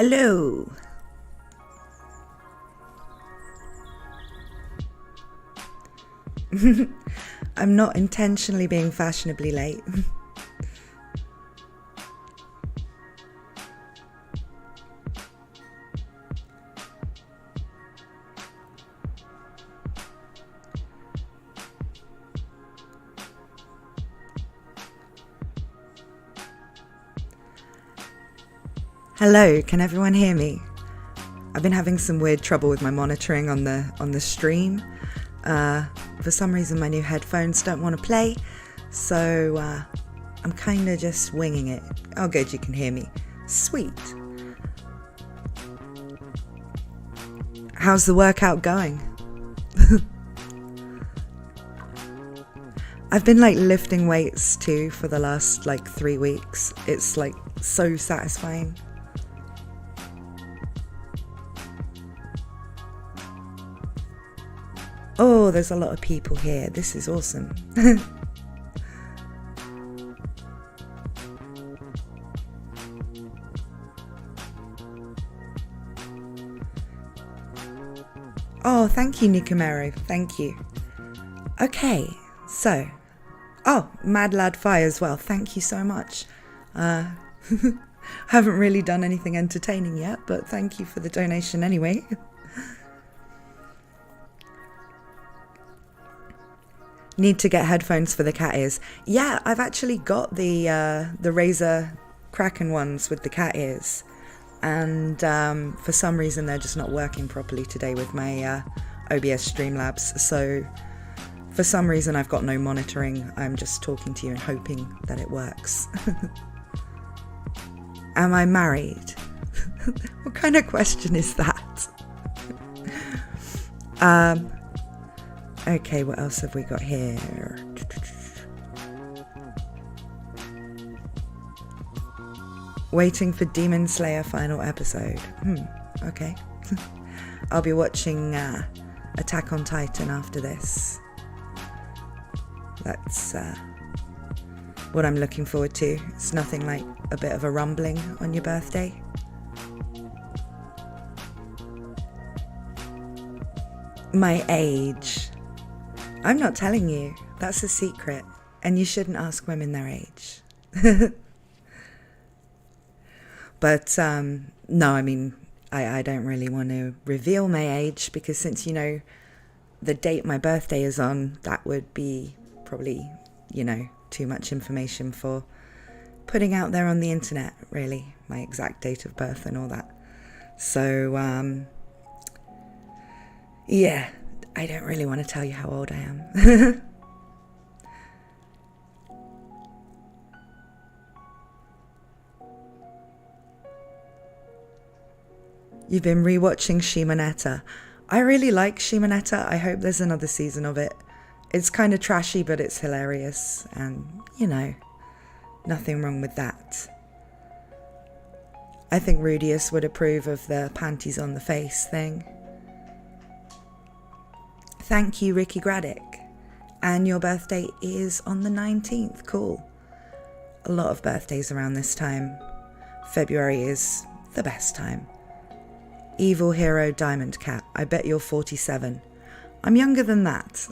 Hello. I'm not intentionally being fashionably late. Hello, can everyone hear me? I've been having some weird trouble with my monitoring on the stream. For some reason my new headphones don't want to play, so I'm kind of just winging it. Oh good, you can hear me. Sweet. How's the workout going? I've been lifting weights too for the last 3 weeks. It's so satisfying. Oh, there's a lot of people here. This is awesome. Oh, thank you, Nikamero. Thank you. Okay, so... Oh, Mad Lad Fi as well. Thank you so much. Haven't really done anything entertaining yet, but thank you for the donation anyway. Need to get headphones for the cat ears. Yeah, I've actually got the Razer Kraken ones with the cat ears, and for some reason they're just not working properly today with my OBS Streamlabs. So for some reason I've got no monitoring. I'm just talking to you and hoping that it works. Am I married? What kind of question is that? Okay, what else have we got here? Waiting for Demon Slayer final episode. Okay. I'll be watching Attack on Titan after this. That's what I'm looking forward to. It's nothing like a bit of a rumbling on your birthday. My age. I'm not telling you. That's a secret. And you shouldn't ask women their age. But, no, I mean, I don't really want to reveal my age, because since you know the date my birthday is on, that would be probably, too much information for putting out there on the internet, really. My exact date of birth and all that. So, yeah. I don't really want to tell you how old I am. You've been rewatching Shimonetta. I really like Shimonetta. I hope there's another season of it. It's kind of trashy, but it's hilarious. And, nothing wrong with that. I think Rudius would approve of the panties on the face thing. Thank you, Ricky Graddick. And your birthday is on the 19th. Cool. A lot of birthdays around this time. February is the best time. Evil Hero Diamond Cat. I bet you're 47. I'm younger than that.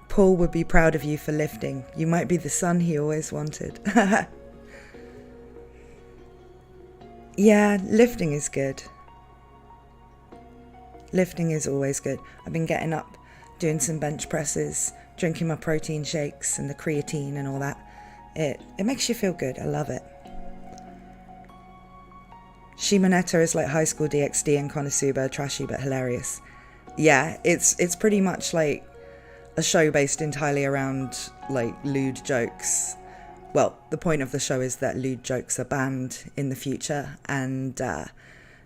Paul would be proud of you for lifting. You might be the son he always wanted. Yeah, lifting is good. Lifting is always good. I've been getting up, doing some bench presses, drinking my protein shakes and the creatine and all that. It makes you feel good. I love it. Shimonetta is like High School DxD and Konosuba, trashy but hilarious. Yeah, it's pretty much like a show based entirely around lewd jokes. Well, the point of the show is that lewd jokes are banned in the future, and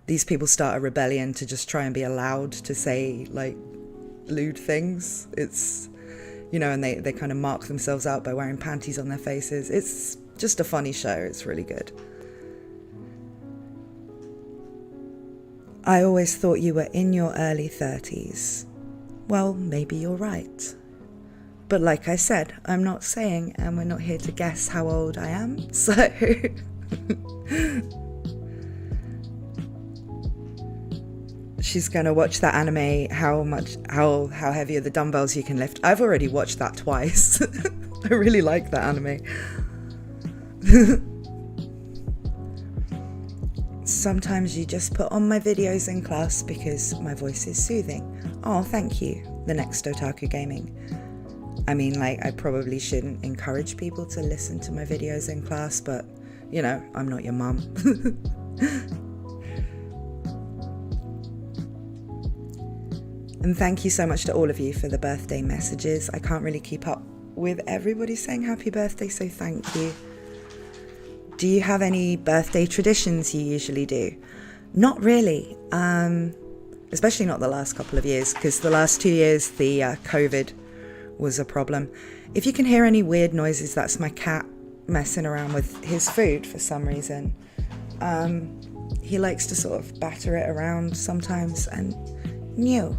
these people start a rebellion to just try and be allowed to say lewd things. It's and they kind of mark themselves out by wearing panties on their faces. It's just a funny show. It's really good. I always thought you were in your early 30s. Well, maybe you're right. But like I said, I'm not saying, and we're not here to guess how old I am, so... She's gonna watch that anime, how heavy are the dumbbells you can lift. I've already watched that twice. I really like that anime. Sometimes you just put on my videos in class because my voice is soothing. Oh, thank you, the next Otaku Gaming. I mean, like, I probably shouldn't encourage people to listen to my videos in class, but, you know, I'm not your mum. And thank you so much to all of you for the birthday messages. I can't really keep up with everybody saying happy birthday, so thank you. Do you have any birthday traditions you usually do? Not really, especially not the last couple of years, because the last 2 years the COVID was a problem. If you can hear any weird noises, that's my cat messing around with his food for some reason. He likes to sort of batter it around sometimes, and new.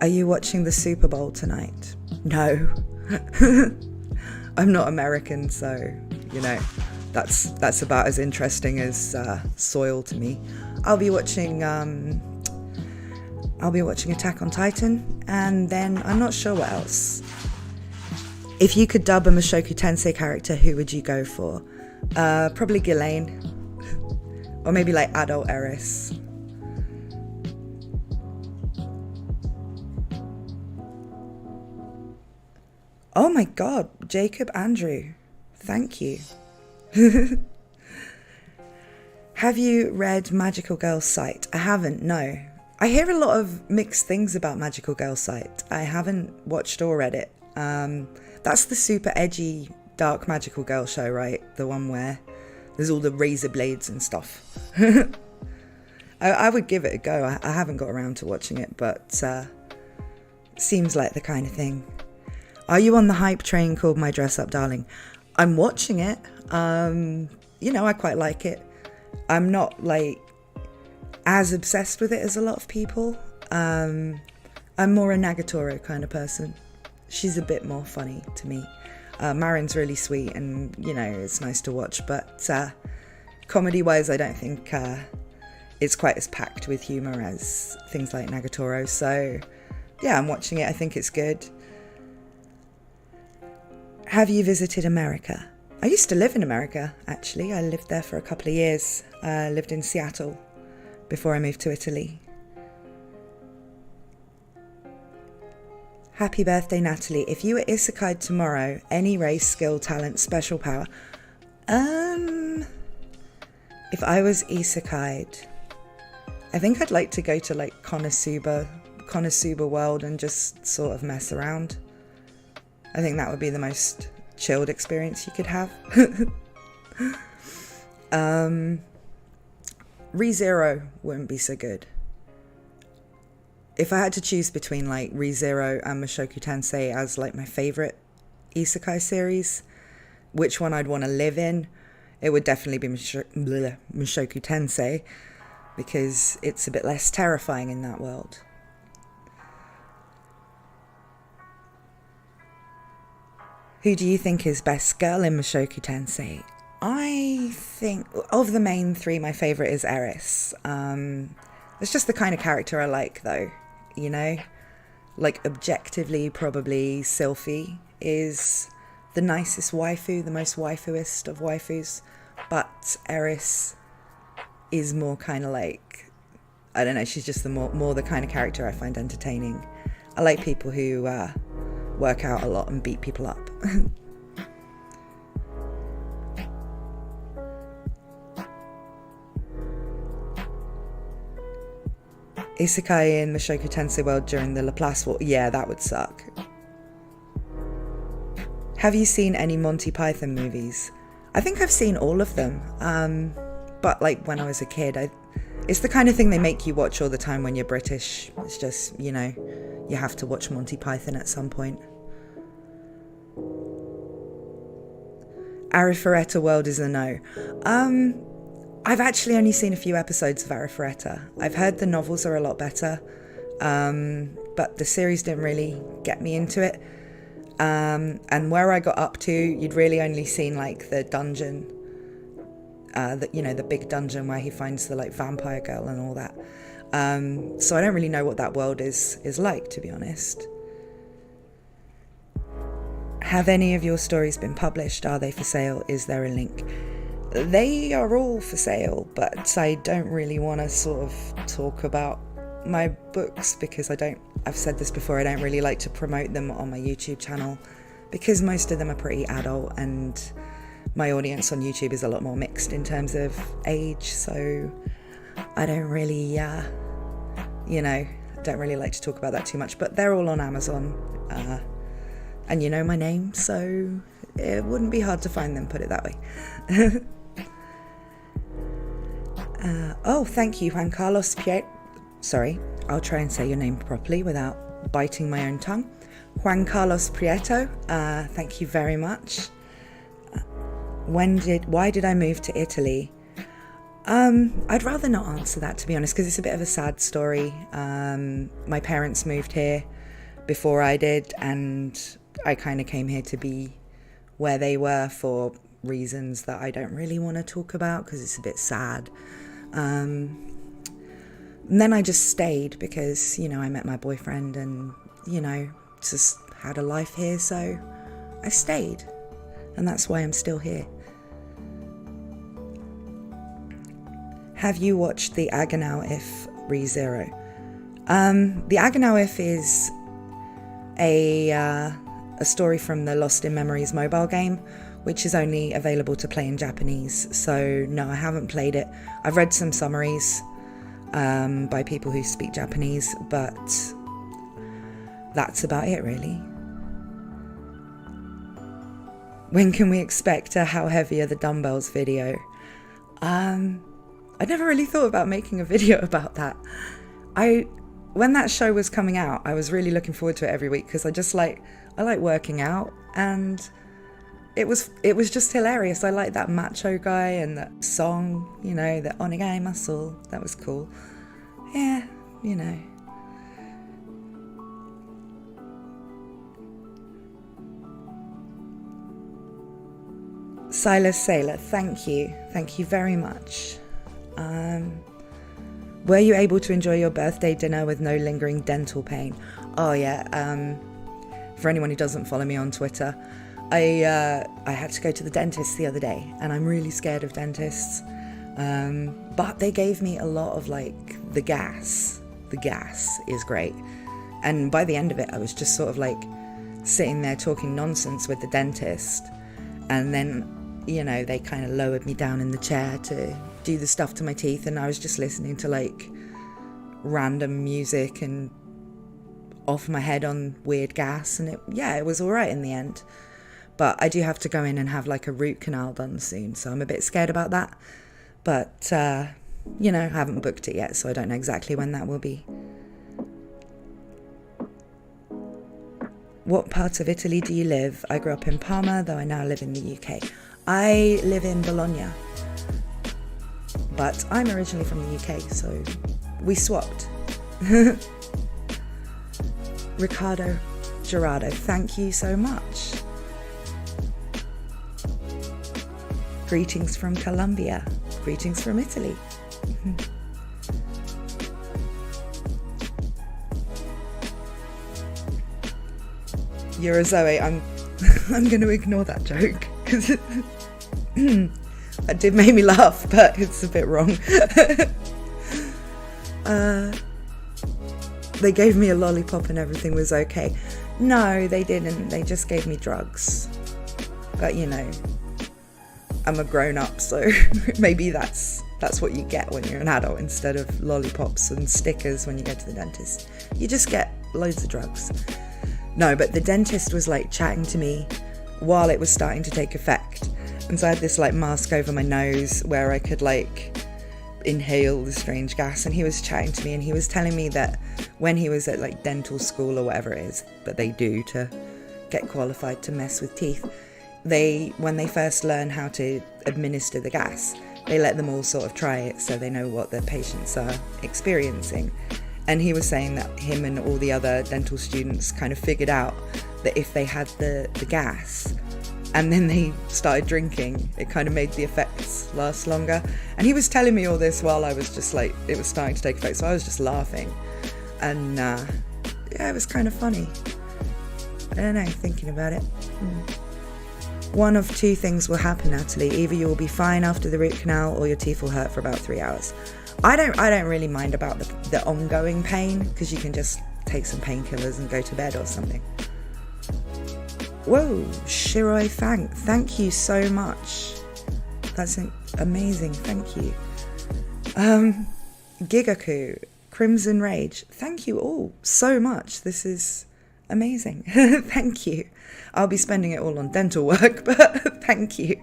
Are you watching the Super Bowl tonight? No. I'm not American, so, you know, that's about as interesting as soil to me. I'll be watching Attack on Titan, and then I'm not sure what else. If you could dub a Mushoku Tensei character, who would you go for? Probably Ghislaine. Or maybe like adult Eris. Oh my god, Jacob Andrew, thank you. Have you read Magical Girl Sight? I haven't, no. I hear a lot of mixed things about Magical Girl Sight. I haven't watched or read it. That's the super edgy, dark Magical Girl show, right? The one where there's all the razor blades and stuff. I would give it a go. I haven't got around to watching it, but seems like the kind of thing. Are you on the hype train called My Dress Up Darling? I'm watching it. You know, I quite like it. I'm not like as obsessed with it as a lot of people. I'm more a Nagatoro kind of person. She's a bit more funny to me. Marin's really sweet and, you know, it's nice to watch. But comedy-wise, I don't think it's quite as packed with humour as things like Nagatoro. So, yeah, I'm watching it. I think it's good. Have you visited America? I used to live in America, actually. I lived there for a couple of years. I lived in Seattle before I moved to Italy. Happy birthday, Natalie. If you were isekai'd tomorrow, any race, skill, talent, special power. If I was isekai'd, I think I'd like to go to like Konosuba world and just sort of mess around. I think that would be the most chilled experience you could have. ReZero wouldn't be so good. If I had to choose between like ReZero and Mushoku Tensei as like my favourite isekai series, which one I'd want to live in, it would definitely be Mushoku Tensei, because it's a bit less terrifying in that world. Who do you think is best girl in Mushoku Tensei? I think, of the main three, my favourite is Eris. It's just the kind of character I like, though, you know? Like, objectively, probably Sylphie is the nicest waifu, the most waifuist of waifus. But Eris is more kind of like, I don't know, she's just the more the kind of character I find entertaining. I like people who work out a lot and beat people up. Isekai in Mushoku Tensei world during the Laplace War. Yeah, that would suck. Have you seen any Monty Python movies? I think I've seen all of them. But like when I was a kid, it's the kind of thing they make you watch all the time when you're British. It's just, you know, you have to watch Monty Python at some point. Arifureta World is a no. I've actually only seen a few episodes of Arifureta. I've heard the novels are a lot better, but the series didn't really get me into it. And where I got up to, you'd really only seen like the dungeon, the big dungeon where he finds the like vampire girl and all that. So I don't really know what that world is like, to be honest. Have any of your stories been published? Are they for sale? Is there a link? They are all for sale, but I don't really want to sort of talk about my books because I've said this before, I don't really like to promote them on my YouTube channel because most of them are pretty adult and my audience on YouTube is a lot more mixed in terms of age, so I don't really, don't really like to talk about that too much, but they're all on Amazon, and you know my name, so it wouldn't be hard to find them, put it that way. Thank you, Juan Carlos Piet. Sorry, I'll try and say your name properly without biting my own tongue. Juan Carlos Prieto, thank you very much. Why did I move to Italy? I'd rather not answer that, to be honest, because it's a bit of a sad story. My parents moved here before I did, and I kind of came here to be where they were for reasons that I don't really want to talk about because it's a bit sad. And then I just stayed because, I met my boyfriend and, just had a life here, so I stayed. And that's why I'm still here. Have you watched the Aganau If ReZero? The Aganau If is a story from the Lost in Memories mobile game, which is only available to play in Japanese. So no, I haven't played it. I've read some summaries by people who speak Japanese, but that's about it really. When can we expect a How Heavy Are the Dumbbells video? I never really thought about making a video about that. When that show was coming out, I was really looking forward to it every week because I like working out, and it was just hilarious. I like that macho guy and that song, the Onegai Muscle. That was cool. Yeah, Silas Sailor, thank you very much. Were you able to enjoy your birthday dinner with no lingering dental pain? Oh yeah, for anyone who doesn't follow me on Twitter, I had to go to the dentist the other day, and I'm really scared of dentists, but they gave me a lot of the gas. The gas is great, and by the end of it I was just sort of sitting there talking nonsense with the dentist, and then they kind of lowered me down in the chair to do the stuff to my teeth, and I was just listening to random music and off my head on weird gas, and it was all right in the end. But I do have to go in and have a root canal done soon, so I'm a bit scared about that. But I haven't booked it yet, so I don't know exactly when that will be. What part of Italy do you live? I grew up in Parma, though I now live in the UK. I live in Bologna, but I'm originally from the UK, so we swapped. Ricardo Gerardo, thank you so much. Greetings from Colombia. Greetings from Italy. Eurozoe, I'm going to ignore that joke because that did make me laugh, but it's a bit wrong. They gave me a lollipop and everything was okay. No, they didn't. They just gave me drugs. But I'm a grown-up, so maybe that's what you get when you're an adult instead of lollipops and stickers when you go to the dentist. You just get loads of drugs. No, but the dentist was chatting to me while it was starting to take effect. And so I had this mask over my nose where I could inhale the strange gas, and he was chatting to me and he was telling me that when he was at dental school or whatever it is that they do to get qualified to mess with teeth, when they first learn how to administer the gas, they let them all sort of try it so they know what the patients are experiencing. And he was saying that him and all the other dental students kind of figured out that if they had the gas and then they started drinking, it kind of made the effects last longer. And he was telling me all this while I was just like, it was starting to take effect, so I was just laughing. And yeah, it was kind of funny. I don't know, thinking about it. One of two things will happen, Natalie. Either you will be fine after the root canal or your teeth will hurt for about 3 hours. I don't really mind about the ongoing pain, because you can just take some painkillers and go to bed or something. Whoa, Shiroi Fang, thank you so much. That's amazing, thank you. Gigaku, Crimson Rage, thank you all so much. This is amazing. Thank you. I'll be spending it all on dental work, but thank you.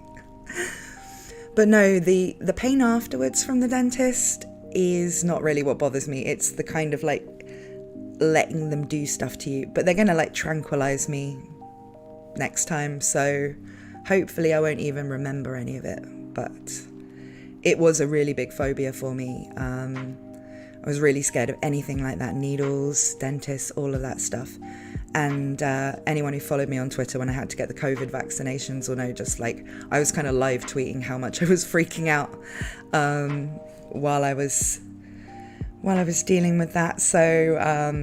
But no, the pain afterwards from the dentist is not really what bothers me. It's the kind of like letting them do stuff to you. But they're going to like tranquilize me next time, so hopefully I won't even remember any of it. But it was a really big phobia for me. I was really scared of anything like that. Needles, dentists, all of that stuff. And anyone who followed me on Twitter when I had to get the COVID vaccinations will know, just like I was kind of live tweeting how much I was freaking out while I was dealing with that. So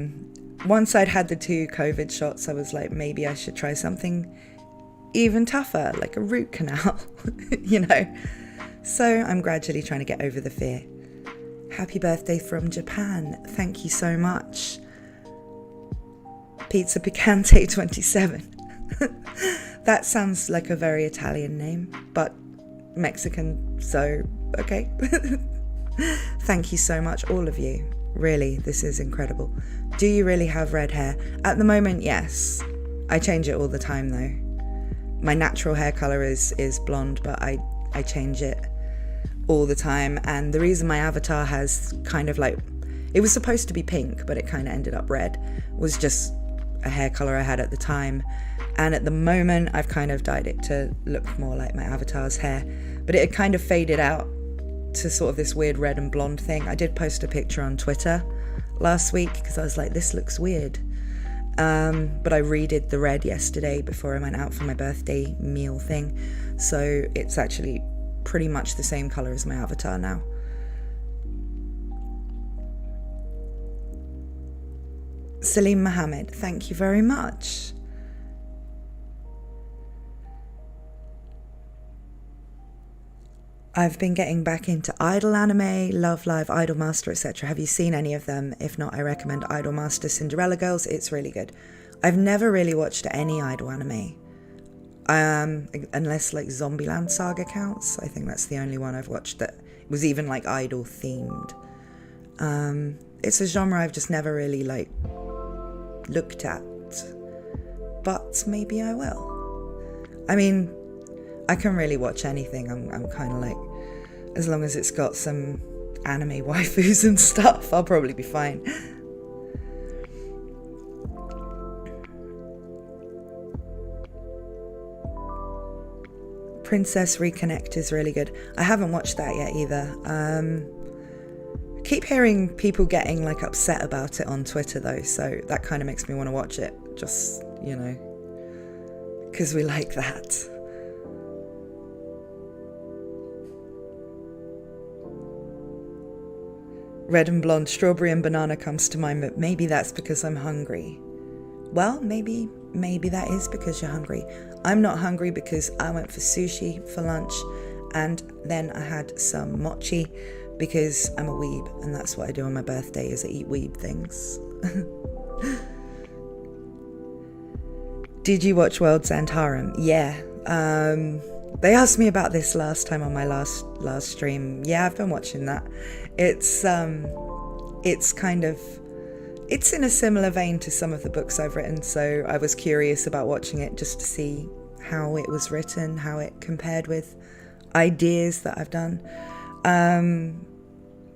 once I'd had the 2 COVID shots, I was like, maybe I should try something even tougher, like a root canal, you know. So I'm gradually trying to get over the fear. Happy birthday from Japan. Thank you so much. Pizza Picante 27. That sounds like a very Italian name, but Mexican, so okay. Thank you so much, all of you. Really, this is incredible. Do you really have red hair? At the moment, yes. I change it all the time though. My natural hair colour is blonde, but I change it all the time. And the reason my avatar has kind of like, it was supposed to be pink, but it kind of ended up red, was just a hair colour I had at the time. And at the moment, I've kind of dyed it to look more like my avatar's hair. But it had kind of faded out to sort of this weird red and blonde thing. I did post a picture on Twitter last week because I was like, this looks weird. But I redid the red yesterday before I went out for my birthday meal thing. So it's actually pretty much the same colour as my avatar now. Salim Mohammed, thank you very much. I've been getting back into Idol anime, Love Live, Idol Master, etc. Have you seen any of them? If not, I recommend Idol Master Cinderella Girls. It's really good. I've never really watched any Idol anime. Unless like Zombieland Saga counts. I think that's the only one I've watched that was even like Idol themed. It's a genre I've just never really like looked at, but maybe I will. I mean, I can really watch anything. I'm kind of like, as long as it's got some anime waifus and stuff, I'll probably be fine. Princess Reconnect is really good. I haven't watched that yet either. Keep hearing people getting like upset about it on Twitter though, so that kind of makes me want to watch it, just, you know, because we like that. Red and blonde, strawberry and banana comes to mind, but maybe that's because I'm hungry. Well, maybe that is because you're hungry. I'm not hungry because I went for sushi for lunch and then I had some mochi because I'm a weeb and that's what I do on my birthday, is I eat weeb things. Did you watch World's End Harem? Yeah. They asked me about this last time on my last stream. Yeah, I've been watching that. It's kind of, it's in a similar vein to some of the books I've written, so I was curious about watching it just to see how it was written, how it compared with ideas that I've done.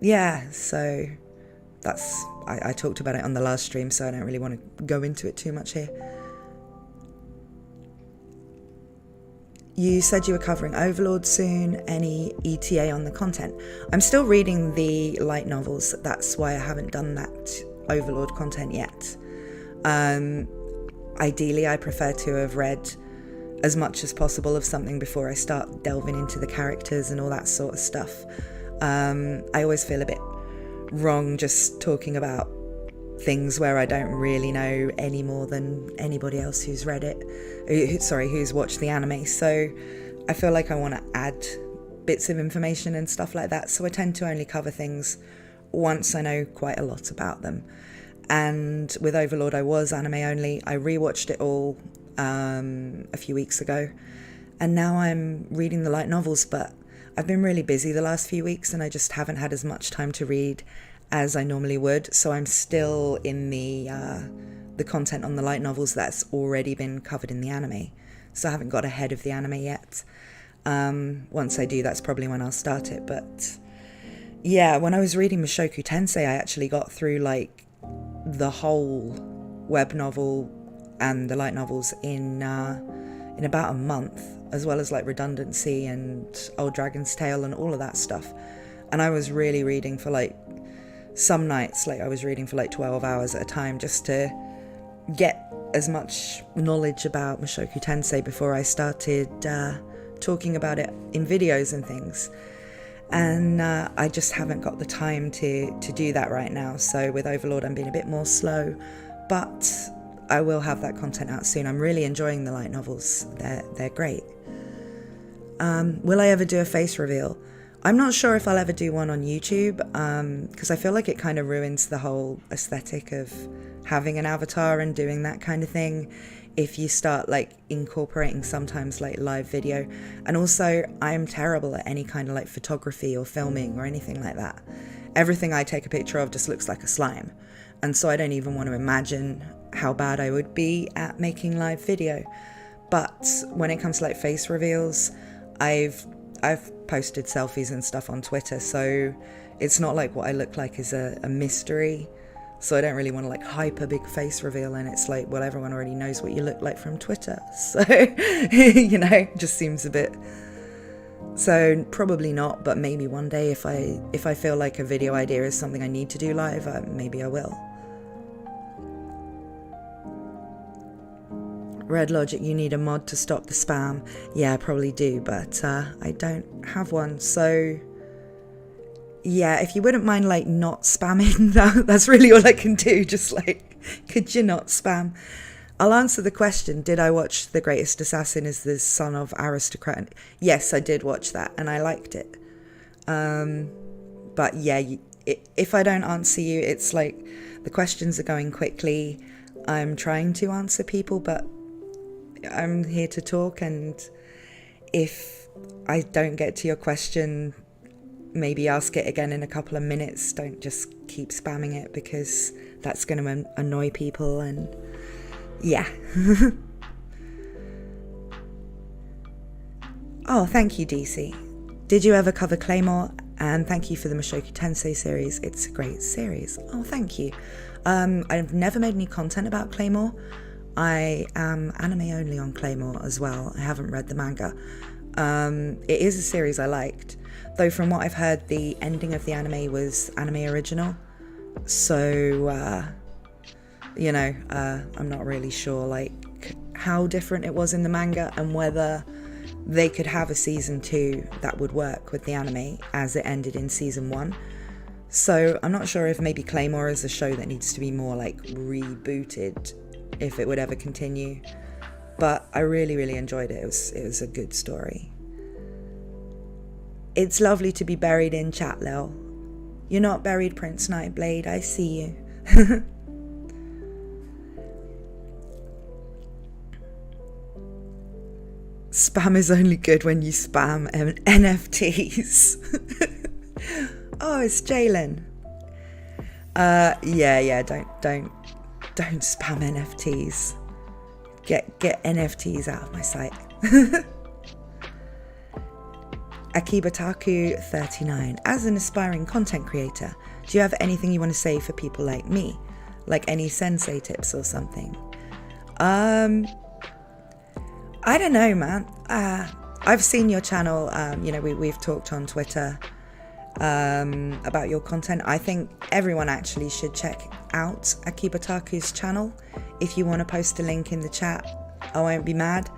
Yeah, so that's, I talked about it on the last stream, so I don't really want to go into it too much here. You said you were covering Overlord soon. Any ETA on the content? I'm still reading the light novels. That's why I haven't done that Overlord content yet. Ideally, I prefer to have read as much as possible of something before I start delving into the characters and all that sort of stuff. I always feel a bit wrong just talking about things where I don't really know any more than anybody else who's read it, who's watched the anime. So I feel like I want to add bits of information and stuff like that, so I tend to only cover things once I know quite a lot about them. And with Overlord, I was anime only. I rewatched it all a few weeks ago, and now I'm reading the light novels, but I've been really busy the last few weeks and I just haven't had as much time to read as I normally would, so I'm still in the content on the light novels that's already been covered in the anime, so I haven't got ahead of the anime yet. Once I do, that's probably when I'll start it. But yeah, when I was reading Mushoku Tensei, I actually got through like the whole web novel and the light novels in about a month, as well as like Redundancy and Old Dragon's Tale and all of that stuff. And I was really reading for like some nights, like I was reading for like 12 hours at a time just to get as much knowledge about Mushoku Tensei before I started talking about it in videos and things. And I just haven't got the time to do that right now. So with Overlord, I'm being a bit more slow, but I will have that content out soon. I'm really enjoying the light novels. They're great. Will I ever do a face reveal? I'm not sure if I'll ever do one on YouTube, because I feel like it kind of ruins the whole aesthetic of having an avatar and doing that kind of thing if you start like incorporating sometimes like live video. And also, I'm terrible at any kind of like photography or filming or anything like that. Everything I take a picture of just looks like a slime, and so I don't even want to imagine how bad I would be at making live video. But when it comes to like face reveals, I've posted selfies and stuff on Twitter, so it's not like what I look like is a mystery. So I don't really want to like hype a big face reveal, and it's like, well, everyone already knows what you look like from Twitter, so you know, just seems a bit. So probably not, but maybe one day if I feel like a video idea is something I need to do live, maybe I will. Red Logic, you need a mod to stop the spam. Yeah, I probably do, but I don't have one. So yeah, if you wouldn't mind like not spamming, that's really all I can do. Just like, could you not spam? I'll answer the question. Did I watch The Greatest Assassin is the Son of Aristocrat? Yes, I did watch that and I liked it. But yeah, if I don't answer you, it's like the questions are going quickly. I'm trying to answer people, but I'm here to talk, and if I don't get to your question, maybe ask it again in a couple of minutes. Don't just keep spamming it, because that's going to annoy people. And yeah. Oh, thank you, DC. Did you ever cover Claymore? And thank you for the Mushoku Tensei series. It's a great series. Oh, thank you. I've never made any content about Claymore. I am anime only on Claymore as well. I haven't read the manga. It is a series I liked, though from what I've heard, the ending of the anime was anime original. So, you know, I'm not really sure like how different it was in the manga and whether they could have a season 2 that would work with the anime as it ended in season 1. So I'm not sure if maybe Claymore is a show that needs to be more like rebooted if it would ever continue. But I really, really enjoyed it. It was a good story. It's lovely to be buried in chat, Lil. You're not buried, Prince Nightblade. I see you. Spam is only good when you spam NFTs. Oh, it's Jalen. Yeah. Don't spam NFTs. Get NFTs out of my sight. Akibataku 39. As an aspiring content creator, do you have anything you want to say for people like me? Like any sensei tips or something? I don't know, man. I've seen your channel. We've talked on Twitter about your content. I think everyone actually should check out Akibataku's channel. If you want to post a link in the chat, I won't be mad.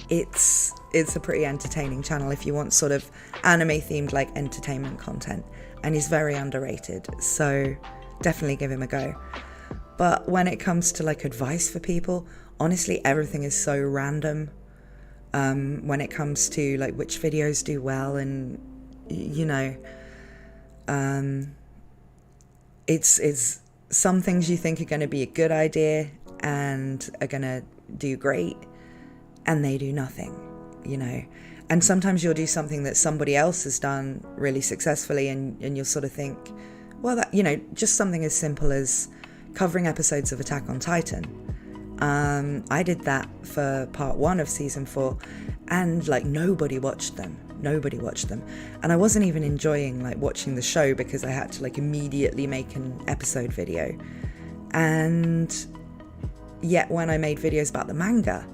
It's a pretty entertaining channel if you want sort of anime themed like entertainment content, and he's very underrated, so definitely give him a go. But when it comes to like advice for people, honestly everything is so random. When it comes to like which videos do well, and it's some things you think are going to be a good idea and are going to do great, and they do nothing, and sometimes you'll do something that somebody else has done really successfully, and you'll sort of think, well, that, just something as simple as covering episodes of Attack on Titan. I did that for part 1 of season 4, and like nobody watched them, and I wasn't even enjoying like watching the show because I had to like immediately make an episode video. And yet when I made videos about the manga,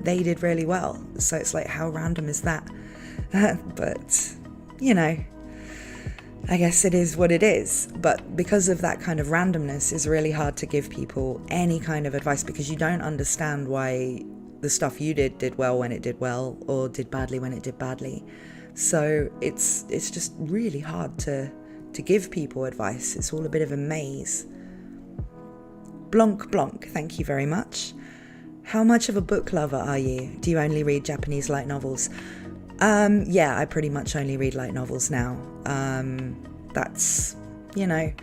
they did really well. So it's like, how random is that? But I guess it is what it is. But because of that kind of randomness, it's really hard to give people any kind of advice, because you don't understand why the stuff you did well when it did well, or did badly when it did badly. So it's just really hard to give people advice. It's all a bit of a maze. Blonk, thank you very much. How much of a book lover are you? Do you only read Japanese light novels? Yeah, I pretty much only read light novels now. That's, the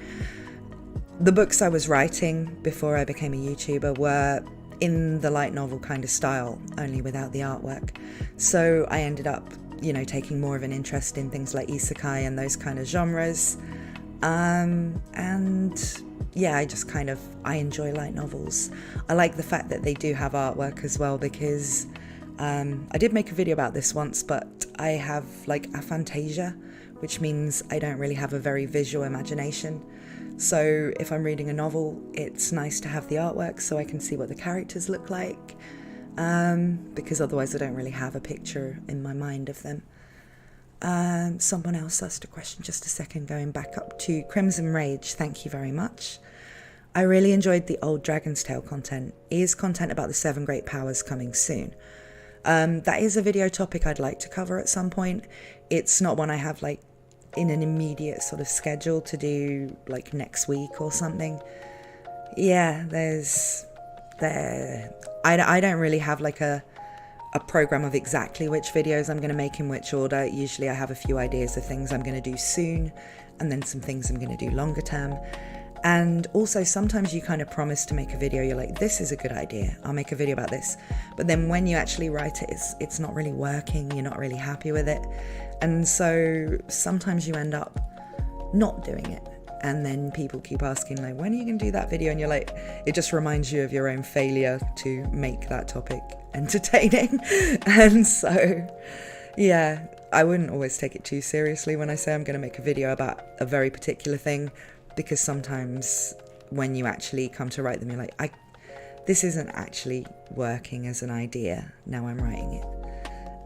books I was writing before I became a YouTuber were in the light novel kind of style, only without the artwork. So I ended up, taking more of an interest in things like isekai and those kind of genres. And yeah, I enjoy light novels. I like the fact that they do have artwork as well, because I did make a video about this once, but I have like aphantasia, which means I don't really have a very visual imagination. So if I'm reading a novel, it's nice to have the artwork so I can see what the characters look like, because otherwise I don't really have a picture in my mind of them. Someone else asked a question just a second, going back up to Crimson Rage. Thank you very much. I really enjoyed the old Dragon's Tale content. Is content about the 7 great powers coming soon? That is a video topic I'd like to cover at some point. It's not one I have like in an immediate sort of schedule to do like next week or something. Yeah, I don't really have like a program of exactly which videos I'm going to make in which order. Usually I have a few ideas of things I'm going to do soon, and then some things I'm going to do longer term. And also sometimes you kind of promise to make a video, you're like, this is a good idea, I'll make a video about this. But then when you actually write it, it's not really working, you're not really happy with it. And so sometimes you end up not doing it. And then people keep asking, like, when are you going to do that video? And you're like, it just reminds you of your own failure to make that topic entertaining. And so, yeah, I wouldn't always take it too seriously when I say I'm going to make a video about a very particular thing, because sometimes when you actually come to write them, you're like, this isn't actually working as an idea. Now I'm writing it.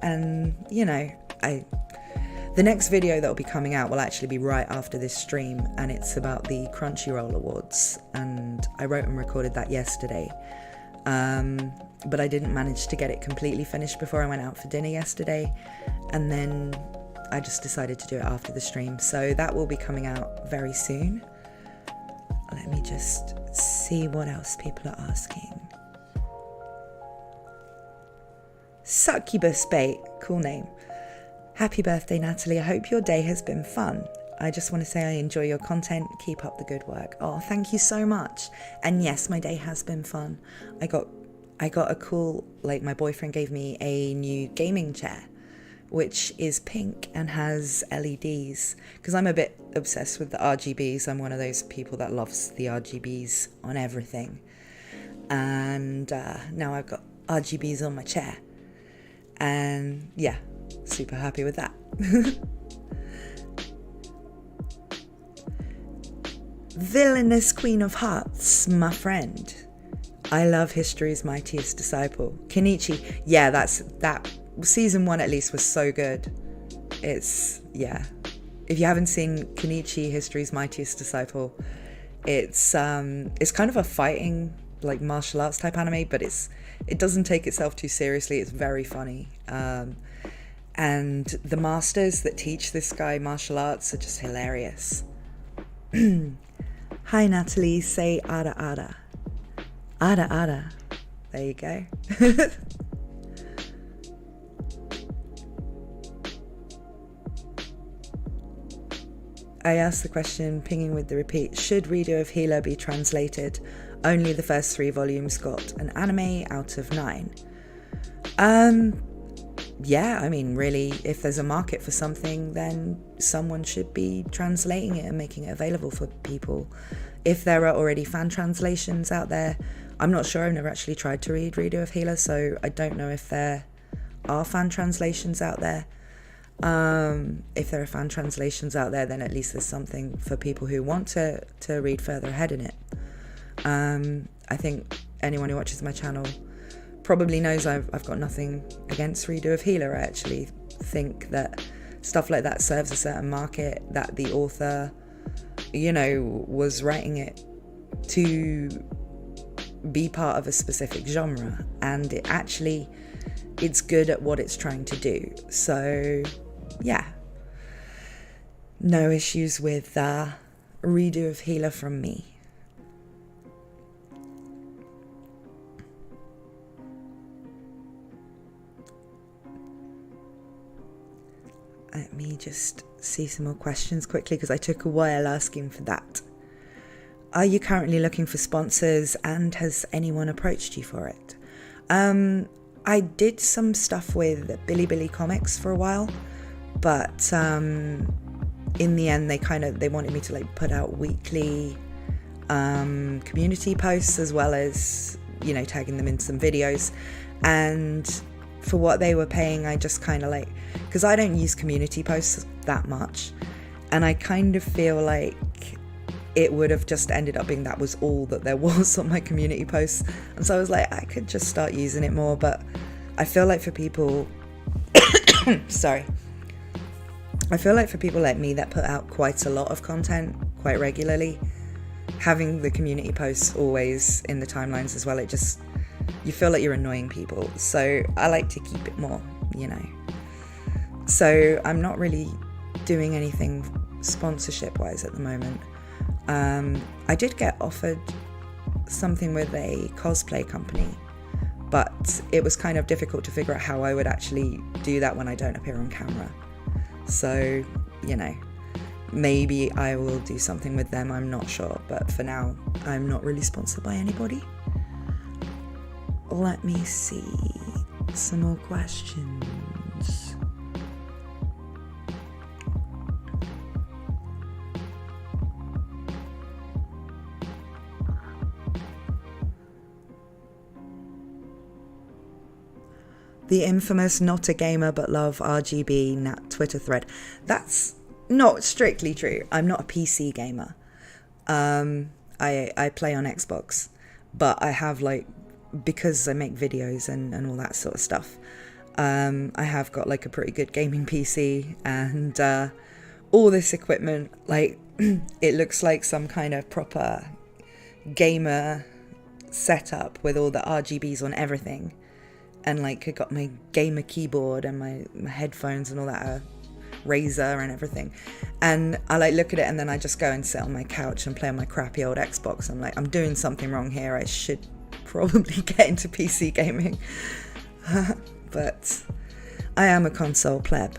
And, the next video that will be coming out will actually be right after this stream, and it's about the Crunchyroll Awards, and I wrote and recorded that yesterday, but I didn't manage to get it completely finished before I went out for dinner yesterday, and then I just decided to do it after the stream, so that will be coming out very soon. Let me just see what else people are asking. Succubus Bait, cool name. Happy birthday, Natalie. I hope your day has been fun. I just want to say I enjoy your content. Keep up the good work. Oh, thank you so much. And yes, my day has been fun. I got a cool, like, my boyfriend gave me a new gaming chair, which is pink and has LEDs, because I'm a bit obsessed with the RGBs. I'm one of those people that loves the RGBs on everything. And now I've got RGBs on my chair. And yeah, super happy with that. Villainous Queen of Hearts, my friend. I love History's Mightiest Disciple. Kenichi, yeah, that season 1 at least was so good. It's, yeah. If you haven't seen Kenichi, History's Mightiest Disciple, it's kind of a fighting, like, martial arts type anime, but it doesn't take itself too seriously. It's very funny. And the masters that teach this guy martial arts are just hilarious. Hi, Natalie. Say ara ara. Ara ara. There you go. I asked the question, pinging with the repeat, should Redo of Healer be translated? Only the first 3 volumes got an anime out of 9. Yeah, I mean, really, if there's a market for something, then someone should be translating it and making it available for people. If there are already fan translations out there, I'm not sure. I've never actually tried to read Redo of Healer, so I don't know if there are fan translations out there. If there are fan translations out there, then at least there's something for people who want to read further ahead in it. I think anyone who watches my channel probably knows I've got nothing against Redo of Healer. I actually think that stuff like that serves a certain market, that the author, was writing it to be part of a specific genre, and it's good at what it's trying to do. So yeah, no issues with Redo of Healer from me. Let me just see some more questions quickly, because I took a while asking for that. Are you currently looking for sponsors, and has anyone approached you for it? I did some stuff with Bilibili Comics for a while, but in the end they wanted me to put out weekly community posts, as well as tagging them in some videos. And for what they were paying, I just because I don't use community posts that much, and I kind of feel like it would have just ended up being that was all that there was on my community posts. And so I was like, I could just start using it more. But I feel like for people sorry, I feel like for people like me that put out quite a lot of content quite regularly, having the community posts always in the timelines as well, you feel like you're annoying people. So I like to keep it more, So I'm not really doing anything sponsorship wise at the moment. I did get offered something with a cosplay company, but it was kind of difficult to figure out how I would actually do that when I don't appear on camera. So, maybe I will do something with them, I'm not sure. But for now, I'm not really sponsored by anybody. Let me see some more questions. The infamous not a gamer but love RGB Nat Twitter thread. That's not strictly true. I'm not a PC gamer. I play on Xbox, but I have because I make videos and all that sort of stuff, I have got a pretty good gaming PC, and all this equipment, it looks like some kind of proper gamer setup with all the RGBs on everything. And I got my gamer keyboard and my headphones and all that, Razer and everything. And I look at it, and then I just go and sit on my couch and play on my crappy old Xbox. I'm I'm doing something wrong here. I should probably get into PC gaming. But I am a console pleb.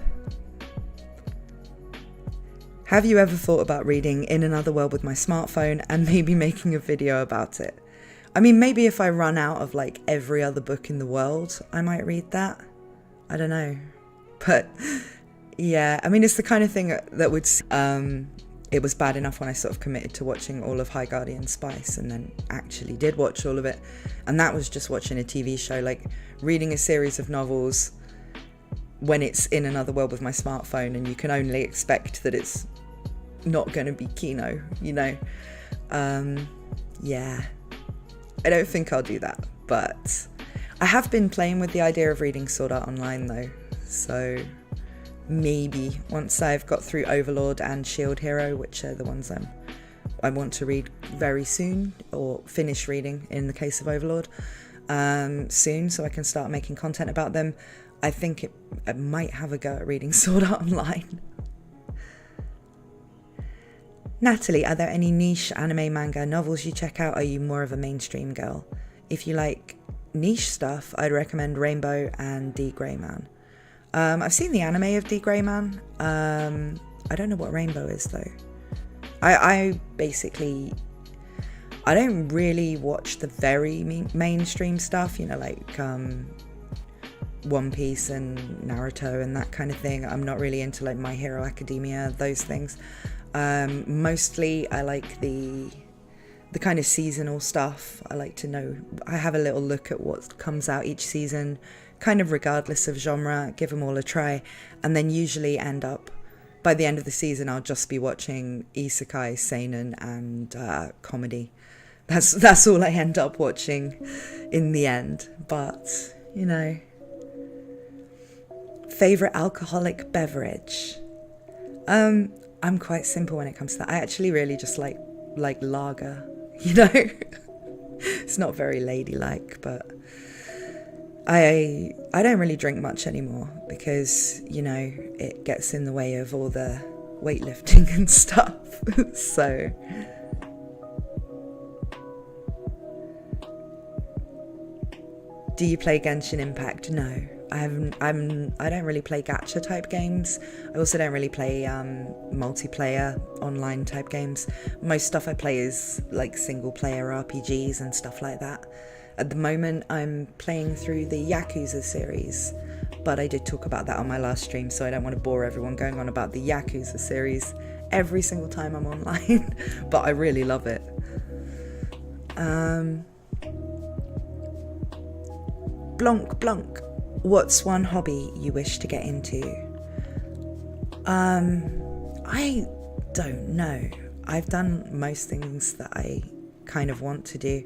Have you ever thought about reading In Another World with my smartphone and maybe making a video about it? I mean, maybe if I run out of every other book in the world, I might read that. I don't know. But yeah, I mean, it's the kind of thing that would... it was bad enough when I sort of committed to watching all of High Guardian Spice and then actually did watch all of it. And that was just watching a TV show. Reading a series of novels when it's in another world with my smartphone, and you can only expect that it's not going to be Kino, yeah. I don't think I'll do that, but I have been playing with the idea of reading Sword Art Online though, so maybe once I've got through Overlord and Shield Hero, which are the ones I want to read very soon, or finish reading in the case of Overlord soon, so I can start making content about them. I think I might have a go at reading Sword Art Online. Natalie, are there any niche anime, manga, novels you check out? Are you more of a mainstream girl? If you like niche stuff, I'd recommend Rainbow and D. Grey Man. I've seen the anime of D. Grey Man. I don't know what Rainbow is though. I basically, I don't really watch the very mainstream stuff, you know, like One Piece and Naruto and that kind of thing. I'm not really into like My Hero Academia, those things. Mostly I like the kind of seasonal stuff. I like to know, I have a little look at what comes out each season, kind of regardless of genre, give them all a try, and then usually end up, by the end of the season, I'll just be watching isekai, seinen, and comedy. That's all I end up watching in the end. But, you know. Favourite alcoholic beverage? I'm quite simple when it comes to that. I actually really just like lager, you know. It's not very ladylike, but I don't really drink much anymore because, you know, it gets in the way of all the weightlifting and stuff. So do you play Genshin Impact? No. I don't really play gacha type games. I also don't really play multiplayer online type games. Most stuff I play is like single player RPGs and stuff like that. At the moment I'm playing through the Yakuza series, but I did talk about that on my last stream, so I don't want to bore everyone going on about the Yakuza series every single time I'm online. But I really love it. Blanc. What's one hobby you wish to get into? I don't know. I've done most things that I kind of want to do.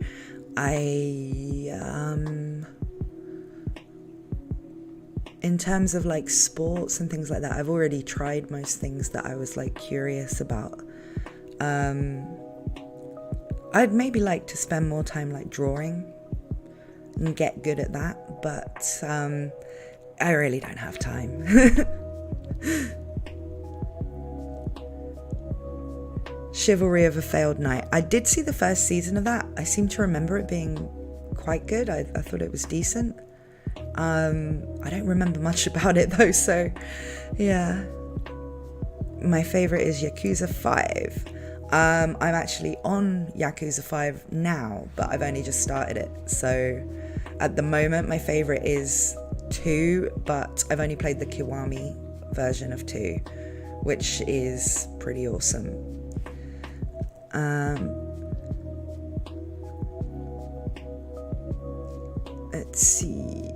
In terms of like sports and things like that, I've already tried most things that I was like curious about. I'd maybe like to spend more time like drawing and get good at that, but I really don't have time. Chivalry of a Failed Knight. I did see the first season of that. I seem to remember it being quite good. I thought it was decent. I don't remember much about it though, so yeah. My favourite is Yakuza 5. I'm actually on Yakuza 5 now, but I've only just started it. So at the moment, my favourite is 2, but I've only played the Kiwami version of 2, which is pretty awesome. Let's see.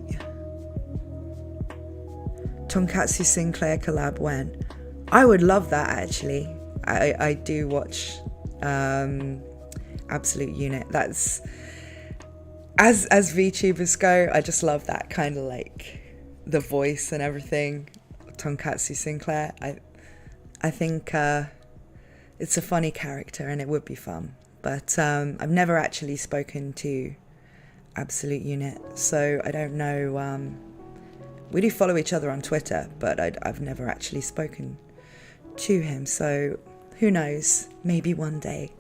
Tonkatsu Sinclair collab when? I would love that actually. I do watch Absolute Unit. That's as VTubers go, I just love that kind of like the voice and everything. Tonkatsu Sinclair. I think it's a funny character and it would be fun. But I've never actually spoken to Absolute Unit, so I don't know. We do follow each other on Twitter, but I've never actually spoken to him, so who knows, maybe one day.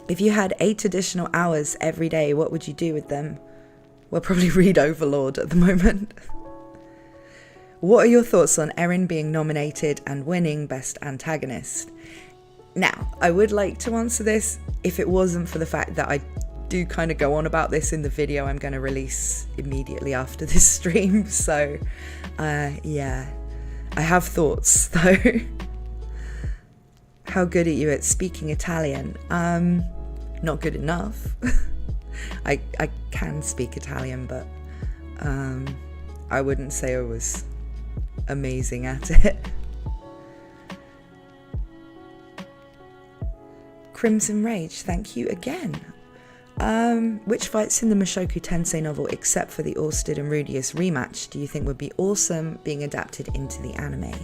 If you had 8 additional hours every day, what would you do with them? Well, probably read Overlord at the moment. What are your thoughts on Erin being nominated and winning Best Antagonist? Now, I would like to answer this if it wasn't for the fact that I do kind of go on about this in the video I'm going to release immediately after this stream. So, yeah, I have thoughts though. How good are you at speaking Italian? Not good enough. I can speak Italian, but I wouldn't say I was amazing at it. Crimson Rage, thank you again. Which fights in the Mushoku Tensei novel, except for the Orsted and Rudius rematch, do you think would be awesome being adapted into the anime?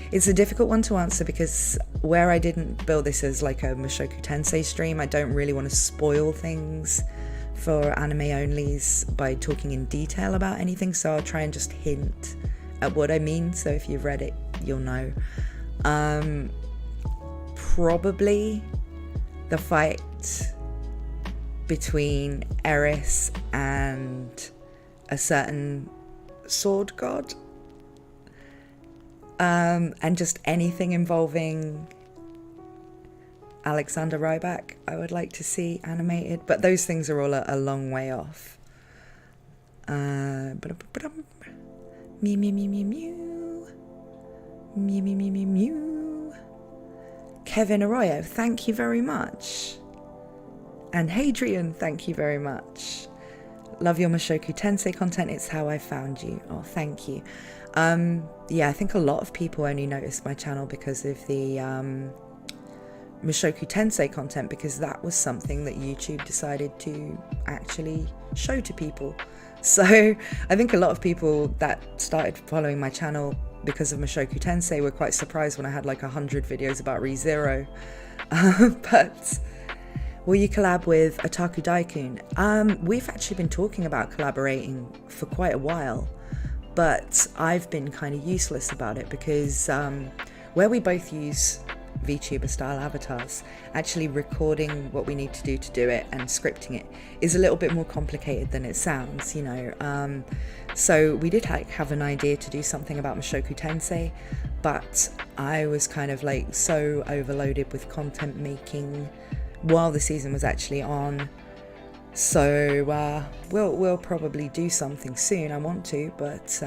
It's a difficult one to answer because where I didn't build this as like a Mushoku Tensei stream, I don't really want to spoil things for anime onlys by talking in detail about anything, so I'll try and just hint at what I mean, so if you've read it, you'll know. Probably the fight between Eris and a certain sword god. And just anything involving Alexander Rybak I would like to see animated, but those things are all a long way off. Mew mew mew mew mew mew mew mew mew mew. Kevin Arroyo, thank you very much. And Hadrian, thank you very much. Love your Mushoku Tensei content, it's how I found you. Oh, thank you. Yeah, I think a lot of people only noticed my channel because of the Mushoku Tensei content, because that was something that YouTube decided to actually show to people. So I think a lot of people that started following my channel because of Mushoku Tensei were quite surprised when I had like 100 videos about ReZero. But will you collab with Otaku Daikun? We've actually been talking about collaborating for quite a while, but I've been kind of useless about it because where we both use VTuber style avatars, actually recording what we need to do it and scripting it is a little bit more complicated than it sounds, you know. So we did have an idea to do something about Mushoku Tensei, but I was kind of like so overloaded with content making while the season was actually on. So we'll probably do something soon. I want to, but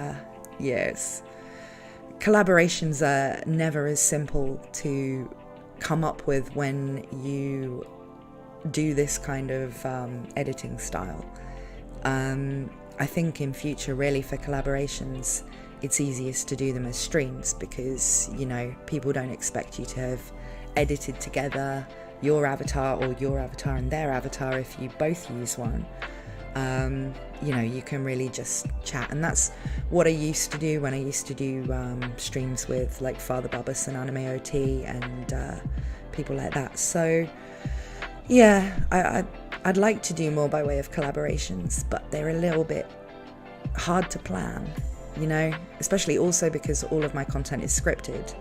yes. Collaborations are never as simple to come up with when you do this kind of editing style. I think in future, really, for collaborations, it's easiest to do them as streams because, you know, people don't expect you to have edited together your avatar or your avatar and their avatar if you both use one. You know, you can really just chat, and that's what I used to do when I used to do streams with like Father Bubbus and Anime OT and people like that. So yeah, I'd like to do more by way of collaborations, but they're a little bit hard to plan, you know, especially also because all of my content is scripted.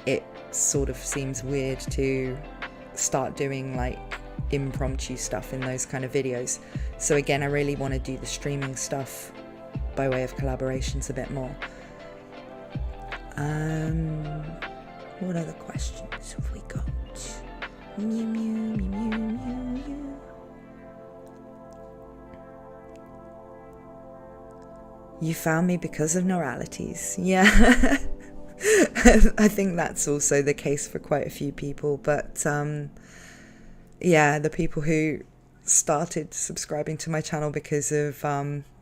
It sort of seems weird to start doing like impromptu stuff in those kind of videos. So again, I really want to do the streaming stuff by way of collaborations a bit more. What other questions have we got? Mew mew mew mew mew mew. You found me because of neuralities. Yeah. I think that's also the case for quite a few people, but yeah, the people who started subscribing to my channel because of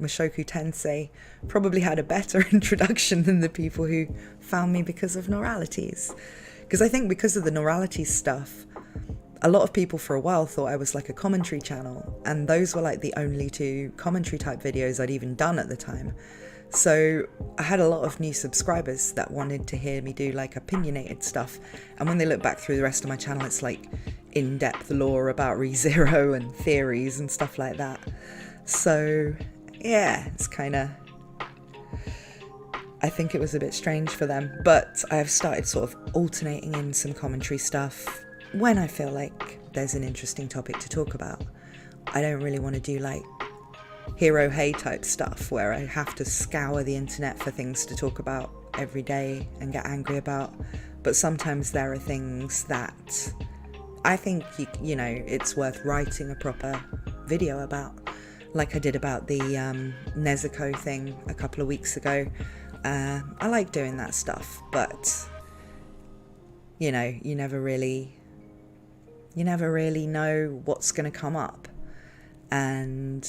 Mushoku Tensei probably had a better introduction than the people who found me because of neuralities. Because I think because of the neuralities stuff, a lot of people for a while thought I was like a commentary channel, and those were like the only two commentary type videos I'd even done at the time. So I had a lot of new subscribers that wanted to hear me do like opinionated stuff, and when they look back through the rest of my channel, it's like in-depth lore about ReZero and theories and stuff like that. So yeah, it's kind of, I think it was a bit strange for them, but I've started sort of alternating in some commentary stuff when I feel like there's an interesting topic to talk about. I don't really want to do like hero hey type stuff where I have to scour the internet for things to talk about every day and get angry about, but sometimes there are things that I think you know it's worth writing a proper video about, like I did about the Nezuko thing a couple of weeks ago. I like doing that stuff, but you know, you never really know what's going to come up, and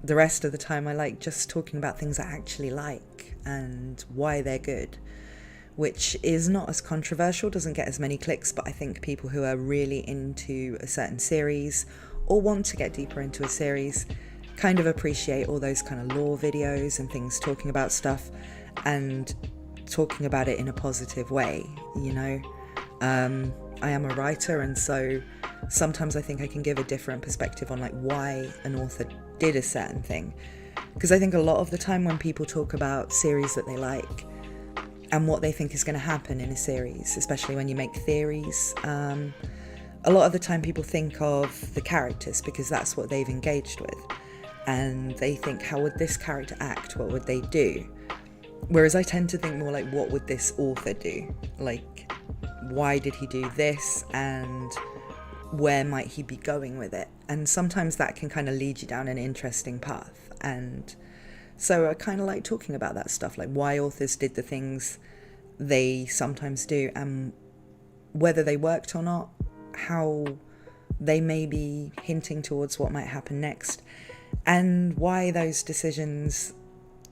the rest of the time I like just talking about things I actually like and why they're good, which is not as controversial, doesn't get as many clicks, but I think people who are really into a certain series or want to get deeper into a series kind of appreciate all those kind of lore videos and things talking about stuff and talking about it in a positive way, you know. I am a writer, and so sometimes I think I can give a different perspective on like why an author did a certain thing, because I think a lot of the time when people talk about series that they like and what they think is going to happen in a series, especially when you make theories, a lot of the time people think of the characters because that's what they've engaged with, and they think, how would this character act, what would they do? Whereas I tend to think more like, what would this author do? Like, why did he do this, and where might he be going with it? And sometimes that can kind of lead you down an interesting path. And so I kind of like talking about that stuff, like why authors did the things they sometimes do, and whether they worked or not, how they may be hinting towards what might happen next, and why those decisions,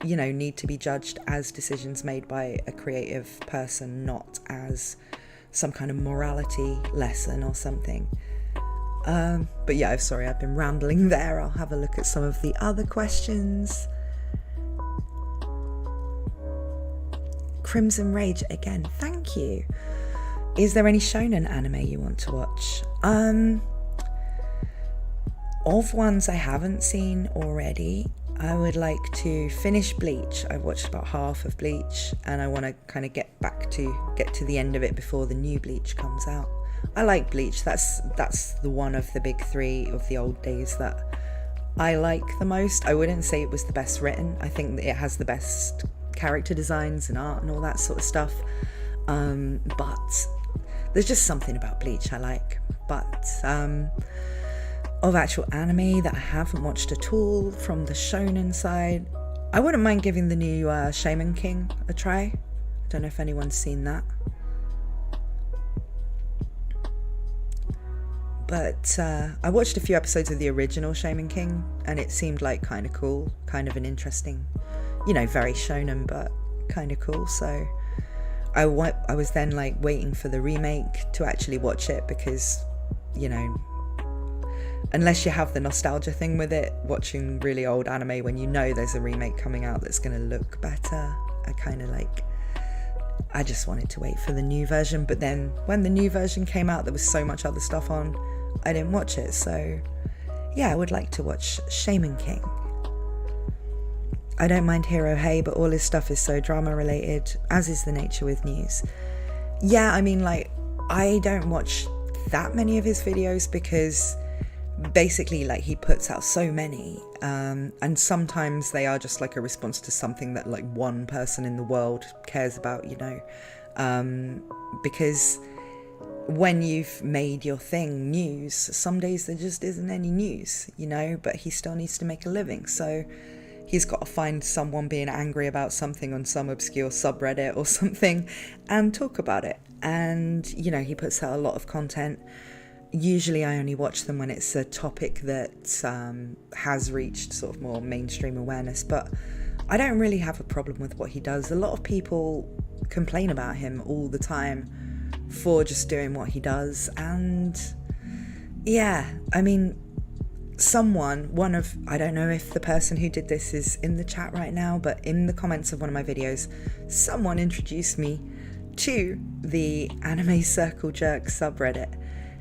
you know, need to be judged as decisions made by a creative person, not as some kind of morality lesson or something. But yeah, I'm sorry, I've been rambling there. I'll have a look at some of the other questions. Crimson Rage again, thank you. Is there any shonen anime you want to watch? Of ones I haven't seen already, I would like to finish Bleach. I've watched about half of Bleach, and I want to kind of get to the end of it before the new Bleach comes out. I like Bleach. That's the one of the big three of the old days that I like the most. I wouldn't say it was the best written. I think that it has the best character designs and art and all that sort of stuff. But there's just something about Bleach I like. But of actual anime that I haven't watched at all from the shonen side, I wouldn't mind giving the new Shaman King a try. I don't know if anyone's seen that. But I watched a few episodes of the original Shaman King, and it seemed like kind of cool, kind of an interesting, you know, very shonen, but kind of cool. So I was then like waiting for the remake to actually watch it, because, you know, unless you have the nostalgia thing with it, watching really old anime when you know there's a remake coming out that's going to look better, I just wanted to wait for the new version. But then when the new version came out, there was so much other stuff on, I didn't watch it. So yeah, I would like to watch Shaman King. I don't mind Hero Hey, but all his stuff is so drama related, as is the nature with news. Yeah, I mean, like, I don't watch that many of his videos because basically, like, he puts out so many, and sometimes they are just like a response to something that like one person in the world cares about, you know, because when you've made your thing news, some days there just isn't any news, you know, but he still needs to make a living, so he's got to find someone being angry about something on some obscure subreddit or something and talk about it. And, you know, he puts out a lot of content. Usually I only watch them when it's a topic that has reached sort of more mainstream awareness, but I don't really have a problem with what he does. A lot of people complain about him all the time for just doing what he does, and yeah, I mean, I don't know if the person who did this is in the chat right now, but in the comments of one of my videos, someone introduced me to the Anime Circle Jerk subreddit,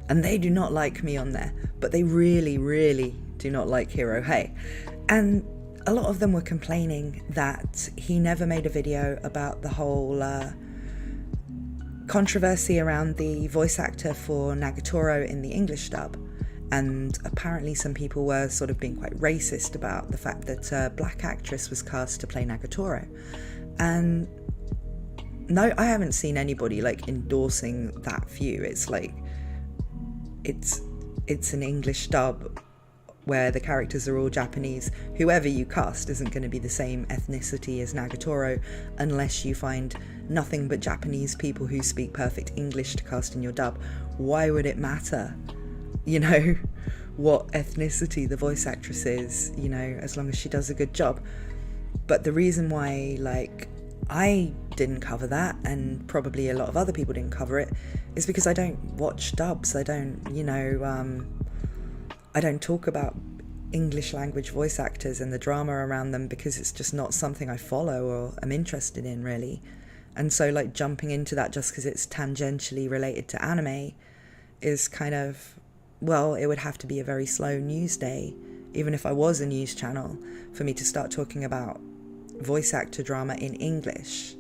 and they do not like me on there, but they really, really do not like Hero Hey. And a lot of them were complaining that he never made a video about the whole controversy around the voice actor for Nagatoro in the English dub. And apparently some people were sort of being quite racist about the fact that a black actress was cast to play Nagatoro. And no, I haven't seen anybody like endorsing that view. It's like, it's an English dub where the characters are all Japanese. Whoever you cast isn't going to be the same ethnicity as Nagatoro unless you find nothing but Japanese people who speak perfect English to cast in your dub. Why would it matter, you know, what ethnicity the voice actress is, you know, as long as she does a good job? But the reason why, like, I didn't cover that, and probably a lot of other people didn't cover it, is because I don't watch dubs. I don't, I don't talk about English language voice actors and the drama around them, because it's just not something I follow or am interested in, really. And so, like, jumping into that just because it's tangentially related to anime is kind of, well, it would have to be a very slow news day, even if I was a news channel, for me to start talking about voice actor drama in English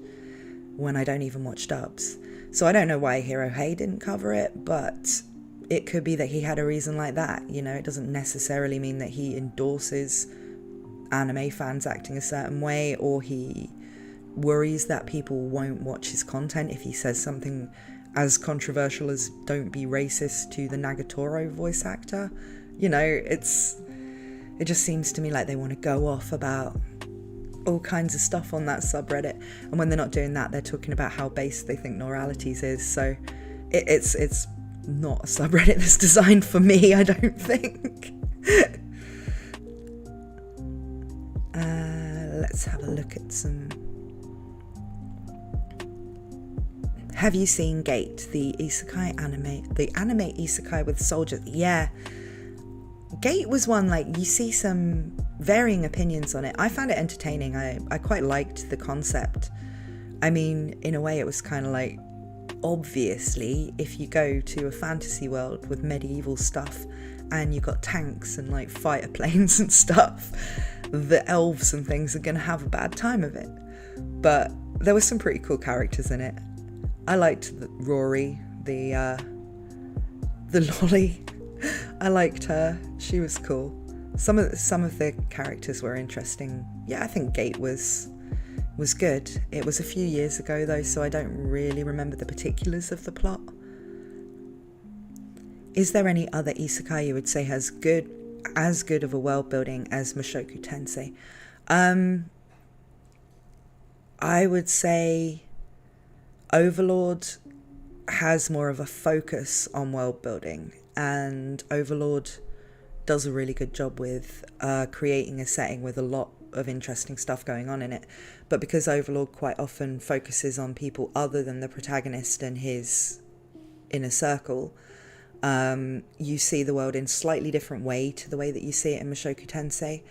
when I don't even watch dubs. So I don't know why Hirohei didn't cover it, but it could be that he had a reason like that. It doesn't necessarily mean that he endorses anime fans acting a certain way, or he worries that people won't watch his content if he says something as controversial as "don't be racist" to the Nagatoro voice actor. It just seems to me like they want to go off about all kinds of stuff on that subreddit, and when they're not doing that, they're talking about how base they think Normalities is. So it's not a subreddit that's designed for me, I don't think. Let's have a look at some. Have you seen Gate, the isekai anime, the anime isekai with soldiers? Yeah, Gate was one, like, you see some varying opinions on it. I found it entertaining. I quite liked the concept. I mean, in a way, it was kind of like, obviously, if you go to a fantasy world with medieval stuff and you've got tanks and like fighter planes and stuff, the elves and things are going to have a bad time of it. But there were some pretty cool characters in it. I liked Rory, the lolly. I liked her. She was cool. Some of the characters were interesting. Yeah, I think Gate was good. It was a few years ago though, so I don't really remember the particulars of the plot. Is there any other isekai you would say has as good of a world building as Mushoku Tensei? I would say Overlord has more of a focus on world building, and Overlord does a really good job with creating a setting with a lot of interesting stuff going on in it. But because Overlord quite often focuses on people other than the protagonist and his inner circle, you see the world in a slightly different way to the way that you see it in Mushoku Tensei,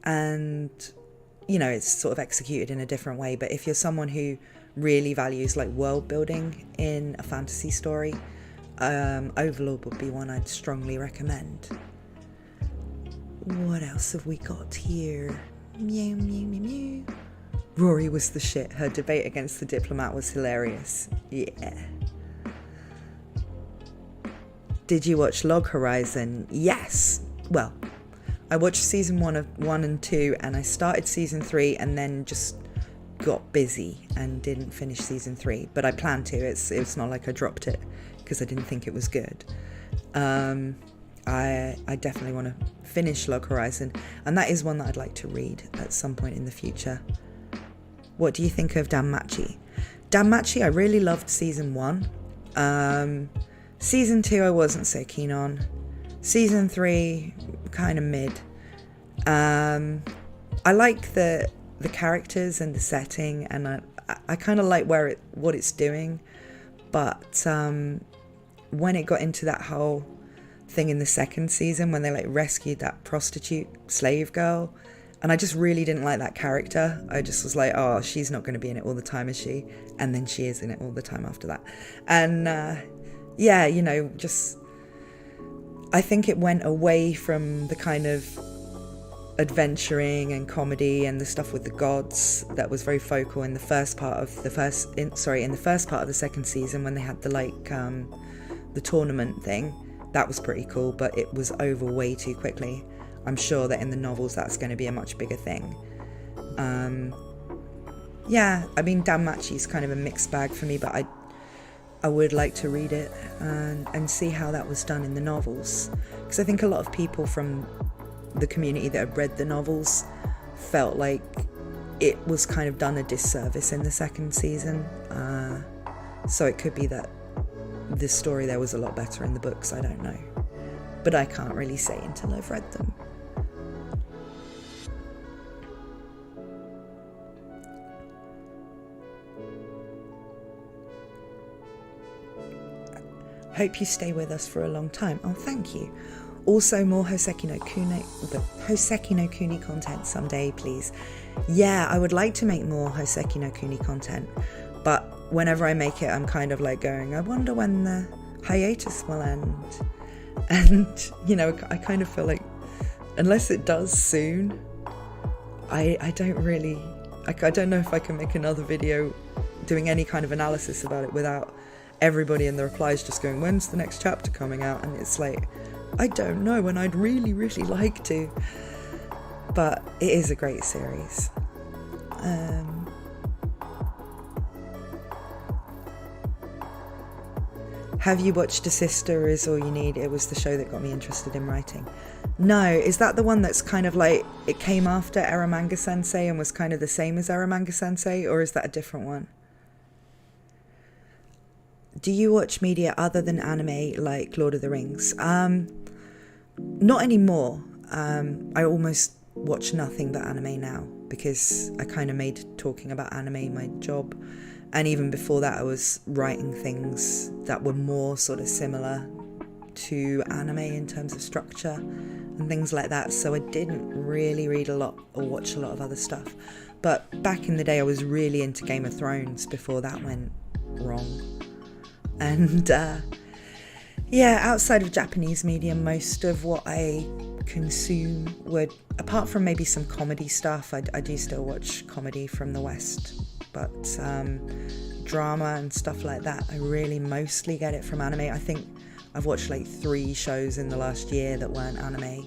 and it's sort of executed in a different way. But if you're someone who really values like world building in a fantasy story, Overlord would be one I'd strongly recommend. What else have we got here? Meow, meow, meow, meow. Rory was the shit. Her debate against the diplomat was hilarious. Yeah. Did you watch Log Horizon? Yes. Well, I watched season 1 and 2, and I started season 3 and then just got busy and didn't finish season 3. But I plan to. It's not like I dropped it because I didn't think it was good. I definitely want to finish Log Horizon, and that is one that I'd like to read at some point in the future. What do you think of Danmachi? Danmachi, I really loved season 1. Season 2 I wasn't so keen on. Season 3 kind of mid. I like the characters and the setting, and I kind of like what it's doing, but when it got into that whole thing in the second season when they like rescued that prostitute slave girl, and I just really didn't like that character. I just was like, oh, she's not going to be in it all the time, is she? And then she is in it all the time after that. And yeah, just I think it went away from the kind of adventuring and comedy and the stuff with the gods that was very focal in the first part of the second season, when they had the tournament thing. That was pretty cool, but it was over way too quickly. I'm sure that in the novels that's going to be a much bigger thing. Yeah, I mean, Danmachi's kind of a mixed bag for me, but I would like to read it and see how that was done in the novels, because I think a lot of people from the community that have read the novels felt like it was kind of done a disservice in the second season. So it could be that the story there was a lot better in the books, I don't know. But I can't really say until I've read them. Hope you stay with us for a long time. Oh, thank you. Also, more Hoseki no Kuni content someday, please. Yeah, I would like to make more Hoseki no Kuni content, but whenever I make it, I'm kind of like going, I wonder when the hiatus will end. And, you know, I kind of feel like, unless it does soon, I don't really, I don't know if I can make another video doing any kind of analysis about it without everybody in the replies just going, when's the next chapter coming out? And it's like, I don't know, and I'd really, really like to. But it is a great series. Have you watched A Sister Is All You Need? It was the show that got me interested in writing. No, is that the one that's kind of like, it came after Eromanga Sensei and was kind of the same as Eromanga Sensei, or is that a different one? Do you watch media other than anime like Lord of the Rings? Not anymore. I almost watch nothing but anime now because I kind of made talking about anime my job. And even before that, I was writing things that were more sort of similar to anime in terms of structure and things like that. So I didn't really read a lot or watch a lot of other stuff. But back in the day, I was really into Game of Thrones before that went wrong. And yeah, outside of Japanese media, most of what I consume would, apart from maybe some comedy stuff, I do still watch comedy from the West, but drama and stuff like that, I really mostly get it from anime. I think I've watched like 3 shows in the last year that weren't anime.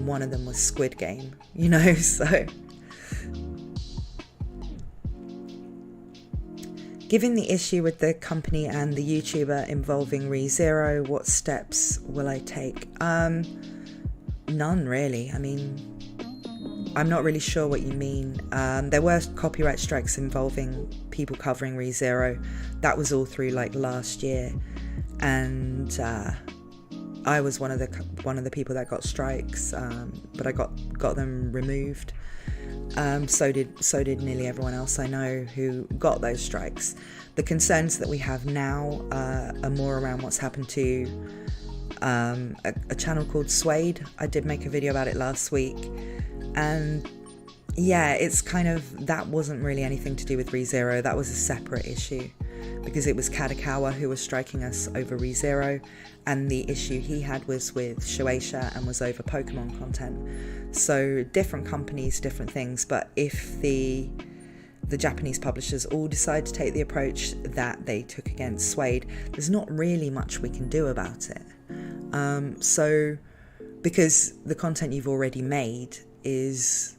One of them was Squid Game, you know, so... Given the issue with the company and the YouTuber involving ReZero, what steps will I take? None really. I mean, I'm not really sure what you mean. There were copyright strikes involving people covering ReZero. That was all through like last year, and I was one of the people that got strikes, but I got them removed. So did nearly everyone else I know who got those strikes. The concerns that we have now are more around what's happened to a channel called Suede. I did make a video about it last week, and yeah, it's kind of, that wasn't really anything to do with ReZero. That was a separate issue because it was Kadakawa who was striking us over ReZero, and the issue he had was with Shueisha and was over Pokemon content. So different companies, different things, but if the Japanese publishers all decide to take the approach that they took against Suede, there's not really much we can do about it. So because the content you've already made is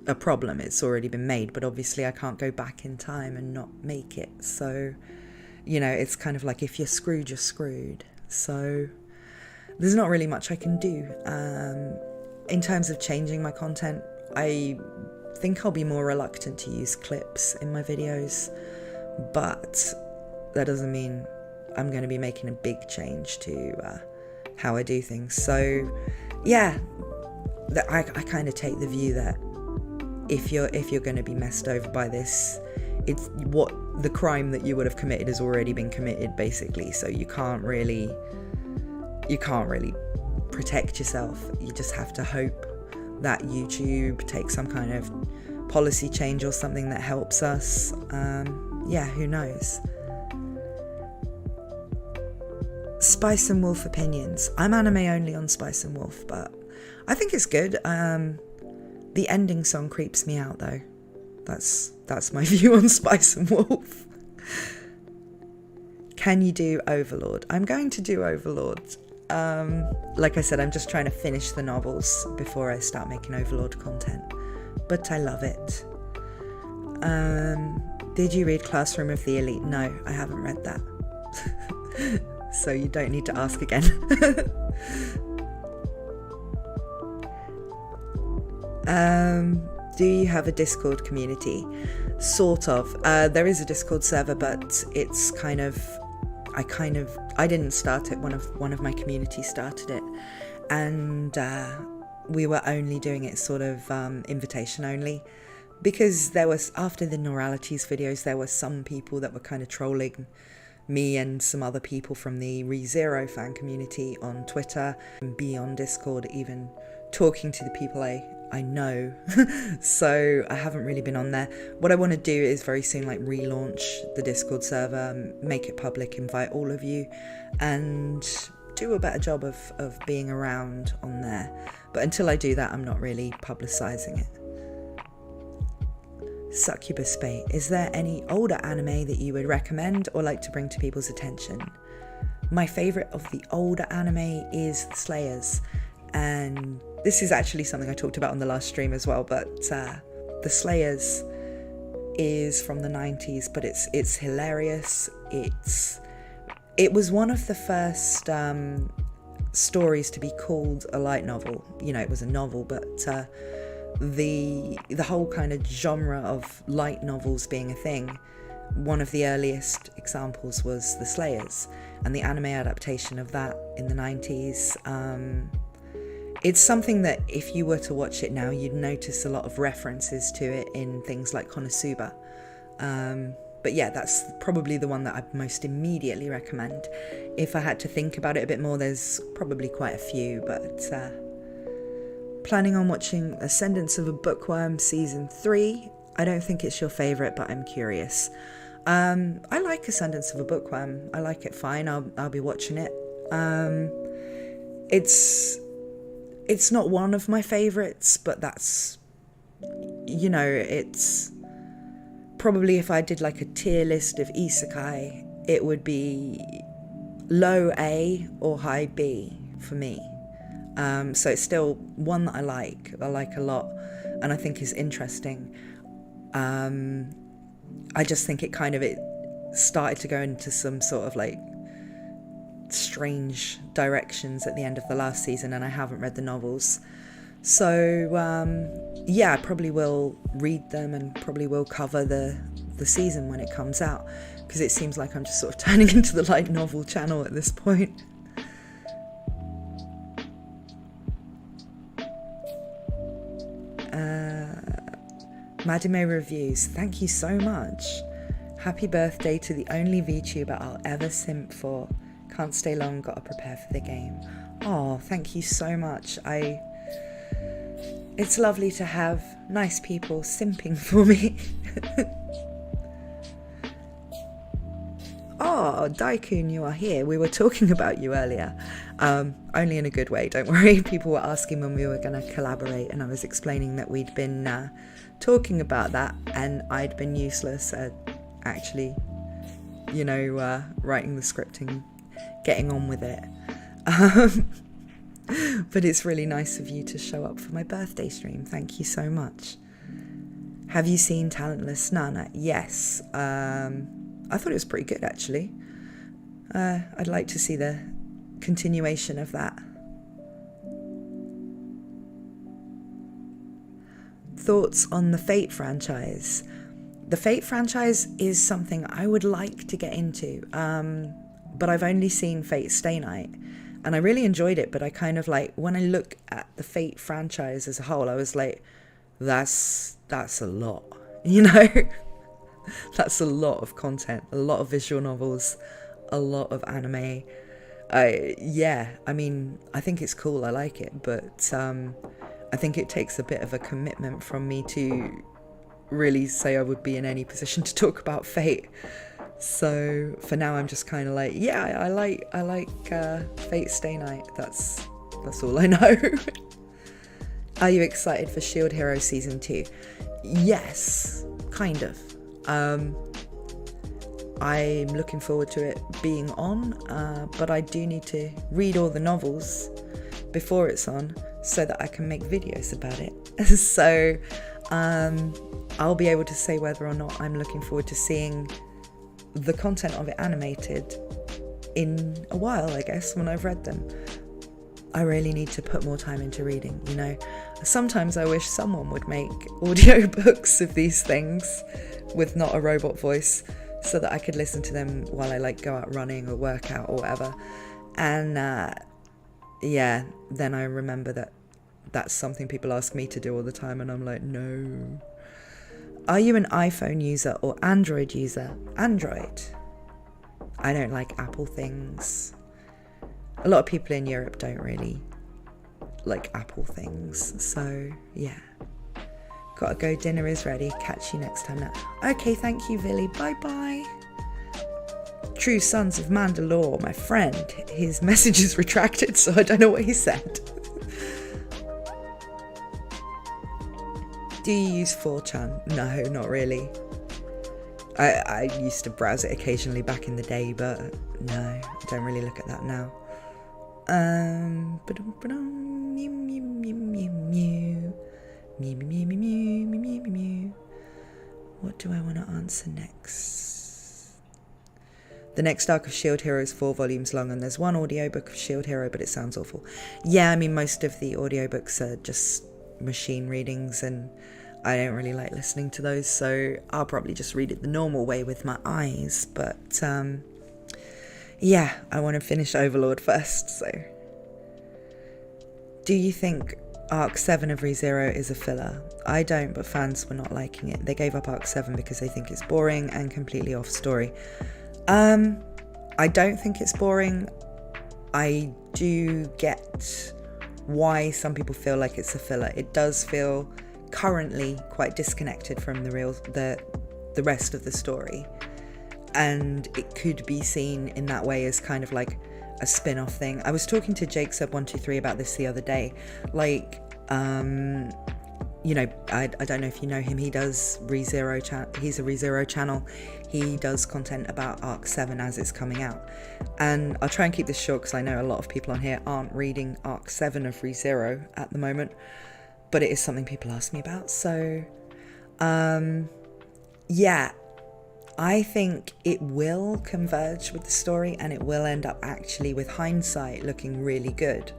a problem, it's already been made, but obviously I can't go back in time and not make it. So, you know, it's kind of like, if you're screwed, you're screwed. So there's not really much I can do. In terms of changing my content, I think I'll be more reluctant to use clips in my videos, but that doesn't mean I'm going to be making a big change to how I do things. So yeah, I kind of take the view that if you're going to be messed over by this, it's what the crime that you would have committed has already been committed, basically. So you can't really protect yourself. You just have to hope that YouTube takes some kind of policy change or something that helps us. Yeah, who knows? Spice and Wolf opinions. I'm anime only on Spice and Wolf, but I think it's good. The ending song creeps me out though. That's my view on Spice and Wolf. Can you do Overlord? I'm going to do Overlord. Like I said, I'm just trying to finish the novels before I start making Overlord content, but I love it. Did you read Classroom of the Elite? No, I haven't read that. So you don't need to ask again. Do you have a Discord community? Sort of. There is a Discord server, but it's kind of, I didn't start it. One of my community started it, and we were only doing it sort of invitation only, because there was, after the Neuralities videos, there were some people that were kind of trolling me and some other people from the ReZero fan community on Twitter, and be on Discord, even talking to the people I know. So I haven't really been on there. What I want to do is very soon like relaunch the Discord server, make it public, invite all of you, and do a better job of being around on there. But until I do that, I'm not really publicising it. Succubus Spate, is there any older anime that you would recommend or like to bring to people's attention? My favourite of the older anime is The Slayers, and this is actually something I talked about on the last stream as well, but The Slayers is from the 90s, but it's hilarious. It was one of the first stories to be called a light novel. You know, it was a novel, but the whole kind of genre of light novels being a thing, one of the earliest examples was The Slayers, and the anime adaptation of that in the 90s. It's something that if you were to watch it now, you'd notice a lot of references to it in things like Konosuba. But yeah, that's probably the one that I'd most immediately recommend. If I had to think about it a bit more, there's probably quite a few, but planning on watching Ascendance of a Bookworm Season 3. I don't think it's your favourite, but I'm curious. I like Ascendance of a Bookworm. I like it fine. I'll be watching it. It's not one of my favourites, but that's, you know, it's probably, if I did like a tier list of isekai, it would be low A or high B for me. So it's still one that I like a lot, and I think is interesting. I just think it started to go into some sort of like strange directions at the end of the last season, and I haven't read the novels. So yeah, I probably will read them and probably will cover the season when it comes out, because it seems like I'm just sort of turning into the light novel channel at this point. Madime Reviews, thank you so much. Happy birthday to the only VTuber I'll ever simp for. Can't stay long, gotta prepare for the game. Oh, thank you so much. It's lovely to have nice people simping for me. Oh, Daikun, you are here. We were talking about you earlier. Only in a good way, don't worry. People were asking when we were going to collaborate, and I was explaining that we'd been talking about that, and I'd been useless at actually, you know, writing the scripting, getting on with it. But it's really nice of you to show up for my birthday stream. Thank you so much. Have you seen Talentless Nana? Yes. I thought it was pretty good, actually. I'd like to see the continuation of that. Thoughts on the Fate franchise? The Fate franchise is something I would like to get into, but I've only seen Fate Stay Night, and I really enjoyed it, but I kind of like, when I look at the Fate franchise as a whole, I was like, that's a lot, you know? That's a lot of content, a lot of visual novels, a lot of anime. I mean, I think it's cool, I like it, but I think it takes a bit of a commitment from me to really say I would be in any position to talk about Fate. So for now, I'm just kind of like, yeah, I like Fate Stay Night. That's all I know. Are you excited for Shield Hero Season 2? Yes, kind of. I'm looking forward to it being on, but I do need to read all the novels before it's on so that I can make videos about it. So I'll be able to say whether or not I'm looking forward to seeing the content of it animated in a while, I guess, when I've read them. I really need to put more time into reading, you know. Sometimes I wish someone would make audiobooks of these things with not a robot voice, so that I could listen to them while I like go out running or work out or whatever. And yeah, then I remember that that's something people ask me to do all the time, and I'm like, no. Are you an iPhone user or Android user? Android. I don't like apple things. A lot of people in Europe don't really like apple things. So, yeah. Gotta go, dinner is ready. Catch you next time now. Okay, thank you, Villy. Bye-bye. True Sons of Mandalore, my friend. His message is retracted, so I don't know what he said. Do you use 4chan? No, not really. I used to browse it occasionally back in the day, but no, I don't really look at that now. What do I want to answer next? The next arc of Shield Hero is 4 volumes long, and there's one audiobook of Shield Hero, but it sounds awful. Yeah, I mean, most of the audiobooks are just machine readings, and I don't really like listening to those, so I'll probably just read it the normal way with my eyes. But yeah, I want to finish Overlord first. So, do you think Arc 7 of ReZero is a filler? I don't, but fans were not liking it. They gave up Arc 7 because they think it's boring and completely off story. I don't think it's boring. I do get why some people feel like it's a filler. It does feel currently quite disconnected from the rest of the story, and it could be seen in that way as kind of like a spin-off thing. I was talking to JakeSub123 about this the other day. Like, you know, I don't know if you know him. He does ReZero. He's a ReZero channel. He does content about Arc 7 as it's coming out. And I'll try and keep this short because I know a lot of people on here aren't reading Arc 7 of ReZero at the moment. But it is something people ask me about. So, yeah, I think it will converge with the story, and it will end up actually, with hindsight, looking really good.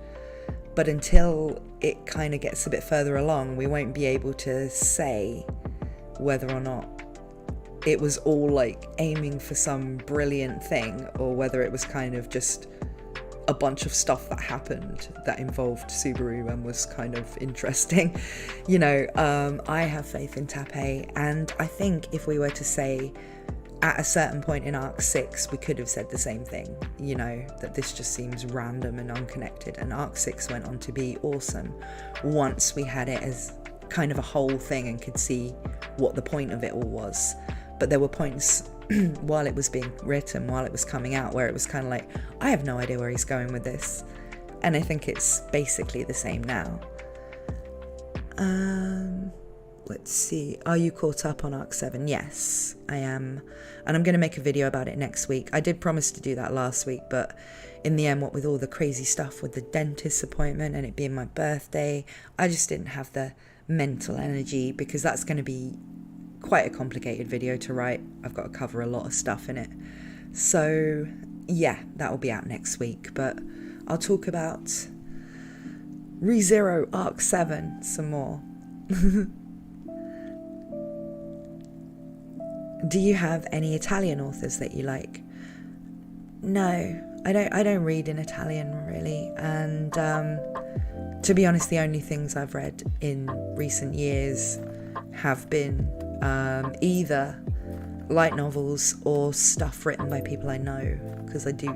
But until it kind of gets a bit further along, we won't be able to say whether or not it was all like aiming for some brilliant thing, or whether it was kind of just a bunch of stuff that happened that involved Subaru and was kind of interesting. You know, I have faith in Tappei, and I think if we were to say at a certain point in Arc 6, we could have said the same thing, you know, that this just seems random and unconnected, and Arc 6 went on to be awesome once we had it as kind of a whole thing and could see what the point of it all was. But there were points while it was being written, while it was coming out, where it was kind of like, I have no idea where he's going with this. And I think it's basically the same now. Let's see. Are you caught up on Arc 7? Yes, I am. And I'm going to make a video about it next week. I did promise to do that last week, but in the end, what with all the crazy stuff with the dentist appointment and it being my birthday, I just didn't have the mental energy, because that's going to be quite a complicated video to write. I've got to cover a lot of stuff in it. So yeah, that will be out next week, but I'll talk about ReZero Arc 7 some more. Do you have any Italian authors that you like? No, I don't read in Italian really, and to be honest, the only things I've read in recent years have been either light novels or stuff written by people I know, because I do,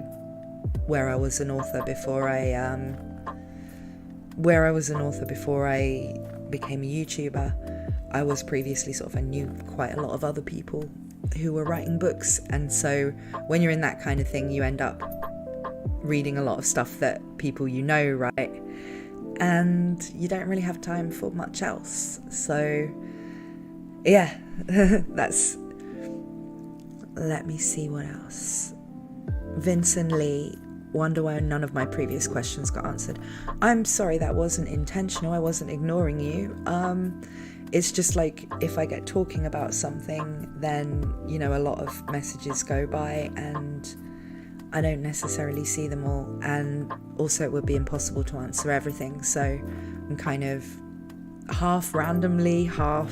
where I was an author before I became a YouTuber, I was previously I knew quite a lot of other people who were writing books, and so when you're in that kind of thing, you end up reading a lot of stuff that people you know write, and you don't really have time for much else. So yeah, that's, let me see what else. Vincent Lee, wonder why none of my previous questions got answered. I'm sorry, that wasn't intentional. I wasn't ignoring you. It's just like, if I get talking about something, then, you know, a lot of messages go by and I don't necessarily see them all. And also it would be impossible to answer everything. So I'm kind of half randomly, half,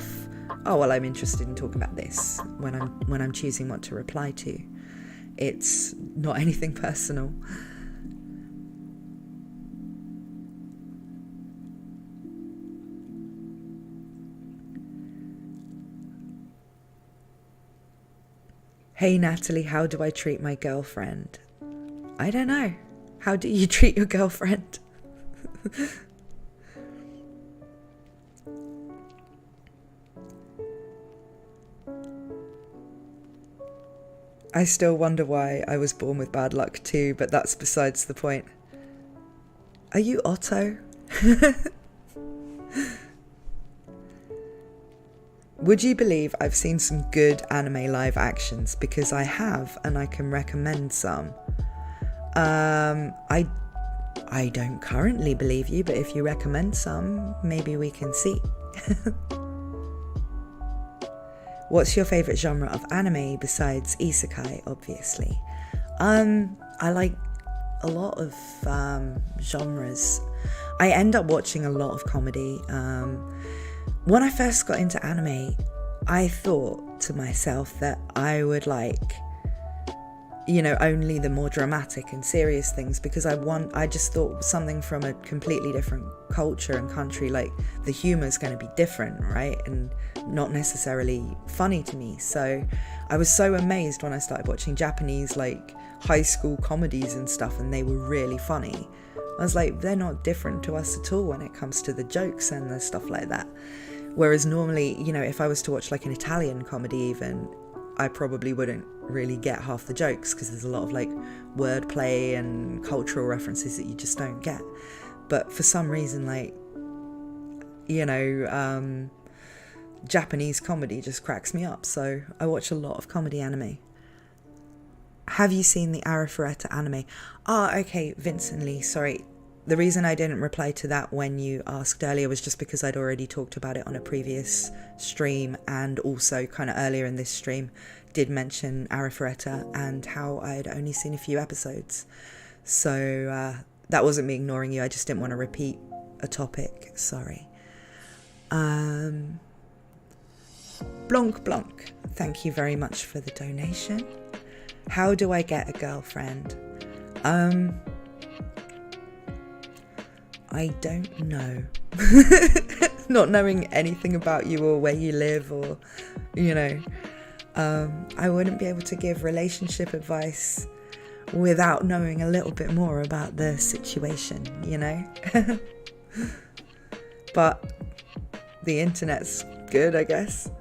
oh, well, I'm interested in talking about this when I'm choosing what to reply to. It's not anything personal. Hey Natalie, how do I treat my girlfriend? I don't know. How do you treat your girlfriend? I still wonder why I was born with bad luck too, but that's besides the point. Are you Otto? Would you believe I've seen some good anime live actions? Because I have, and I can recommend some. I don't currently believe you, but if you recommend some, maybe we can see. What's your favourite genre of anime besides isekai, obviously? I like a lot of genres. I end up watching a lot of comedy. When I first got into anime, I thought to myself that I would like, only the more dramatic and serious things, because I just thought something from a completely different culture and country, like the humor's going to be different, right? And not necessarily funny to me. So I was so amazed when I started watching Japanese like high school comedies and stuff, and they were really funny. I was like, they're not different to us at all when it comes to the jokes and the stuff like that. Whereas normally, if I was to watch like an Italian comedy even, I probably wouldn't really get half the jokes, because there's a lot of like wordplay and cultural references that you just don't get. But for some reason, like, Japanese comedy just cracks me up. So I watch a lot of comedy anime. Have you seen the Arifureta anime? Okay, Vincent Lee, sorry. The reason I didn't reply to that when you asked earlier was just because I'd already talked about it on a previous stream, and also kind of earlier in this stream did mention Arifureta and how I'd only seen a few episodes. So that wasn't me ignoring you, I just didn't want to repeat a topic, sorry. Blonk Blonk, thank you very much for the donation. How do I get a girlfriend? I don't know. Not knowing anything about you or where you live, or I wouldn't be able to give relationship advice without knowing a little bit more about the situation, But the internet's good, I guess.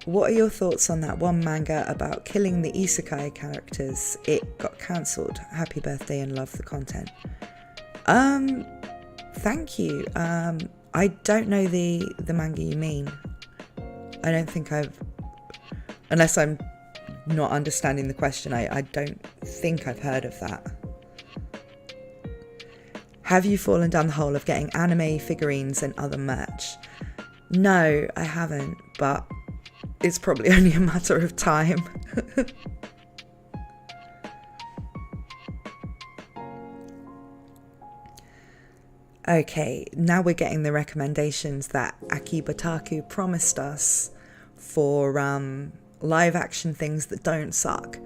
What are your thoughts on that one manga about killing the isekai characters? It got cancelled. Happy birthday and love the content. Thank you. I don't know the manga you mean. I don't think unless I'm not understanding the question, I don't think I've heard of that. Have you fallen down the hole of getting anime figurines and other merch? No, I haven't, but it's probably only a matter of time. Okay, now we're getting the recommendations that Akibataku promised us for live action things that don't suck.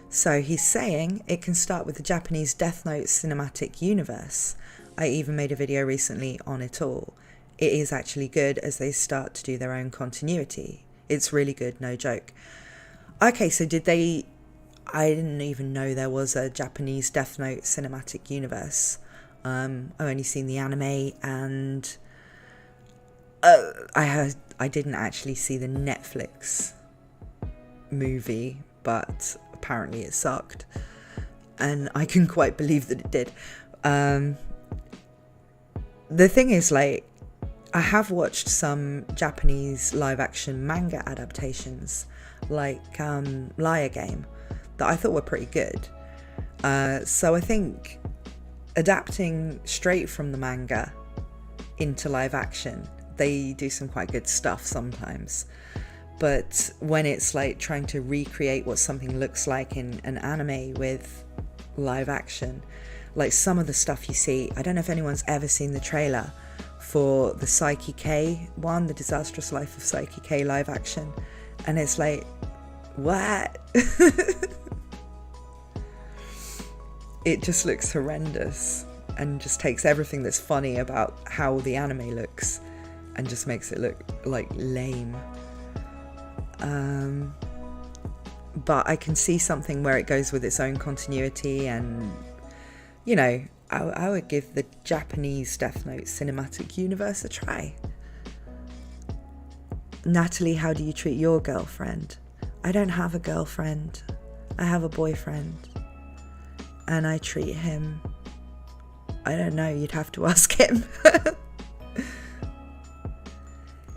So he's saying it can start with the Japanese Death Note cinematic universe. I even made a video recently on it all. It is actually good as they start to do their own continuity. It's really good, no joke. Okay, so I didn't even know there was a Japanese Death Note cinematic universe. I've only seen the anime, and I didn't actually see the Netflix movie, but apparently it sucked, and I can quite believe that it did. The thing is, like, I have watched some Japanese live action manga adaptations, like Liar Game, that I thought were pretty good. So I think adapting straight from the manga into live action, they do some quite good stuff sometimes. But when it's like trying to recreate what something looks like in an anime with live action, like some of the stuff you see, I don't know if anyone's ever seen the trailer for the Psyche K one, the Disastrous Life of Psyche K live action, and it's like, what? It just looks horrendous and just takes everything that's funny about how the anime looks and just makes it look like lame. but I can see something where it goes with its own continuity, and, you know, I would give the Japanese Death Note cinematic universe a try. Natalie, how do you treat your girlfriend? I don't have a girlfriend. I have a boyfriend. And I treat him... I don't know, you'd have to ask him.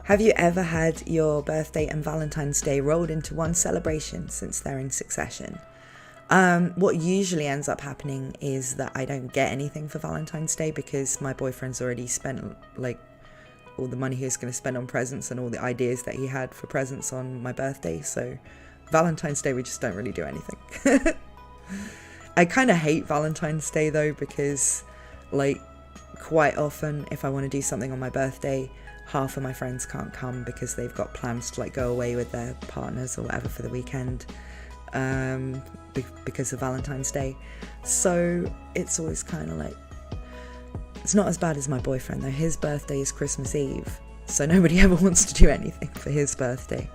Have you ever had your birthday and Valentine's Day rolled into one celebration since they're in succession? What usually ends up happening is that I don't get anything for Valentine's Day because my boyfriend's already spent like all the money he was going to spend on presents and all the ideas that he had for presents on my birthday. So Valentine's Day, we just don't really do anything. I kind of hate Valentine's Day though, because like quite often if I want to do something on my birthday, half of my friends can't come because they've got plans to like go away with their partners or whatever for the weekend, because of Valentine's Day. So it's always kind of like, it's not as bad as my boyfriend though. His birthday is Christmas Eve, so nobody ever wants to do anything for his birthday.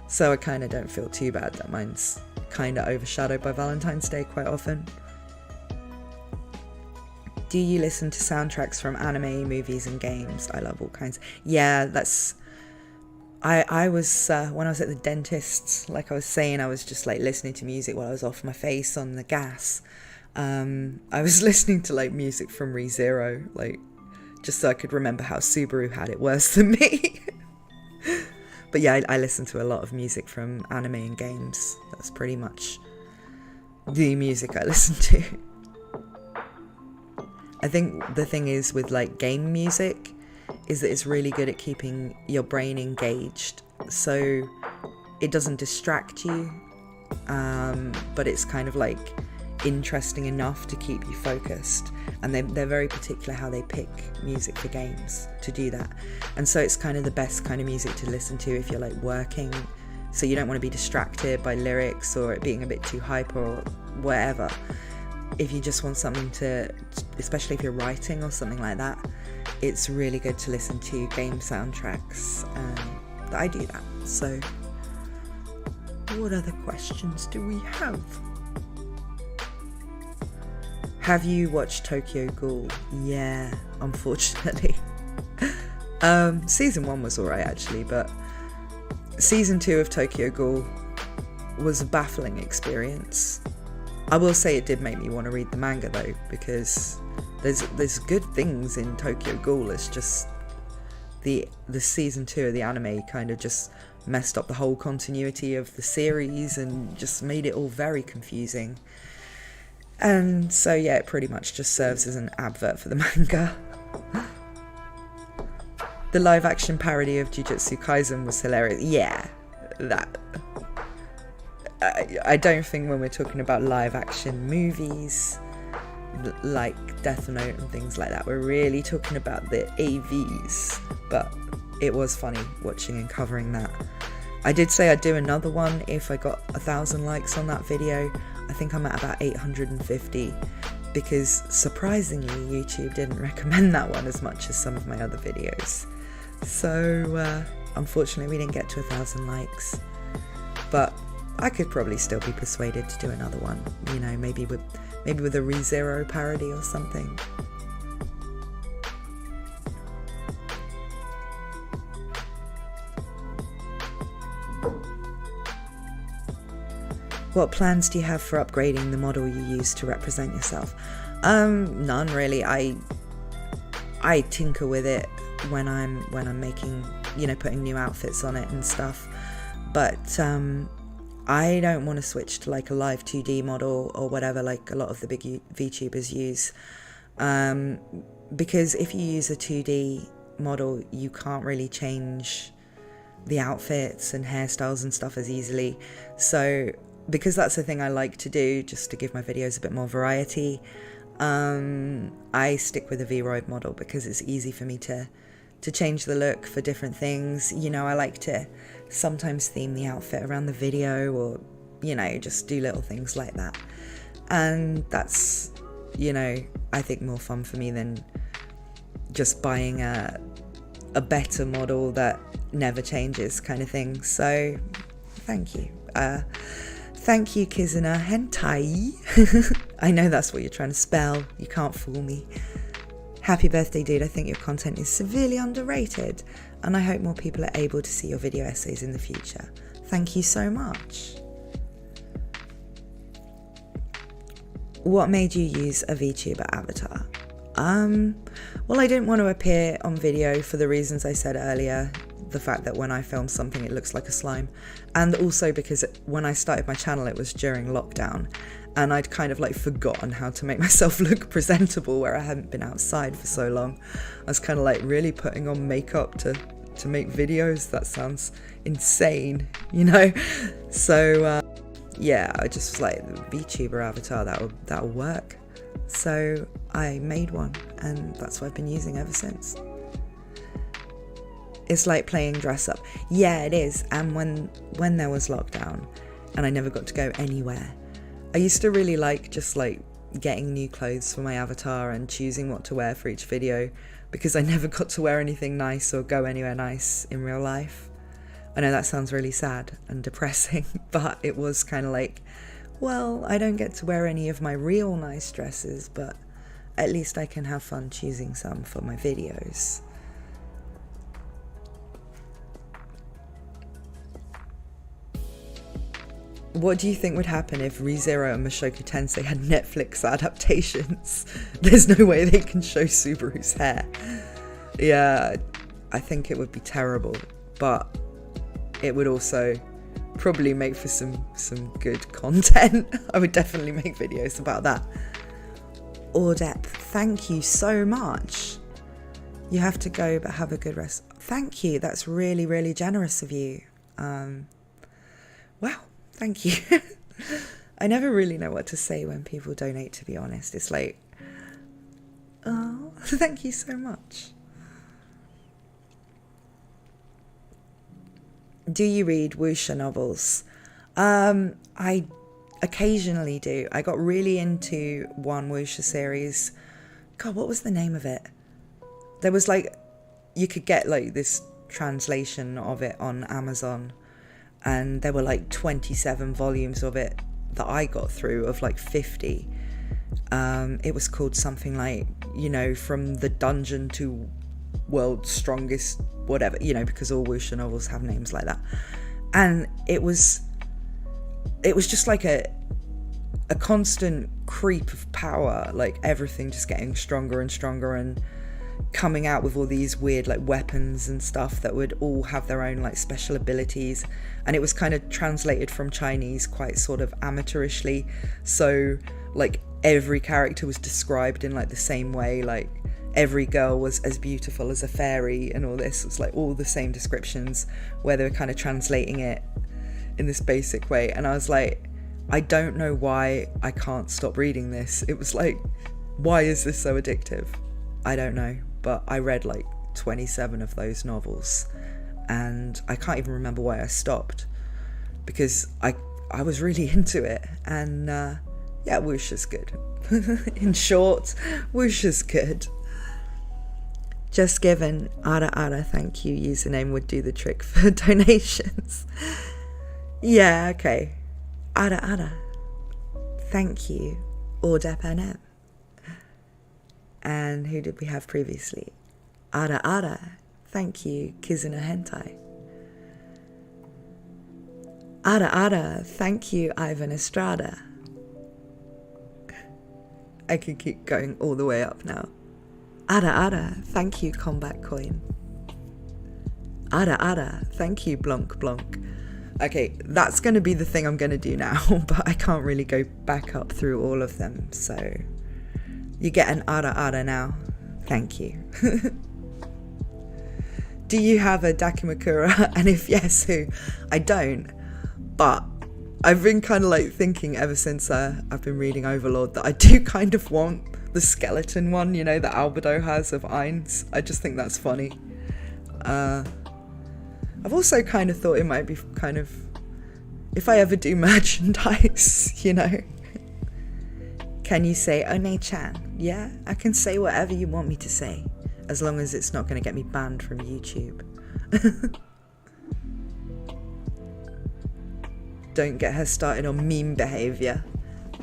So I kind of don't feel too bad that mine's kind of overshadowed by Valentine's Day quite often. Do you listen to soundtracks from anime, movies and games? I love all kinds. Yeah, that's... I was, when I was at the dentist's, like I was saying, I was just like listening to music while I was off my face on the gas. I was listening to like music from ReZero, like just so I could remember how Subaru had it worse than me. But yeah, I listen to a lot of music from anime and games. That's pretty much the music I listen to. I think the thing is with like game music is that it's really good at keeping your brain engaged, so it doesn't distract you, but it's kind of like interesting enough to keep you focused, and they're very particular how they pick music for games to do that. And so it's kind of the best kind of music to listen to if you're like working, so you don't want to be distracted by lyrics or it being a bit too hype or whatever. If you just want something to, especially if you're writing or something like that, it's really good to listen to game soundtracks. I do that. So what other questions do we have? Have you watched Tokyo Ghoul? Yeah, unfortunately. Season 1 was alright actually, but season 2 of Tokyo Ghoul was a baffling experience. I will say it did make me want to read the manga though, because there's good things in Tokyo Ghoul. It's just the season 2 of the anime kind of just messed up the whole continuity of the series and just made it all very confusing. And so yeah, it pretty much just serves as an advert for the manga. The live action parody of Jujutsu Kaisen was hilarious. Yeah, that. I don't think when we're talking about live action movies like Death Note and things like that, we're really talking about the AVs, but it was funny watching and covering that. I did say I'd do another one if I got 1,000 likes on that video. I think I'm at about 850 because surprisingly YouTube didn't recommend that one as much as some of my other videos. So unfortunately we didn't get to 1,000 likes, but I could probably still be persuaded to do another one, you know, maybe with a ReZero parody or something. What plans do you have for upgrading the model you use to represent yourself? None really. I tinker with it when I'm making, you know, putting new outfits on it and stuff, but I don't want to switch to like a live 2D model or whatever like a lot of the big VTubers use, because if you use a 2D model you can't really change the outfits and hairstyles and stuff as easily. So because that's the thing I like to do, just to give my videos a bit more variety, I stick with a Vroid model because it's easy for me to change the look for different things. You know, I like to sometimes theme the outfit around the video, or, you know, just do little things like that. And that's, you know, I think more fun for me than just buying a better model that never changes kind of thing. So thank you. Thank you, Kizuna Hentai. I know that's what you're trying to spell. You can't fool me. Happy birthday, dude. I think your content is severely underrated, and I hope more people are able to see your video essays in the future. Thank you so much. What made you use a VTuber avatar? Well, I didn't want to appear on video for the reasons I said earlier. The fact that when I film something it looks like a slime, and also because when I started my channel it was during lockdown and I'd kind of like forgotten how to make myself look presentable where I hadn't been outside for so long. I was kind of like really putting on makeup to make videos. That sounds insane, you know. So yeah, I just was like, the VTuber avatar, that'll work. So I made one, and that's what I've been using ever since. It's like playing dress up. Yeah, it is. And when there was lockdown and I never got to go anywhere, I used to really like just like getting new clothes for my avatar and choosing what to wear for each video, because I never got to wear anything nice or go anywhere nice in real life. I know that sounds really sad and depressing, but it was kind of like, well, I don't get to wear any of my real nice dresses, but at least I can have fun choosing some for my videos. What do you think would happen if ReZero and Mushoku Tensei had Netflix adaptations? There's no way they can show Subaru's hair. Yeah, I think it would be terrible, but it would also probably make for some good content. I would definitely make videos about that. Ordep, thank you so much. You have to go, but have a good rest. Thank you. That's really, really generous of you. Wow. Thank you. I never really know what to say when people donate, to be honest. It's like, oh, thank you so much. Do you read wuxia novels? I occasionally do. I got really into one wuxia series. God, what was the name of it? There was like, you could get like this translation of it on Amazon, and there were like 27 volumes of it that I got through of like 50. It was called something like, you know, From the Dungeon to World's Strongest whatever, you know, because all wuxia novels have names like that. And it was just like a constant creep of power, like everything just getting stronger and stronger and coming out with all these weird like weapons and stuff that would all have their own like special abilities. And it was kind of translated from Chinese quite sort of amateurishly, so like every character was described in like the same way, like every girl was as beautiful as a fairy and all this. It's like all the same descriptions where they were kind of translating it in this basic way. And I was like, I don't know why I can't stop reading this. It was like, why is this so addictive? I don't know, but I read like 27 of those novels and I can't even remember why I stopped, because I was really into it. And yeah, wuxia's good. In short, wuxia's good. Just given Ara, thank you, username would do the trick for donations. Yeah, okay. Ara, thank you, Ordep NM. And who did we have previously? Ara, thank you, Kizuna Hentai. Ara, thank you, Ivan Estrada. I could keep going all the way up now. Ara, thank you, Combat Coin. Ara, thank you, Blonk. Okay, that's going to be the thing I'm going to do now, but I can't really go back up through all of them, so you get an Ara now. Thank you. Do you have a Dakimakura? And if yes, who? I don't, but I've been kind of like thinking ever since I've been reading Overlord that I do kind of want the skeleton one, you know, that Albedo has of Ainz. I just think that's funny. I've also kind of thought it might be kind of, if I ever do merchandise, you know. Can you say One-chan? Yeah, I can say whatever you want me to say, as long as it's not going to get me banned from YouTube. Don't get her started on meme behaviour.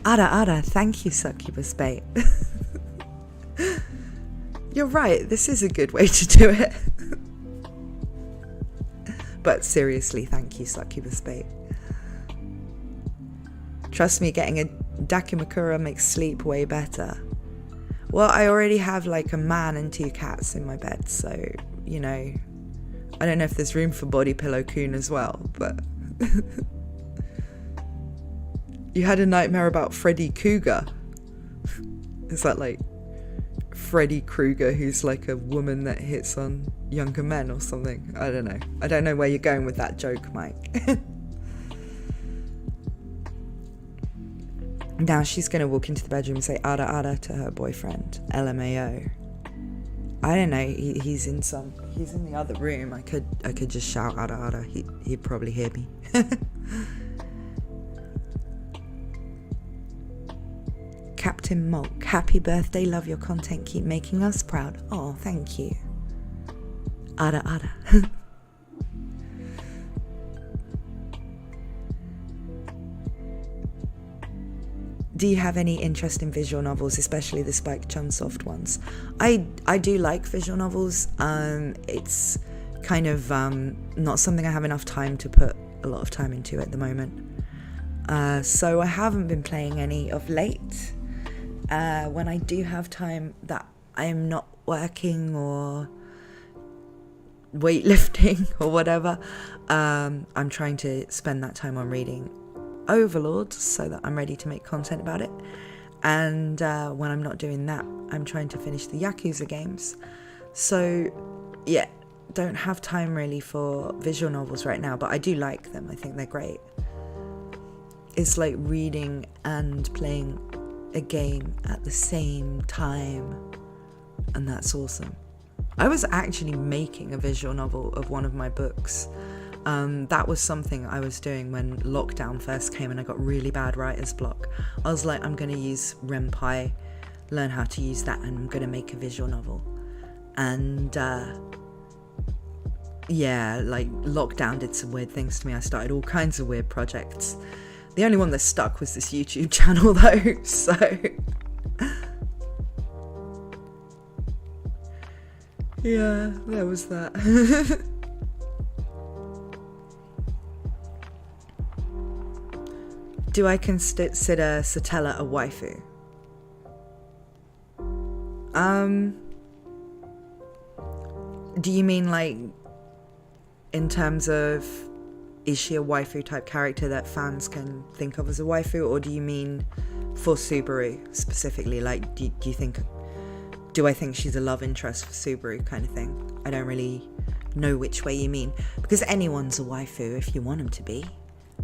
Ara, thank you, Succubus Bait. You're right, this is a good way to do it. But seriously, thank you, Succubus Bait. Trust me, getting a Dakimakura makes sleep way better. Well, I already have like a man and 2 cats in my bed, so, you know, I don't know if there's room for Body Pillow Kun as well, but... You had a nightmare about Freddy Cougar. Is that like Freddy Krueger, who's like a woman that hits on younger men or something? I don't know. I don't know where you're going with that joke, Mike. Now she's going to walk into the bedroom and say Ara to her boyfriend. LMAO. I don't know. He's in the other room. I could just shout Ara. He'd probably hear me. Captain Mulk, happy birthday, love your content, keep making us proud. Oh, thank you. Ara. Do you have any interest in visual novels, especially the Spike Chunsoft ones? I do like visual novels. It's kind of not something I have enough time to put a lot of time into at the moment. So I haven't been playing any of late. When I do have time that I am not working or weightlifting or whatever, I'm trying to spend that time on reading Overlord so that I'm ready to make content about it. And when I'm not doing that, I'm trying to finish the Yakuza games. So yeah, don't have time really for visual novels right now, but I do like them. I think they're great. It's like reading and playing a game at the same time, and that's awesome. I was actually making a visual novel of one of my books. That was something I was doing when lockdown first came and I got really bad writer's block. I was like, I'm going to use Renpai, learn how to use that, and I'm going to make a visual novel. And yeah, like lockdown did some weird things to me. I started all kinds of weird projects. The only one that stuck was this YouTube channel though, so... yeah, there was that. Do I consider Satella a waifu? Do you mean like in terms of is she a waifu type character that fans can think of as a waifu, or do you mean for Subaru specifically? Like, do I think she's a love interest for Subaru kind of thing? I don't really know which way you mean, because anyone's a waifu if you want them to be,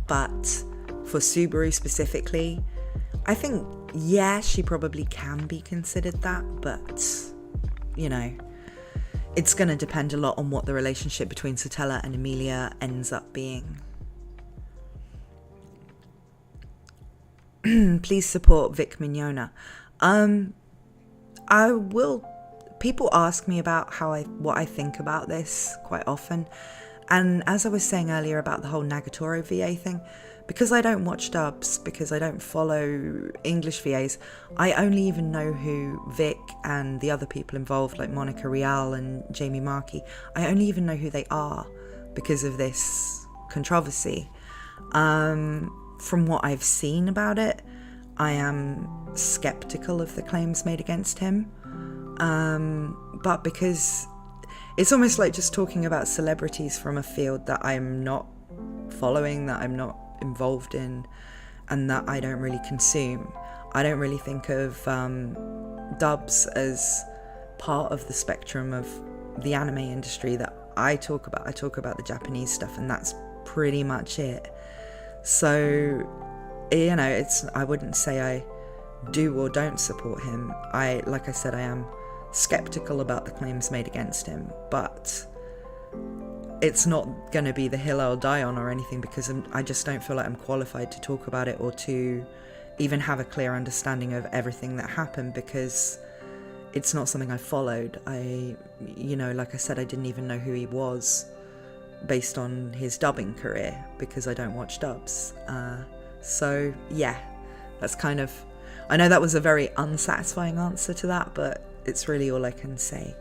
but for Subaru specifically, I think, yeah, she probably can be considered that, but, you know, it's going to depend a lot on what the relationship between Satella and Emilia ends up being. Please support Vic Mignogna. I will... People ask me about what I think about this quite often. And as I was saying earlier about the whole Nagatoro VA thing, because I don't watch dubs, because I don't follow English VAs, I only even know who Vic and the other people involved, like Monica Rial and Jamie Markey, I only even know who they are because of this controversy. From what I've seen about it, I am skeptical of the claims made against him. But because it's almost like just talking about celebrities from a field that I'm not following, that I'm not involved in, and that I don't really consume. I don't really think of dubs as part of the spectrum of the anime industry that I talk about. I talk about the Japanese stuff, and that's pretty much it. So, you know, I wouldn't say I do or don't support him. Like I said, I am skeptical about the claims made against him, but it's not going to be the hill I'll die on or anything, because I just don't feel like I'm qualified to talk about it or to even have a clear understanding of everything that happened, because it's not something I followed. Like I said, I didn't even know who he was based on his dubbing career because I don't watch dubs. So yeah, that's kind of, I know that was a very unsatisfying answer to that, but it's really all I can say.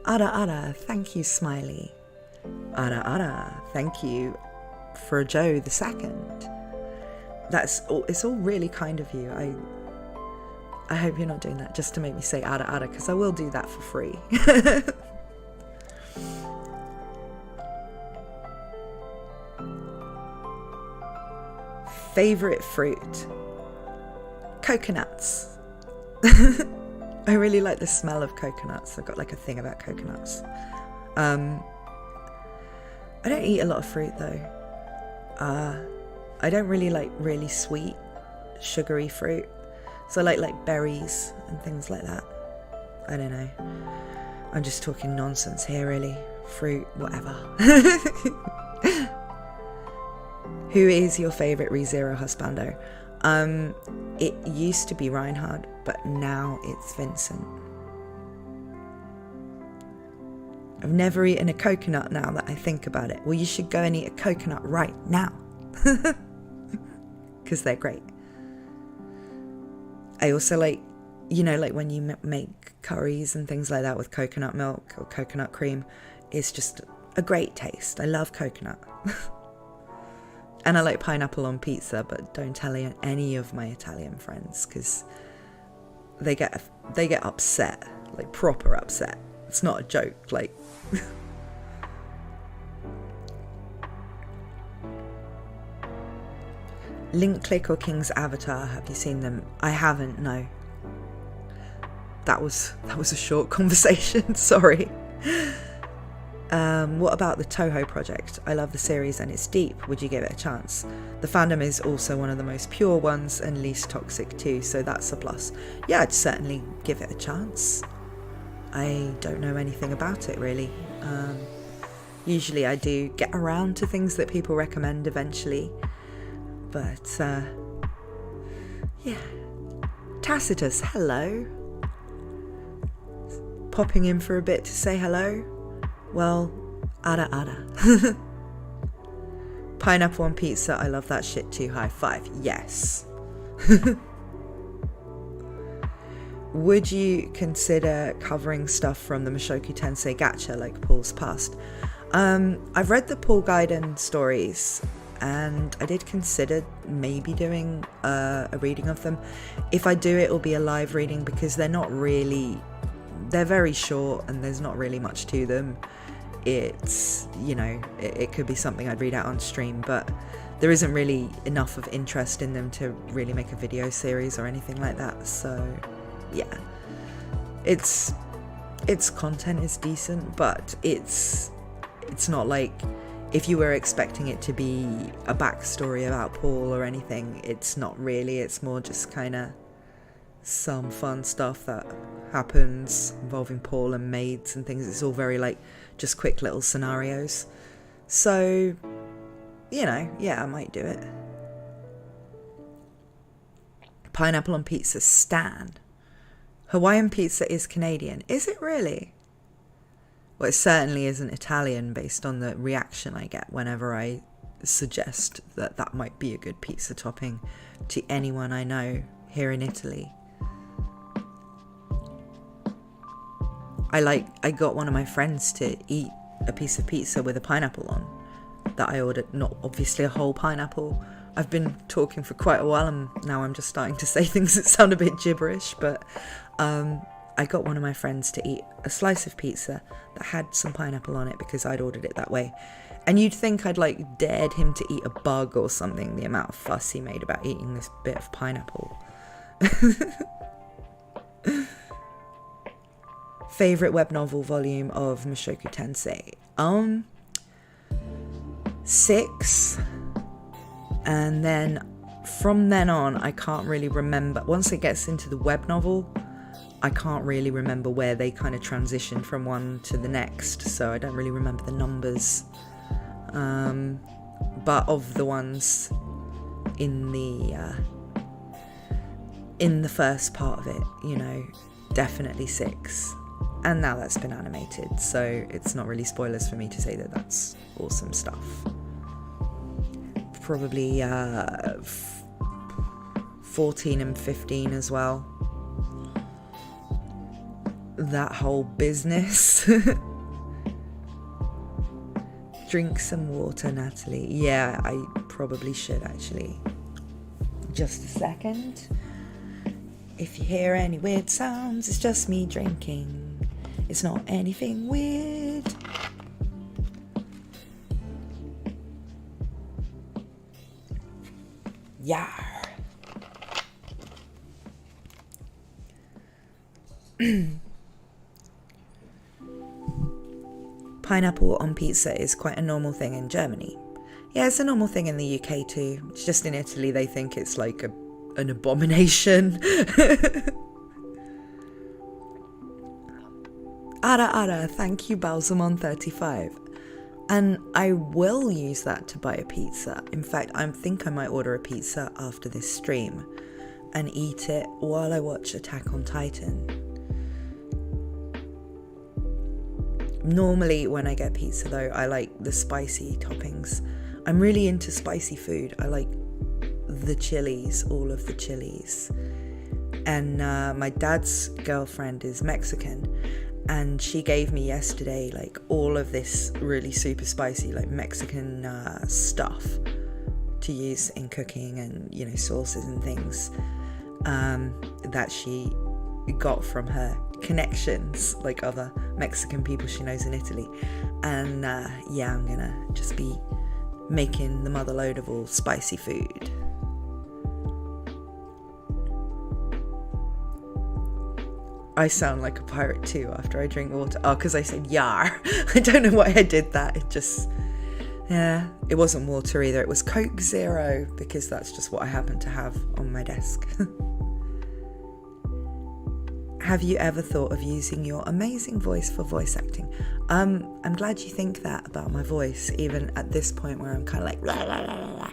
Ara, thank you, Smiley. Ara, thank you for Joe the second. That's all, it's all really kind of you. I hope you're not doing that just to make me say ara, because I will do that for free. Favorite fruit? Coconuts. I really like the smell of coconuts. I've got like a thing about coconuts. I don't eat a lot of fruit though. I don't really like really sweet, sugary fruit. So I like berries and things like that. I don't know. I'm just talking nonsense here really. Fruit, whatever. Who is your favourite ReZero husbando? It used to be Reinhard, but now it's Vincent. I've never eaten a coconut now that I think about it. Well, you should go and eat a coconut right now. Because they're great. I also like, like when you make curries and things like that with coconut milk or coconut cream, it's just a great taste. I love coconut. And I like pineapple on pizza, but don't tell any of my Italian friends because they get upset, like proper upset. It's not a joke, like. Link Click or King's Avatar, have you seen them? I haven't, no. That was a short conversation, sorry. What about the Toho project? I love the series and it's deep. Would you give it a chance? The fandom is also one of the most pure ones and least toxic too, so that's a plus. Yeah, I'd certainly give it a chance. I don't know anything about it really. Usually I do get around to things that people recommend eventually. But, yeah. Tacitus, hello. Popping in for a bit to say hello. Well, ara. Pineapple on pizza, I love that shit too. High five. Yes. Would you consider covering stuff from the Mushoku Tensei gacha like Paul's past? I've read the Paul Gaiden stories and I did consider maybe doing a reading of them. If I do, it will be a live reading because they're very short and there's not really much to them. It's, it could be something I'd read out on stream, but there isn't really enough of interest in them to really make a video series or anything like that. So yeah, its content is decent, but it's not like, if you were expecting it to be a backstory about Paul or anything, it's not really. It's more just kind of some fun stuff that happens involving Paul and maids and things. It's all very just quick little scenarios. So, yeah, I might do it. Pineapple on pizza stan. Hawaiian pizza is Canadian. Is it really? Well, it certainly isn't Italian based on the reaction I get whenever I suggest that might be a good pizza topping to anyone I know here in Italy. I got one of my friends to eat a piece of pizza with a pineapple on that I ordered, not obviously a whole pineapple. I've been talking for quite a while and now I'm just starting to say things that sound a bit gibberish, but I got one of my friends to eat a slice of pizza that had some pineapple on it because I'd ordered it that way. And you'd think I'd dared him to eat a bug or something, the amount of fuss he made about eating this bit of pineapple. Favorite web novel volume of Mushoku Tensei? 6. And then from then on, I can't really remember. Once it gets into the web novel, I can't really remember where they kind of transitioned from one to the next, so I don't really remember the numbers. But of the ones in the first part of it, definitely 6. And now that's been animated, so it's not really spoilers for me to say that that's awesome stuff. Probably 14 and 15 as well. That whole business. Drink some water, Natalie. Yeah, I probably should actually. Just a second. If you hear any weird sounds, it's just me drinking. It's not anything weird. Yeah. Pineapple on pizza is quite a normal thing in Germany. Yeah, it's a normal thing in the UK too. It's just in Italy they think it's like an abomination. Ara, thank you, Balsamon35. And I will use that to buy a pizza. In fact, I think I might order a pizza after this stream and eat it while I watch Attack on Titan. Normally when I get pizza though, I like the spicy toppings. I'm really into spicy food. I like the chilies, all of the chilies. And my dad's girlfriend is Mexican, and she gave me yesterday like all of this really super spicy like Mexican stuff to use in cooking, and you know, sauces and things that she got from her connections, like other Mexican people she knows in Italy. And yeah, I'm gonna just be making the mother load of all spicy food. I sound like a pirate too after I drink water. Oh, because I said yar. I don't know why I did that. It just, yeah, it wasn't water either. It was Coke Zero, because that's just what I happen to have on my desk. Have you ever thought of using your amazing voice for voice acting? I'm glad you think that about my voice, even at this point where I'm kind of like, blah, blah, blah, blah.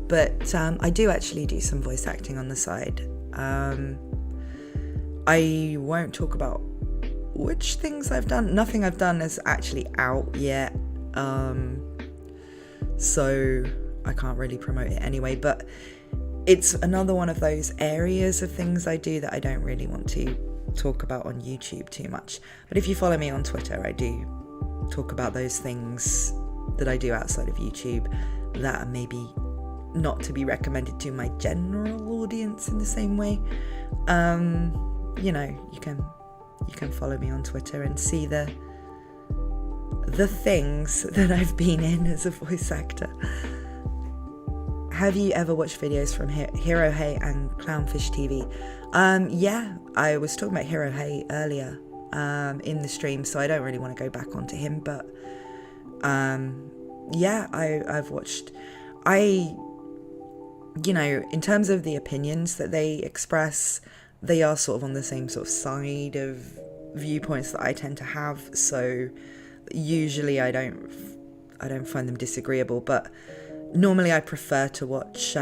But I do actually do some voice acting on the side. I won't talk about which things I've done. Nothing I've done is actually out yet, so I can't really promote it anyway, but it's another one of those areas of things I do that I don't really want to talk about on YouTube too much. But if you follow me on Twitter, I do talk about those things that I do outside of YouTube that are maybe not to be recommended to my general audience in the same way. You know, you can follow me on Twitter and see the things that I've been in as a voice actor. Have you ever watched videos from Hero Hey and Clownfish TV? Yeah, I was talking about Hero Hey earlier in the stream, so I don't really want to go back onto him, but yeah, I've watched. You know, in terms of the opinions that they express, they are sort of on the same sort of side of viewpoints that I tend to have, so usually I don't find them disagreeable, but normally I prefer to watch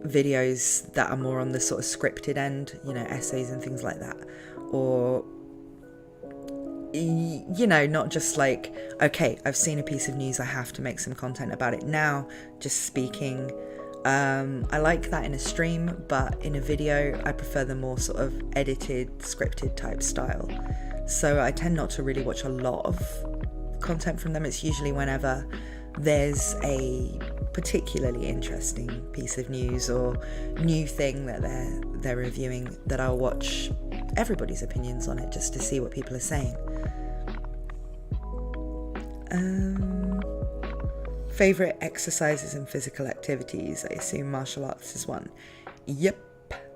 videos that are more on the sort of scripted end, you know, essays and things like that, or, you know, not just like, okay, I've seen a piece of news, I have to make some content about it now, just speaking. I like that in a stream, but in a video I prefer the more sort of edited, scripted type style. So I tend not to really watch a lot of content from them. It's usually whenever there's a particularly interesting piece of news or new thing that they're reviewing that I'll watch everybody's opinions on it just to see what people are saying. Favourite exercises and physical activities? I assume martial arts is one. Yep,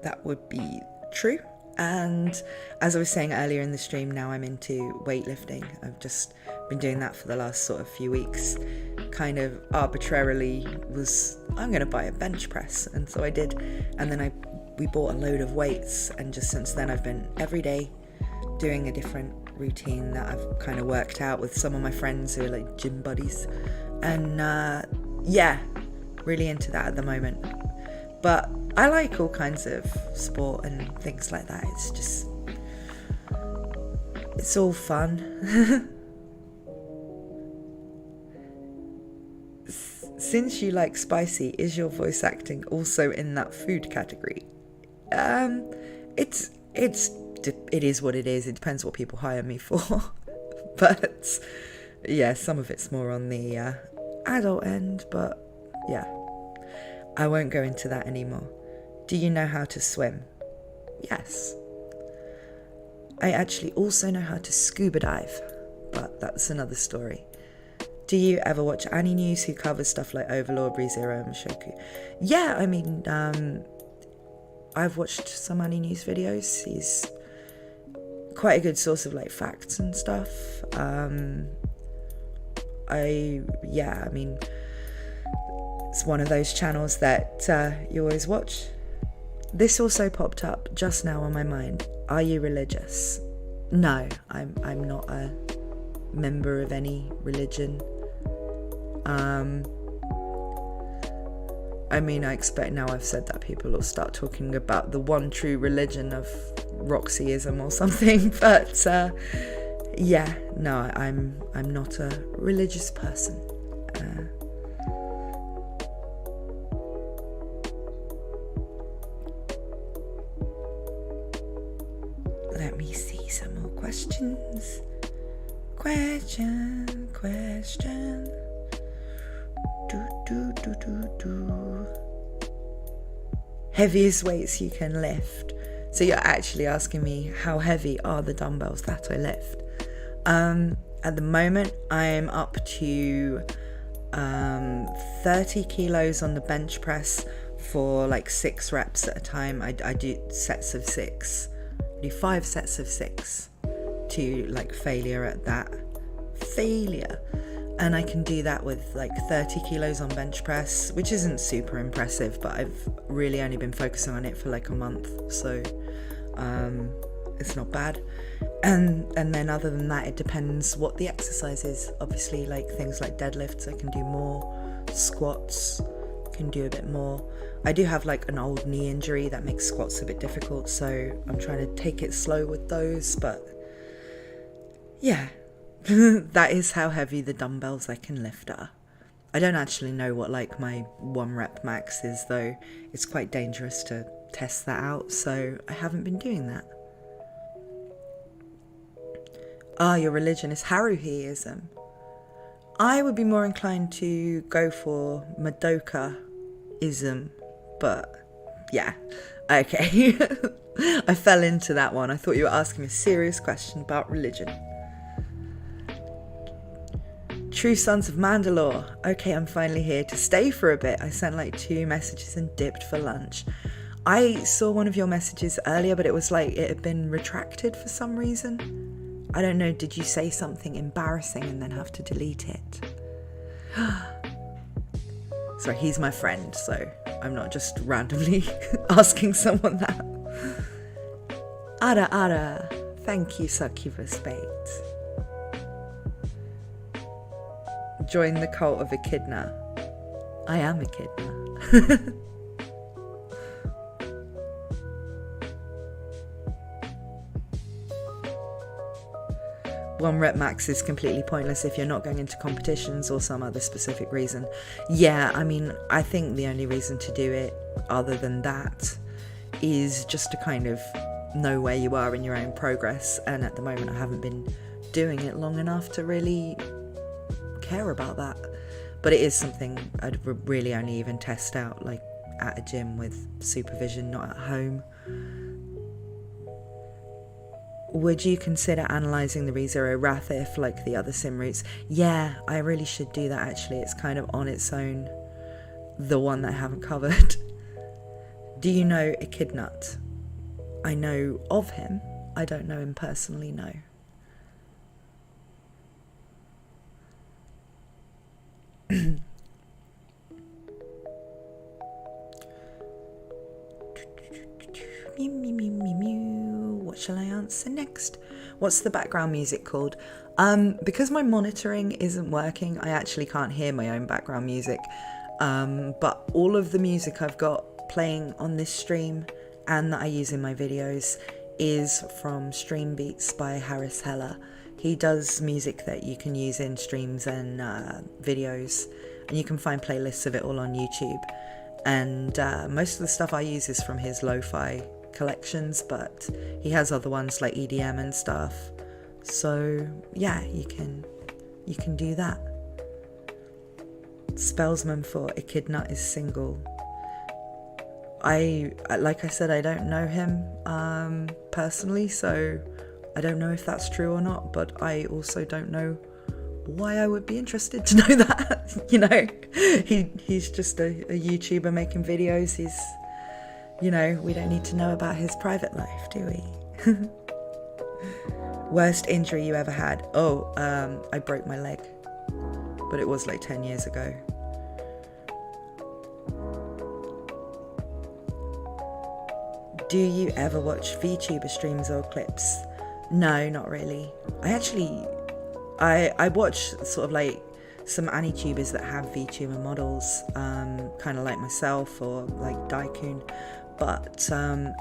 that would be true. And as I was saying earlier in the stream, now I'm into weightlifting. I've just been doing that for the last sort of few weeks. Kind of arbitrarily I'm going to buy a bench press, and so I did. And then we bought a load of weights, and just since then I've been every day doing a different routine that I've kind of worked out with some of my friends who are like gym buddies. And yeah, really into that at the moment. But I like all kinds of sport and things like that. It's just, It's all fun. Since you like spicy, is your voice acting also in that food category? It is what it is. It depends what people hire me for. But yeah, some of it's more on the adult end, but yeah, I won't go into that anymore. Do you know how to swim? Yes. I actually also know how to scuba dive, but that's another story. Do you ever watch Annie News, who covers stuff like Overlord, ReZero, and Mushoku? Yeah, I mean, I've watched some Annie News videos. He's quite a good source of like facts and stuff. I mean, it's one of those channels that you always watch. This also popped up just now on my mind. Are you religious? No, I'm not a member of any religion. I mean, I expect now I've said that people will start talking about the one true religion of Roxyism or something, but yeah, no, I'm not a religious person. Let me see some more questions. Question. Heaviest weights you can lift. So you're actually asking me how heavy are the dumbbells that I lift. At the moment, I'm up to 30 kilos on the bench press for like 6 reps at a time. I do sets of 6. I do 5 sets of 6 to like failure at that. And I can do that with like 30 kilos on bench press, which isn't super impressive, but I've really only been focusing on it for like a month, so it's not bad. And then other than that, it depends what the exercise is. Obviously, like things like deadlifts, I can do more. Squats, can do a bit more. I do have like an old knee injury that makes squats a bit difficult, so I'm trying to take it slow with those, but yeah. That is how heavy the dumbbells I can lift are. I don't actually know what like my 1 rep max is, though. It's quite dangerous to test that out, so I haven't been doing that. Your religion is Haruhiism. I would be more inclined to go for Madoka-ism, but yeah, okay. I fell into that one. I thought you were asking me a serious question about religion. True Sons of Mandalore. Okay, I'm finally here to stay for a bit. I sent like 2 messages and dipped for lunch. I saw one of your messages earlier, but it was like it had been retracted for some reason. I don't know, did you say something embarrassing and then have to delete it? Sorry, he's my friend, so I'm not just randomly asking someone that. Ara, thank you, Succubus Bait. Join the cult of Echidna. I am Echidna. 1 rep max is completely pointless if you're not going into competitions or some other specific reason. Yeah, I mean, I think the only reason to do it other than that is just to kind of know where you are in your own progress, and at the moment I haven't been doing it long enough to really care about that. But it is something I'd really only even test out like at a gym with supervision, not at home. Would you consider analysing the ReZero Rathif like the other sim routes? Yeah, I really should do that actually. It's kind of on its own, the one that I haven't covered. Do you know Echidnut? I know of him. I don't know him personally, no. What shall I answer next? What's the background music called? Because my monitoring isn't working, I actually can't hear my own background music. But all of the music I've got playing on this stream and that I use in my videos is from Stream Beats by Harris Heller. He does music that you can use in streams and videos, and you can find playlists of it all on YouTube. And most of the stuff I use is from his lo-fi collections, but he has other ones like EDM and stuff. So yeah, you can do that. Spellsman for Echidna is single. Like I said, I don't know him personally, so I don't know if that's true or not, but I also don't know why I would be interested to know that. You know, he's just a YouTuber making videos. He's, you know, we don't need to know about his private life, do we? Worst injury you ever had? Oh, I broke my leg, but it was like 10 years ago. Do you ever watch Vtuber streams or clips? No, not really. I watch sort of like some AniTubers that have VTuber models, kind of like myself or like Daikun, but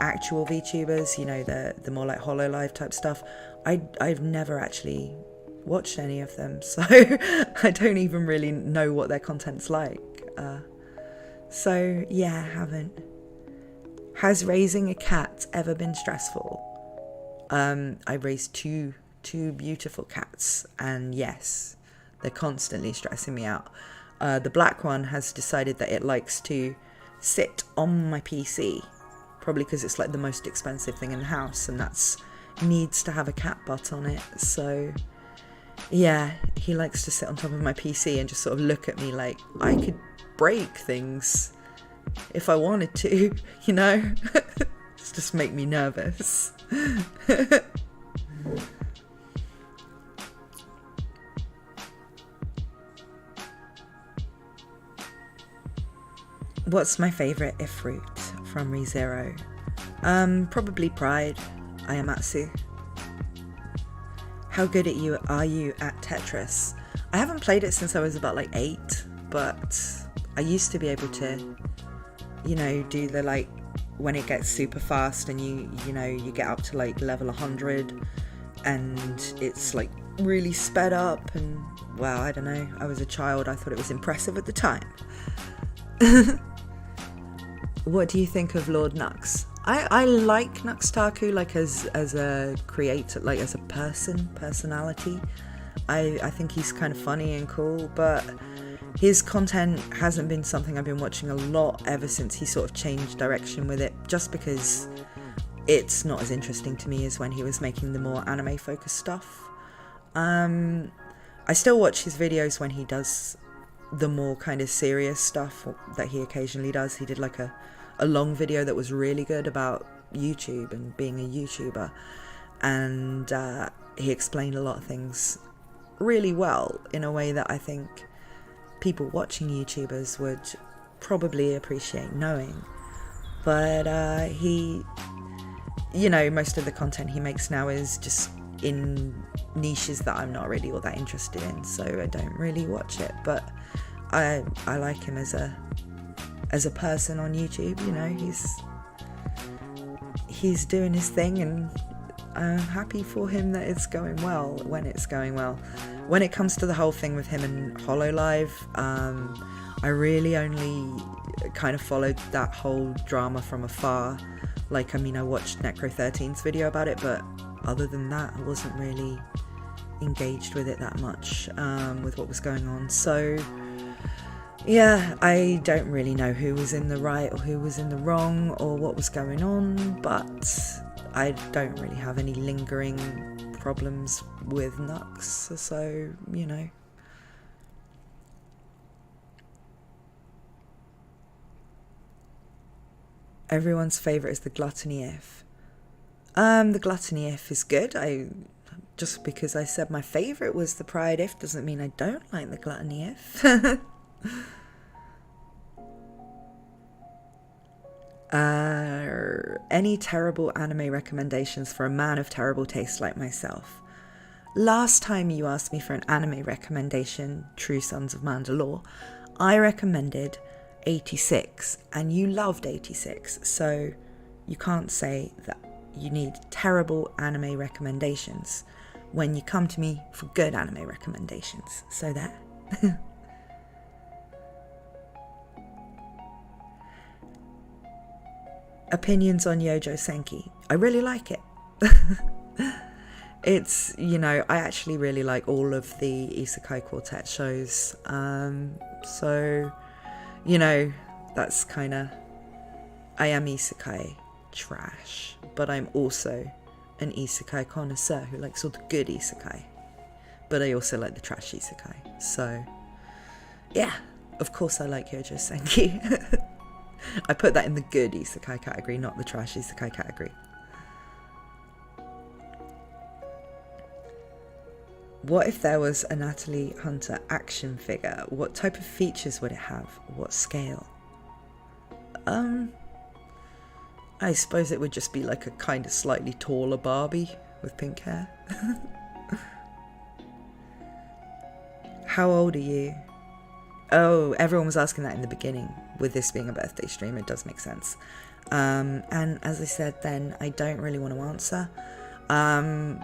actual VTubers, you know, the more like HoloLive type stuff, I've never actually watched any of them, so I don't even really know what their content's like. So yeah, I haven't. Has raising a cat ever been stressful? I raised two beautiful cats, and yes, they're constantly stressing me out. The black one has decided that it likes to sit on my PC, probably because it's like the most expensive thing in the house, and that's needs to have a cat butt on it. So yeah, he likes to sit on top of my PC and just sort of look at me like I could break things if I wanted to, you know. It's just make me nervous. What's my favourite ifrit from ReZero? Probably Pride, Ayamatsu. How good are you at Tetris? I haven't played it since I was about like 8, but I used to be able to, you know, do the like when it gets super fast and you know you get up to like level 100 and it's like really sped up, and well, I don't know, I was a child, I thought it was impressive at the time. What do you think of Lord Nux? I like Nuxtaku, like as a creator, like as a personality. I think he's kind of funny and cool, but his content hasn't been something I've been watching a lot ever since he sort of changed direction with it, just because it's not as interesting to me as when he was making the more anime focused stuff. I still watch his videos when he does the more kind of serious stuff that he occasionally does. He did like a long video that was really good about YouTube and being a YouTuber, and he explained a lot of things really well in a way that I think people watching YouTubers would probably appreciate knowing. But he, you know, most of the content he makes now is just in niches that I'm not really all that interested in, so I don't really watch it. But I like him as a person on YouTube. You know, he's doing his thing, and I'm happy for him that it's going well when it's going well. When it comes to the whole thing with him and HoloLive, I really only kind of followed that whole drama from afar. Like, I mean, I watched Necro13's video about it, but other than that, I wasn't really engaged with it that much, with what was going on. So yeah, I don't really know who was in the right or who was in the wrong or what was going on, but I don't really have any lingering problems with Nux, so, you know. Everyone's favourite is the Gluttony If. The Gluttony If is good. Just because I said my favourite was the Pride If doesn't mean I don't like the Gluttony If. Any terrible anime recommendations for a man of terrible taste like myself? Last time you asked me for an anime recommendation, True Sons of Mandalore, I recommended 86, and you loved 86, so you can't say that you need terrible anime recommendations when you come to me for good anime recommendations. So there. Opinions on Yojo Senki. I really like it. It's, you know, I actually really like all of the Isekai Quartet shows. So, you know, that's kind of... I am Isekai trash, but I'm also an Isekai connoisseur who likes all the good Isekai. But I also like the trash Isekai. So, yeah, of course I like Yojo Senki. I put that in the good Isekai category, not the trash Isekai category. What if there was a Natalie Hunter action figure? What type of features would it have? What scale? I suppose it would just be like a kind of slightly taller Barbie with pink hair. How old are you? Oh, everyone was asking that in the beginning. With this being a birthday stream, it does make sense. And as I said then, I don't really want to answer.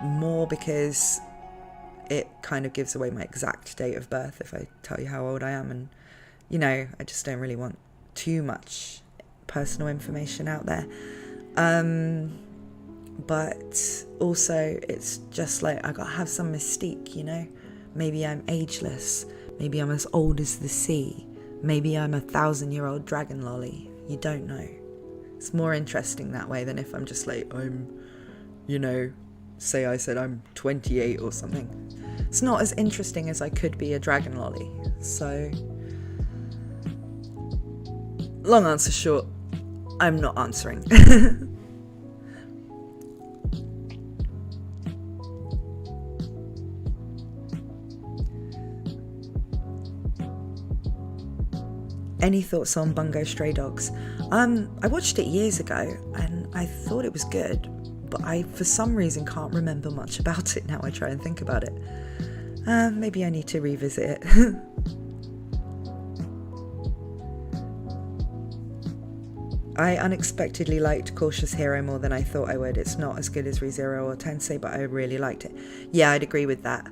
More because it kind of gives away my exact date of birth if I tell you how old I am. And, you know, I just don't really want too much personal information out there. But also, it's just like, I gotta have some mystique, you know? Maybe I'm ageless. Maybe I'm as old as the sea. Maybe I'm a 1,000-year-old dragon lolly. You don't know. It's more interesting that way than if I'm just like, I'm, you know, say I said I'm 28 or something. It's not as interesting as I could be a dragon lolly. So, long answer short, I'm not answering. Any thoughts on Bungo Stray Dogs? I watched it years ago and I thought it was good, but I for some reason can't remember much about it now I try and think about it. Maybe I need to revisit it. I unexpectedly liked Cautious Hero more than I thought I would. It's not as good as ReZero or Tensei, but I really liked it. Yeah, I'd agree with that.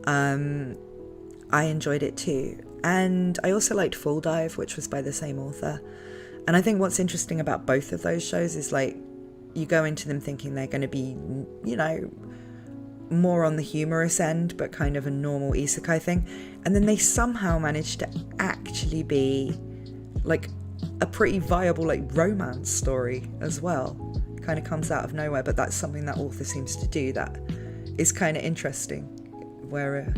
I enjoyed it too. And I also liked Full Dive, which was by the same author. And I think what's interesting about both of those shows is, like, you go into them thinking they're going to be, you know, more on the humorous end, but kind of a normal isekai thing. And then they somehow manage to actually be, like, a pretty viable, like, romance story as well. Kind of comes out of nowhere, but that's something that author seems to do that is kind of interesting, where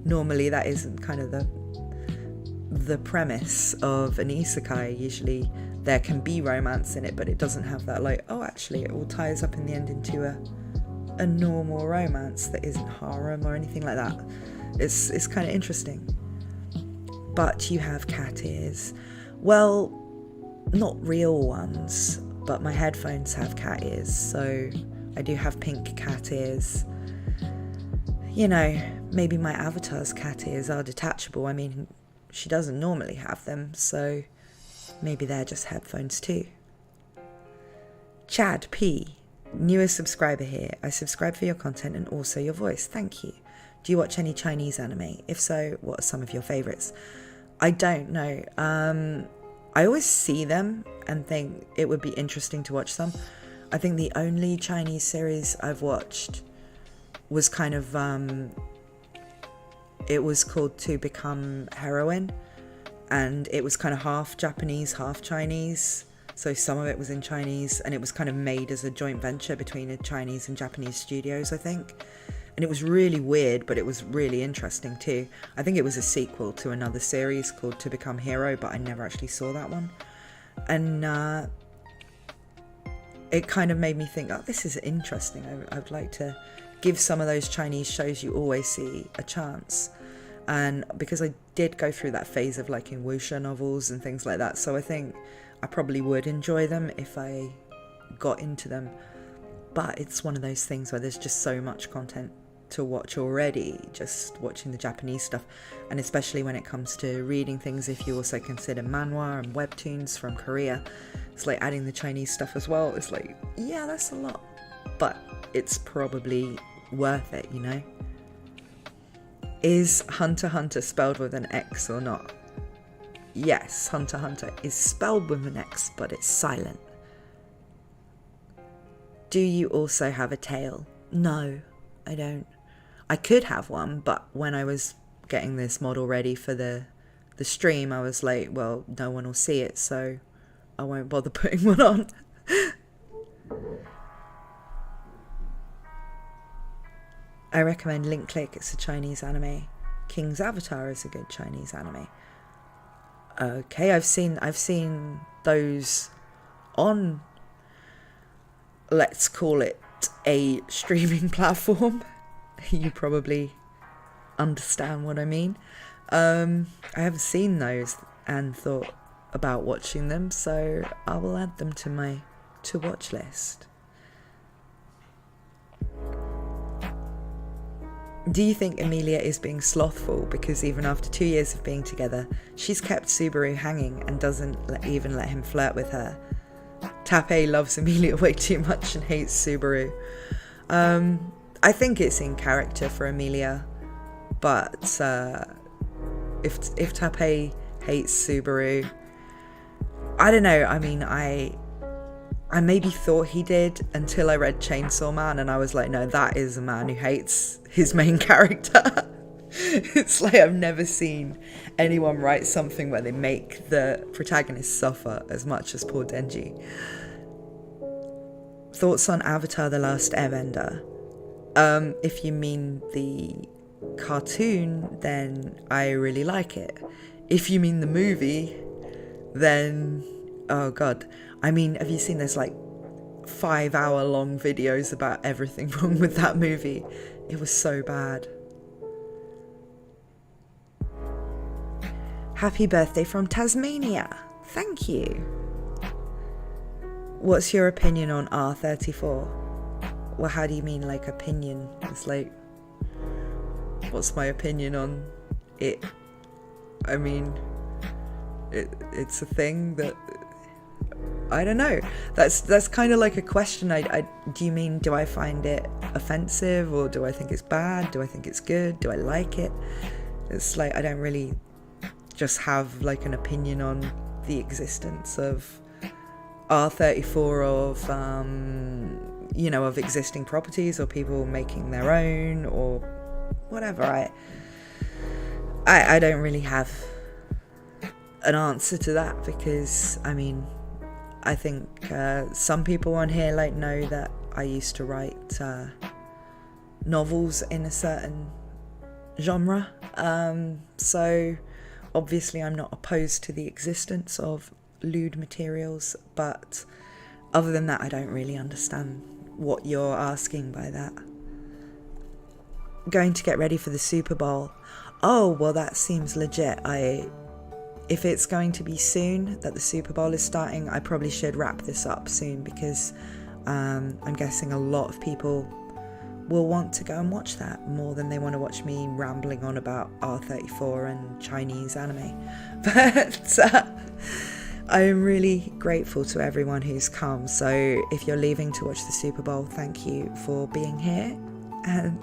normally that isn't kind of the premise of an isekai. Usually there can be romance in it, but it doesn't have that, like, oh, actually it all ties up in the end into a normal romance that isn't harem or anything like that. It's kind of interesting. But you have cat ears. Well, not real ones, but my headphones have cat ears, so I do have pink cat ears. You know, maybe my avatar's cat ears are detachable. I mean, she doesn't normally have them, so maybe they're just headphones too. Chad P, newest subscriber here. I subscribe for your content and also your voice. Thank you. Do you watch any Chinese anime? If so, what are some of your favourites? I don't know. I always see them and think it would be interesting to watch them. I think the only Chinese series I've watched was kind of... it was called To Become Heroine, and it was kind of half Japanese, half Chinese. So some of it was in Chinese, and it was kind of made as a joint venture between a Chinese and Japanese studios, I think. And it was really weird, but it was really interesting too. I think it was a sequel to another series called To Become Hero, but I never actually saw that one. And it kind of made me think, oh, this is interesting. I'd like to give some of those Chinese shows you always see a chance. And because I did go through that phase of liking wuxia novels and things like that, so I think I probably would enjoy them if I got into them. But it's one of those things where there's just so much content to watch already, just watching the Japanese stuff, and especially when it comes to reading things, if you also consider manhwa and webtoons from Korea, it's like adding the Chinese stuff as well. It's like, yeah, that's a lot. but it's probably worth it, you know? Is Hunter x Hunter spelled with an X or not? Yes, Hunter x Hunter is spelled with an X, but it's silent. Do you also have a tail? No, I don't. I could have one, but when I was getting this model ready for the stream, I was like, well, no one will see it, so I won't bother putting one on. I recommend Link Click, it's a Chinese anime. King's Avatar is a good Chinese anime. Okay, I've seen those on, let's call it, a streaming platform. You probably understand what I mean. I have seen those and thought about watching them, so I will add them to my to-watch list. Do you think Emilia is being slothful because even after 2 years of being together, she's kept Subaru hanging and doesn't even let him flirt with her? Tappei loves Emilia way too much and hates Subaru. I think it's in character for Emilia, but if Tappei hates Subaru, I don't know. I mean, I maybe thought he did until I read Chainsaw Man, and I was like, no, that is a man who hates his main character. It's like I've never seen anyone write something where they make the protagonist suffer as much as poor Denji. Thoughts on Avatar: The Last Airbender? If you mean the cartoon, then I really like it. If you mean the movie, then oh god. I mean, have you seen there's like 5-hour long videos about everything wrong with that movie? It was so bad. Happy birthday from Tasmania. Thank you. What's your opinion on R34? Well, how do you mean, like, opinion? It's like, what's my opinion on it? I mean, it's a thing that, I don't know. That's kind of like a question. Do you mean, do I find it offensive, or do I think it's bad? Do I think it's good? Do I like it? It's like, I don't really just have like an opinion on the existence of R34, of of existing properties or people making their own or whatever. I don't really have an answer to that, because I mean, I think some people on here like know that I used to write novels in a certain genre, so obviously I'm not opposed to the existence of lewd materials, but other than that, I don't really understand what you're asking by that. Going to get ready for the Super Bowl. Oh, well, that seems legit. If it's going to be soon that the Super Bowl is starting, I probably should wrap this up soon, because I'm guessing a lot of people will want to go and watch that more than they want to watch me rambling on about R34 and Chinese anime. But I am really grateful to everyone who's come. So if you're leaving to watch the Super Bowl, thank you for being here. And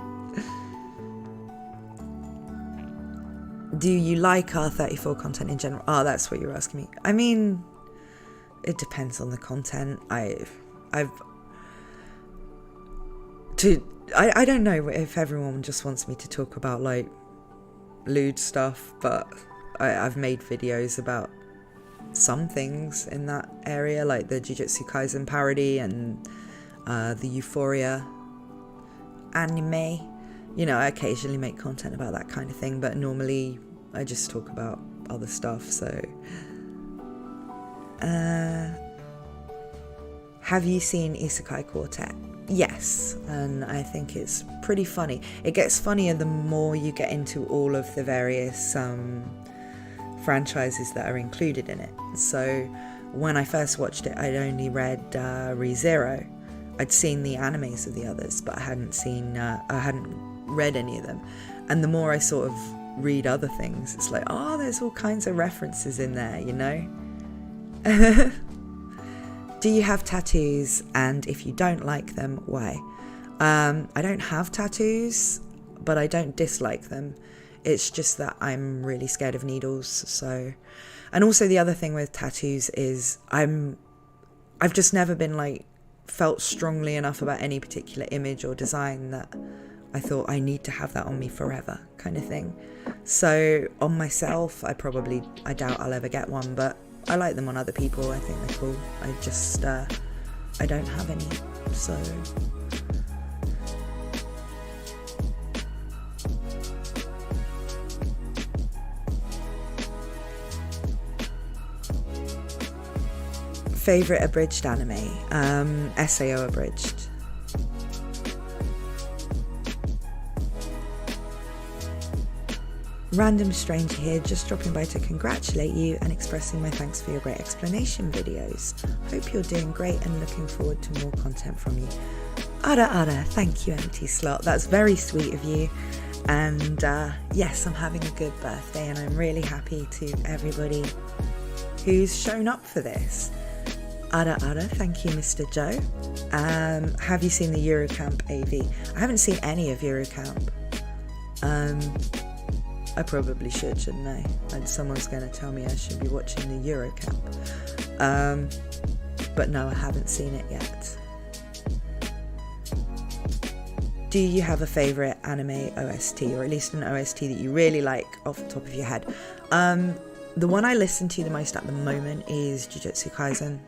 do you like R34 content in general? Oh, that's what you're asking me. I mean, it depends on the content. I don't know if everyone just wants me to talk about like lewd stuff, but I've made videos about some things in that area, like the Jujutsu Kaisen parody and the Euphoria anime. You know, I occasionally make content about that kind of thing, but normally I just talk about other stuff. So have you seen Isekai Quartet? Yes, and I think it's pretty funny. It gets funnier the more you get into all of the various franchises that are included in it. So when I first watched it, I'd only read Re:Zero. I'd seen the animes of the others, but I hadn't read any of them. And the more I sort of read other things, it's like, oh, there's all kinds of references in there, you know. Do you have tattoos? And if you don't like them, why? I don't have tattoos, but I don't dislike them. It's just that I'm really scared of needles. So, and also the other thing with tattoos is I've just never been like felt strongly enough about any particular image or design that I thought I need to have that on me forever, kind of thing. So on myself, I doubt I'll ever get one, but I like them on other people. I think they're cool. I just I don't have any, so. Favorite abridged anime? SAO abridged. Random stranger here, just dropping by to congratulate you and expressing my thanks for your great explanation videos. Hope you're doing great and looking forward to more content from you. Ara, thank you, empty slot. That's very sweet of you. And yes, I'm having a good birthday and I'm really happy to everybody who's shown up for this. Ara, thank you, Mr. Joe. Have you seen the Eurocamp AV? I haven't seen any of Eurocamp. I probably should, shouldn't I? And someone's going to tell me I should be watching the Eurocamp. But no, I haven't seen it yet. Do you have a favourite anime OST, or at least an OST that you really like off the top of your head? The one I listen to the most at the moment is Jujutsu Kaisen.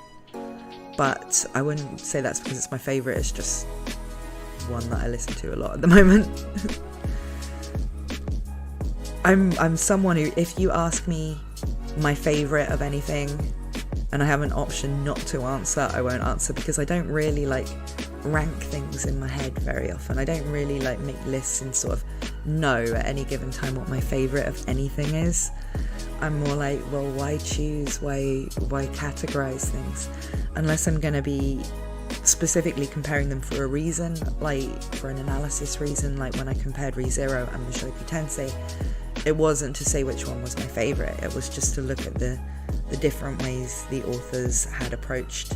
But I wouldn't say that's because it's my favourite, it's just one that I listen to a lot at the moment. I'm someone who, if you ask me my favourite of anything and I have an option not to answer, I won't answer, because I don't really like rank things in my head very often. I don't really like make lists and sort of know at any given time what my favourite of anything is. I'm more like, well, why choose? Why categorise things? Unless I'm going to be specifically comparing them for a reason, like for an analysis reason, like when I compared ReZero and Mushoku Tensei, it wasn't to say which one was my favourite, it was just to look at the different ways the authors had approached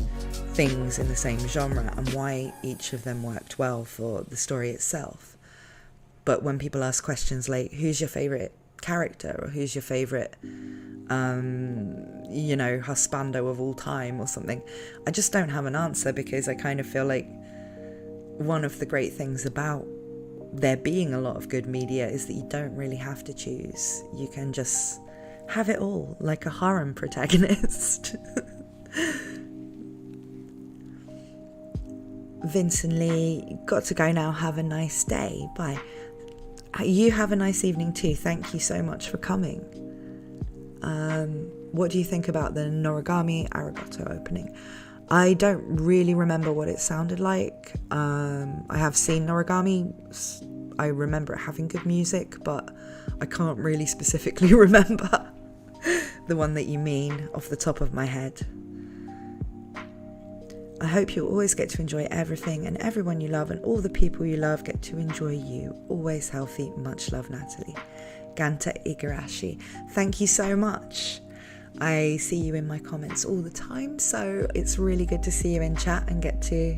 things in the same genre and why each of them worked well for the story itself. But when people ask questions like, who's your favourite character, or who's your favourite husbando of all time or something, I just don't have an answer, because I kind of feel like one of the great things about there being a lot of good media is that you don't really have to choose. You can just have it all, like a harem protagonist. Vincent Lee, got to go now, have a nice day, bye. You have a nice evening too, thank you so much for coming. What do you think about the Noragami Arigato opening? I don't really remember what it sounded like. I have seen Noragami. I remember it having good music, but I can't really specifically remember the one that you mean off the top of my head. I hope you always get to enjoy everything and everyone you love, and all the people you love get to enjoy you. Always healthy. Much love, Natalie. Ganta Igarashi. Thank you so much. I see you in my comments all the time, so it's really good to see you in chat and get to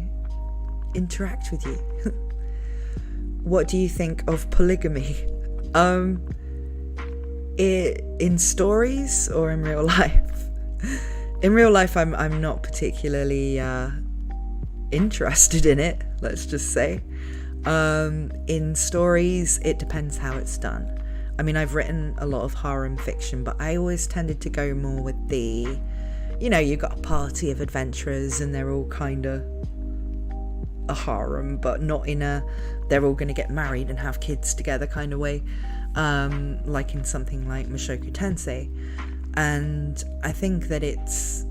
interact with you. What do you think of polygamy? In stories or in real life? In real life, I'm not particularly interested in it, let's just say. In stories, it depends how it's done. I mean, I've written a lot of harem fiction, but I always tended to go more with the, you've got a party of adventurers and they're all kind of a harem, but not in a they're all going to get married and have kids together kind of way, like in something like Mushoku Tensei. And I think that it's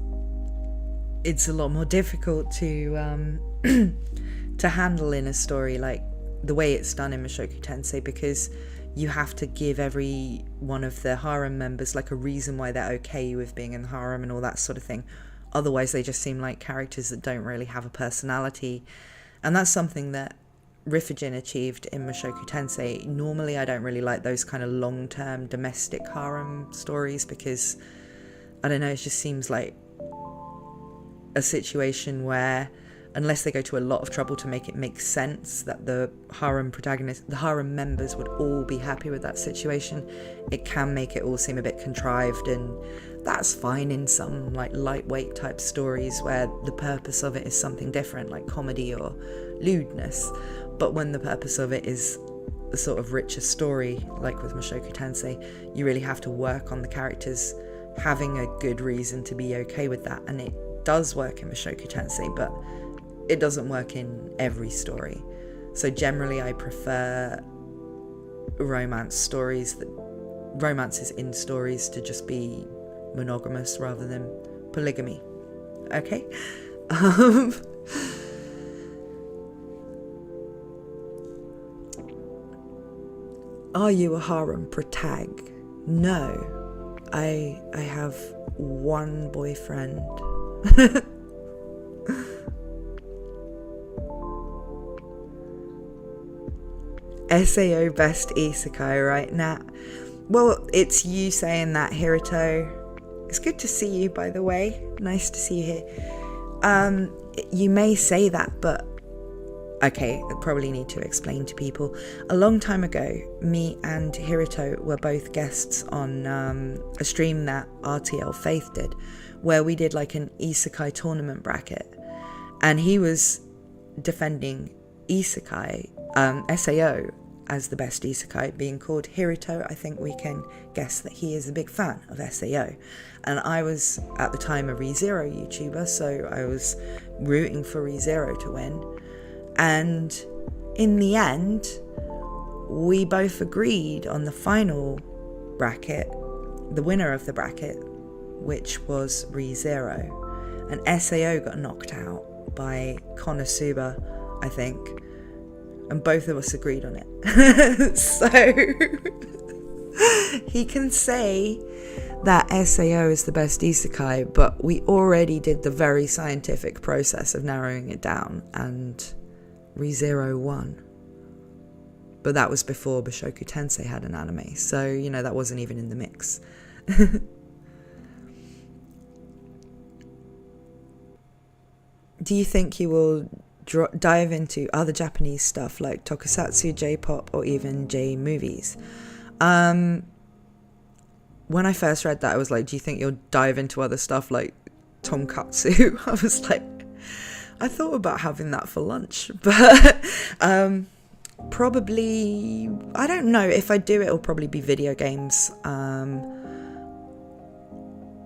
a lot more difficult to to handle in a story like the way it's done in Mushoku Tensei, because you have to give every one of the harem members like a reason why they're okay with being in the harem and all that sort of thing. Otherwise they just seem like characters that don't really have a personality. And that's something that Rifujin achieved in Mushoku Tensei. Normally I don't really like those kind of long-term domestic harem stories because, I don't know, it just seems like a situation where, unless they go to a lot of trouble to make it make sense that the harem members would all be happy with that situation, it can make it all seem a bit contrived, and that's fine in some like lightweight type stories where the purpose of it is something different, like comedy or lewdness. But when the purpose of it is a sort of richer story, like with Mushoku Tensei, you really have to work on the characters having a good reason to be okay with that. And it does work in Mushoku Tensei, but it doesn't work in every story. So generally I prefer romances in stories to just be monogamous rather than polygamy. Okay? Are you a harem protag? No. I have one boyfriend. SAO best isekai right now. Well, it's you saying that, Hiruto. It's good to see you, by the way. Nice to see you here. You may say that, but okay, I probably need to explain to people. A long time ago, me and Hiruto were both guests on a stream that RTL Faith did, where we did like an isekai tournament bracket, and he was defending isekai, SAO, as the best isekai, being called Hiruto. I think we can guess that he is a big fan of SAO. And I was, at the time, a ReZero YouTuber, so I was rooting for ReZero to win. And in the end, we both agreed on the final bracket, the winner of the bracket, which was ReZero. And SAO got knocked out by Konosuba, I think. And both of us agreed on it. So he can say that SAO is the best isekai, but we already did the very scientific process of narrowing it down, and ReZero won. But that was before Mushoku Tensei had an anime, so you know that wasn't even in the mix. Do you think you will dive into other Japanese stuff like tokusatsu, J-pop, or even J-movies? When I first read that, I was like, do you think you'll dive into other stuff like tonkatsu? I was like, I thought about having that for lunch, but probably, I don't know. If I do, it'll probably be video games. I'm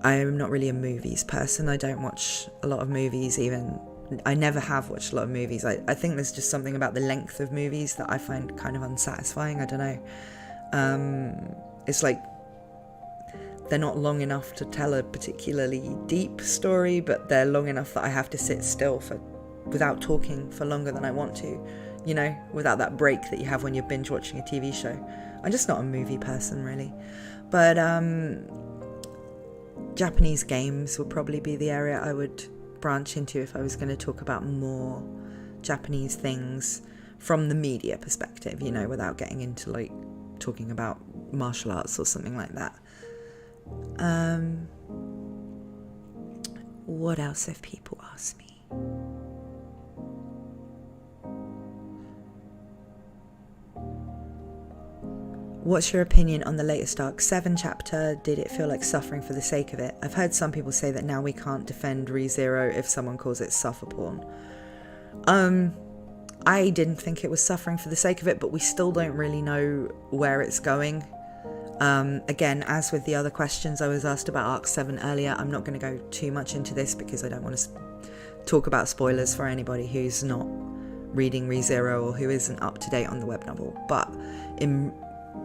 not really a movies person. I don't watch a lot of movies, even. I never have watched a lot of movies. I think there's just something about the length of movies that I find kind of unsatisfying. I don't know. It's like they're not long enough to tell a particularly deep story, but they're long enough that I have to sit still without talking for longer than I want to, you know, without that break that you have when you're binge watching a TV show. I'm just not a movie person, really. But Japanese games would probably be the area I would branch into if I was going to talk about more Japanese things from the media perspective, you know, without getting into like talking about martial arts or something like that. What else have people asked me? What's your opinion on the latest arc 7 chapter? Did it feel like suffering for the sake of it? I've heard some people say that now we can't defend ReZero if someone calls it suffer porn. I didn't think it was suffering for the sake of it, but we still don't really know where it's going. Again, as with the other questions I was asked about arc 7 earlier, I'm not going to go too much into this because I don't want to talk about spoilers for anybody who's not reading ReZero or who isn't up to date on the web novel. But in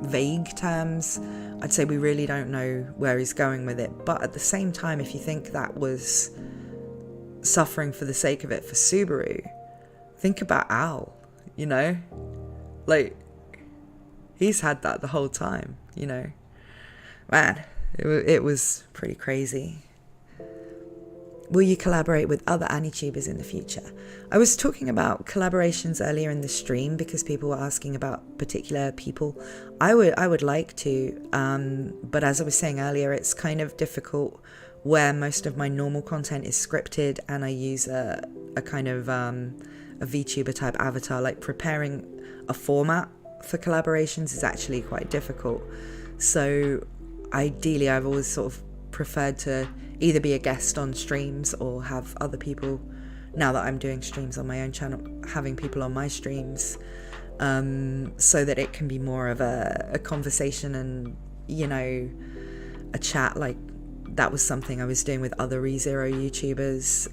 vague terms, I'd say we really don't know where he's going with it. But at the same time, if you think that was suffering for the sake of it for Subaru, think about Al, you know? Like, he's had that the whole time, you know? Man, it was pretty crazy. Will you collaborate with other AniTubers in the future? I was talking about collaborations earlier in the stream because people were asking about particular people. I would like to, but as I was saying earlier, it's kind of difficult where most of my normal content is scripted and I use a kind of a VTuber type avatar, like preparing a format for collaborations is actually quite difficult. So ideally I've always sort of preferred to either be a guest on streams or have other people, now that I'm doing streams on my own channel, having people on my streams, so that it can be more of a conversation and, you know, a chat. Like that was something I was doing with other ReZero YouTubers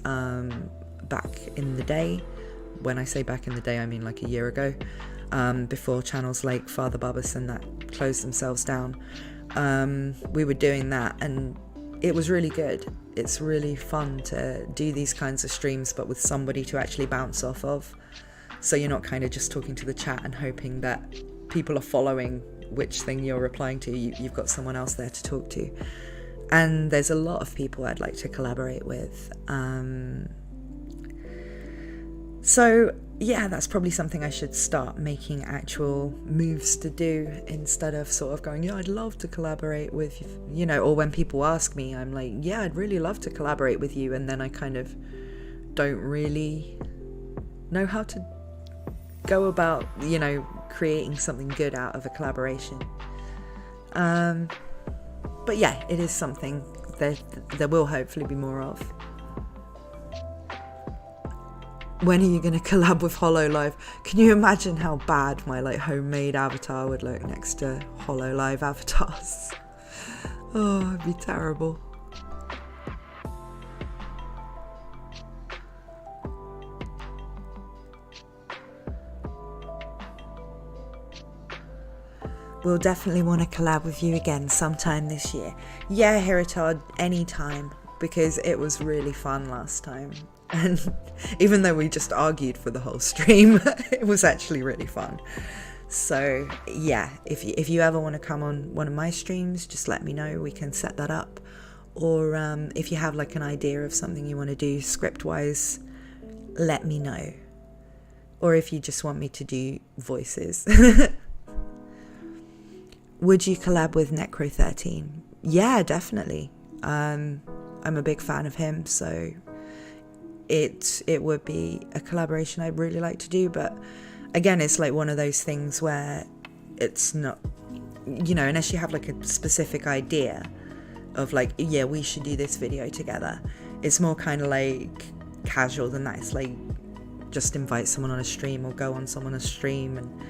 back in the day. When I say back in the day, I mean like a year ago, before channels like Father Bubus and that closed themselves down. We were doing that and it was really good. It's really fun to do these kinds of streams, but with somebody to actually bounce off of. So you're not kind of just talking to the chat and hoping that people are following which thing you're replying to. You've got someone else there to talk to. And there's a lot of people I'd like to collaborate with. So yeah, that's probably something I should start making actual moves to do, instead of sort of going, yeah, I'd love to collaborate with, you know, or when people ask me, I'm like, yeah, I'd really love to collaborate with you, and then I kind of don't really know how to go about, you know, creating something good out of a collaboration. But yeah, it is something that there will hopefully be more of. When are you going to collab with HoloLive? Can you imagine how bad my like homemade avatar would look next to HoloLive avatars? Oh, it'd be terrible. We'll definitely want to collab with you again sometime this year. Yeah, Hiratard, anytime, because it was really fun last time. And even though we just argued for the whole stream, it was actually really fun. So yeah, if you ever want to come on one of my streams, just let me know. We can set that up. Or if you have like an idea of something you want to do script-wise, let me know. Or if you just want me to do voices. Would you collab with Necro13? Yeah, definitely. I'm a big fan of him, so it would be a collaboration I'd really like to do. But again, it's like one of those things where it's not, you know, unless you have like a specific idea of like, yeah, we should do this video together. It's more kind of like casual than that. It's like just invite someone on a stream or go on someone's stream, and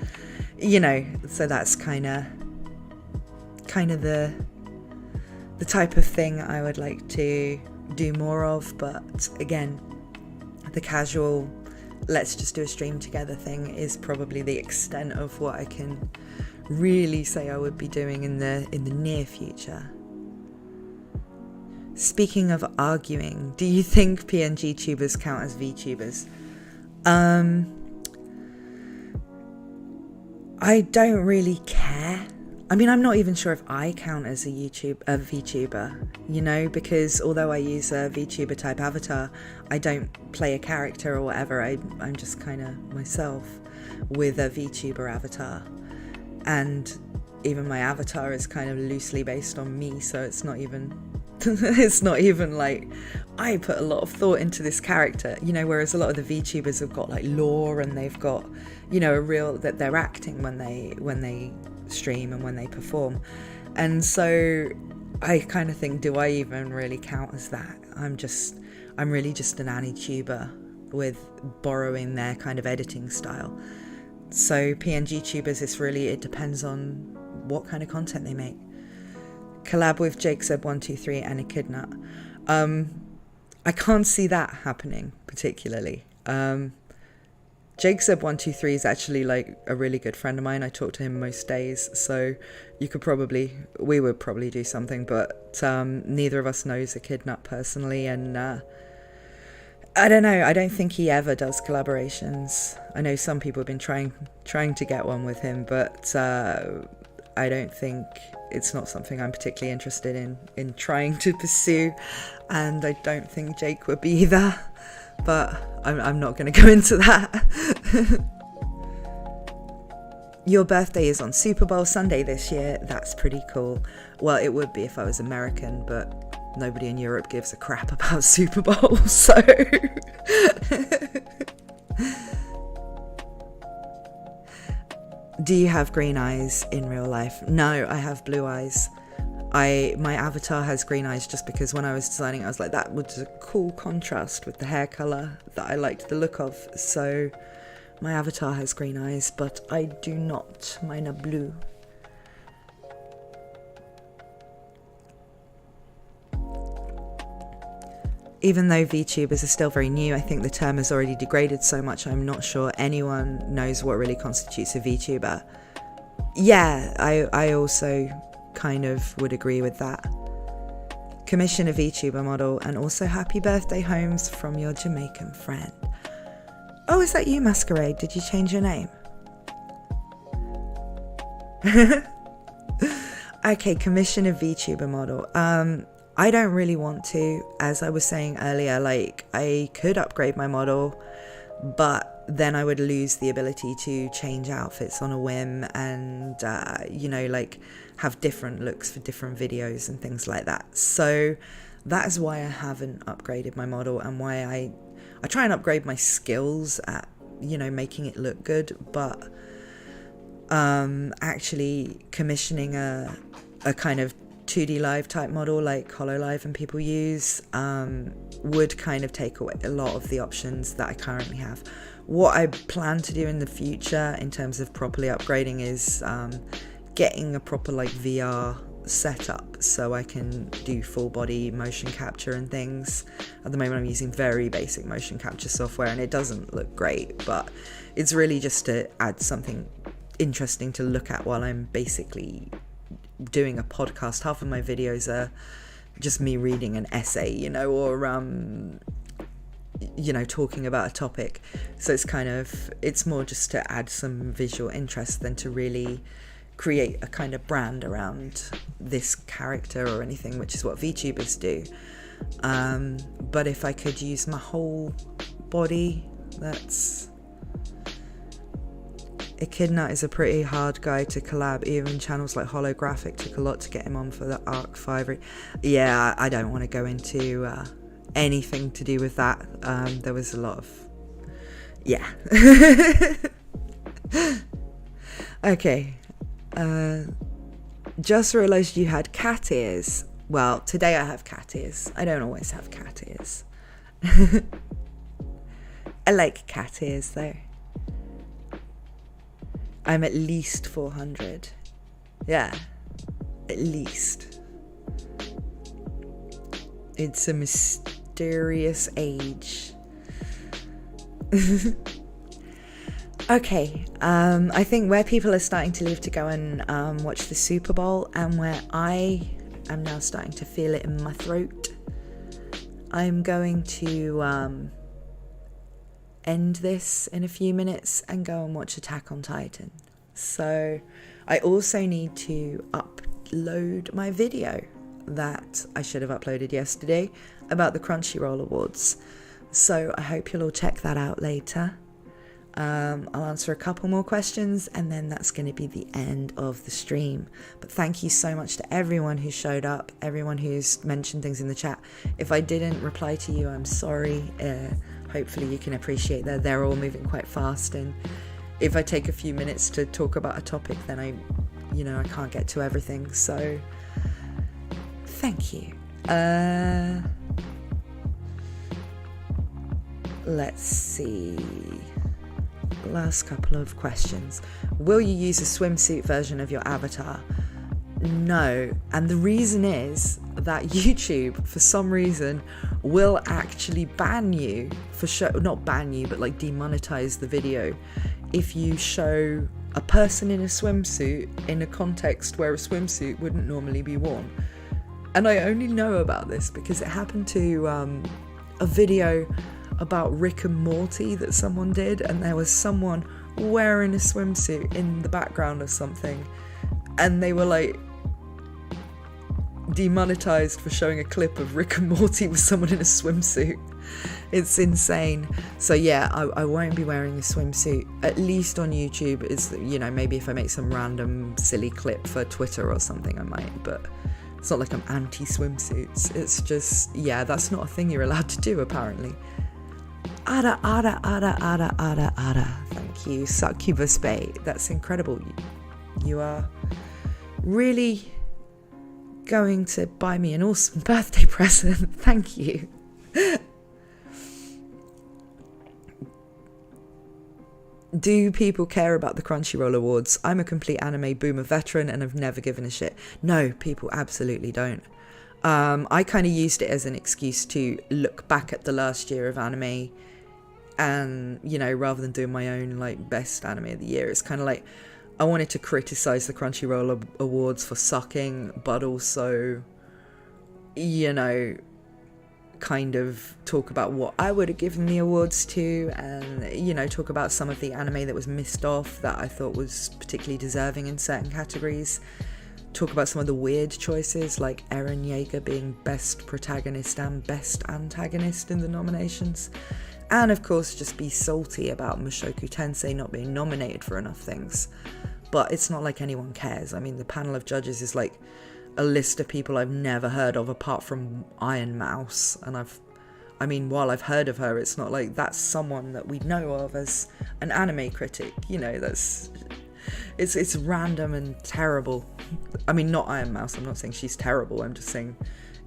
you know, so that's kind of the type of thing I would like to do more of. But again, the casual let's just do a stream together thing is probably the extent of what I can really say I would be doing in the near future. Speaking of arguing, do you think PNG tubers count as VTubers? I don't really care. I mean, I'm not even sure if I count as a VTuber, you know, because although I use a VTuber type avatar, I don't play a character or whatever. I'm just kind of myself with a VTuber avatar. And even my avatar is kind of loosely based on me, so it's not even it's not even like I put a lot of thought into this character, you know, whereas a lot of the VTubers have got like lore and they've got, you know, a real, that they're acting when they stream and when they perform. And so I kind of think, do I even really count as that? I'm really just an Annie-tuber with borrowing their kind of editing style. So PNG tubers, it depends on what kind of content they make. Collab with JakeZeb123 and Echidna. I can't see that happening particularly. JakeZeb123 is actually like a really good friend of mine. I talk to him most days, so we would probably do something, but neither of us knows Echidna personally, and I don't know, I don't think he ever does collaborations. I know some people have been trying to get one with him, but I don't think, it's not something I'm particularly interested in trying to pursue, and I don't think Jake would be either, but I'm not going to go into that. Your birthday is on Super Bowl Sunday this year. That's pretty cool. Well, it would be if I was American, but nobody in Europe gives a crap about Super Bowl, so... Do you have green eyes in real life? No, I have blue eyes. My avatar has green eyes just because when I was designing, I was like, that was a cool contrast with the hair colour that I liked the look of. So my avatar has green eyes, but I do not. Mine are blue. Even though VTubers are still very new, I think the term has already degraded so much, I'm not sure anyone knows what really constitutes a VTuber. Yeah, I also kind of would agree with that. Commission a VTuber model, and also happy birthday, Holmes, from your Jamaican friend. Oh, is that you, Masquerade? Did you change your name? Okay, commission a VTuber model. I don't really want to. As I was saying earlier, like, I could upgrade my model, but then I would lose the ability to change outfits on a whim and, you know, like, have different looks for different videos and things like that. So that is why I haven't upgraded my model, and why I try and upgrade my skills at, you know, making it look good, but actually commissioning a kind of 2D live type model like HoloLive and people use would kind of take away a lot of the options that I currently have. What I plan to do in the future in terms of properly upgrading is getting a proper like VR setup so I can do full body motion capture and things. At the moment I'm using very basic motion capture software and it doesn't look great, but it's really just to add something interesting to look at while I'm basically doing a podcast. Half of my videos are just me reading an essay, you know, or you know, talking about a topic. So it's more just to add some visual interest than to really create a kind of brand around this character or anything, which is what VTubers do. But if I could use my whole body, that's... Echidna is a pretty hard guy to collab. Even channels like Holographic took a lot to get him on for the Arc 5. Yeah, I don't want to go into anything to do with that. There was a lot of... Yeah. Okay. Just realised you had cat ears. Well, today I have cat ears. I don't always have cat ears. I like cat ears though. I'm at least 400. Yeah, at least. It's a mysterious age. Okay, I think where people are starting to leave to go and watch the Super Bowl, and where I am now starting to feel it in my throat, I'm going to end this in a few minutes and go and watch Attack on Titan. So I also need to upload my video that I should have uploaded yesterday about the Crunchyroll Awards. So I hope you'll all check that out later. I'll answer a couple more questions and then that's going to be the end of the stream. But thank you so much to everyone who showed up, everyone who's mentioned things in the chat. If I didn't reply to you, I'm sorry. Hopefully you can appreciate that they're all moving quite fast, and if I take a few minutes to talk about a topic, then I can't get to everything. So thank you. Let's see. Last couple of questions. Will you use a swimsuit version of your avatar? No, and the reason is that YouTube, for some reason, will actually ban you for not ban you, but like demonetize the video if you show a person in a swimsuit in a context where a swimsuit wouldn't normally be worn. And I only know about this because it happened to a video about Rick and Morty that someone did, and there was someone wearing a swimsuit in the background of something, and they were like demonetized for showing a clip of Rick and Morty with someone in a swimsuit. It's insane. So yeah, I won't be wearing a swimsuit, at least on YouTube. Is, you know, maybe if I make some random silly clip for Twitter or something I might, but It's not like I'm anti-swimsuits. It's just, yeah, that's not a thing you're allowed to do, apparently. Ada. Thank you, Succubus Bay. That's incredible. You are really going to buy me an awesome birthday present. Thank you. Do people care about the Crunchyroll Awards? I'm a complete anime boomer veteran and have never given a shit. No, people absolutely don't. I kind of used it as an excuse to look back at the last year of anime, and, you know, rather than doing my own, like, best anime of the year, it's kind of like I wanted to criticize the Crunchyroll Awards for sucking, but also, you know, kind of talk about what I would have given the awards to, and, you know, talk about some of the anime that was missed off that I thought was particularly deserving in certain categories. Talk about some of the weird choices, like Eren Yeager being best protagonist and best antagonist in the nominations. And of course just be salty about Mushoku Tensei not being nominated for enough things. But it's not like anyone cares. I mean, the panel of judges is like a list of people I've never heard of apart from Iron Mouse, and while I've heard of her, it's not like that's someone that we know of as an anime critic, you know. It's random and terrible. I mean, not Iron Mouse, I'm not saying she's terrible, I'm just saying,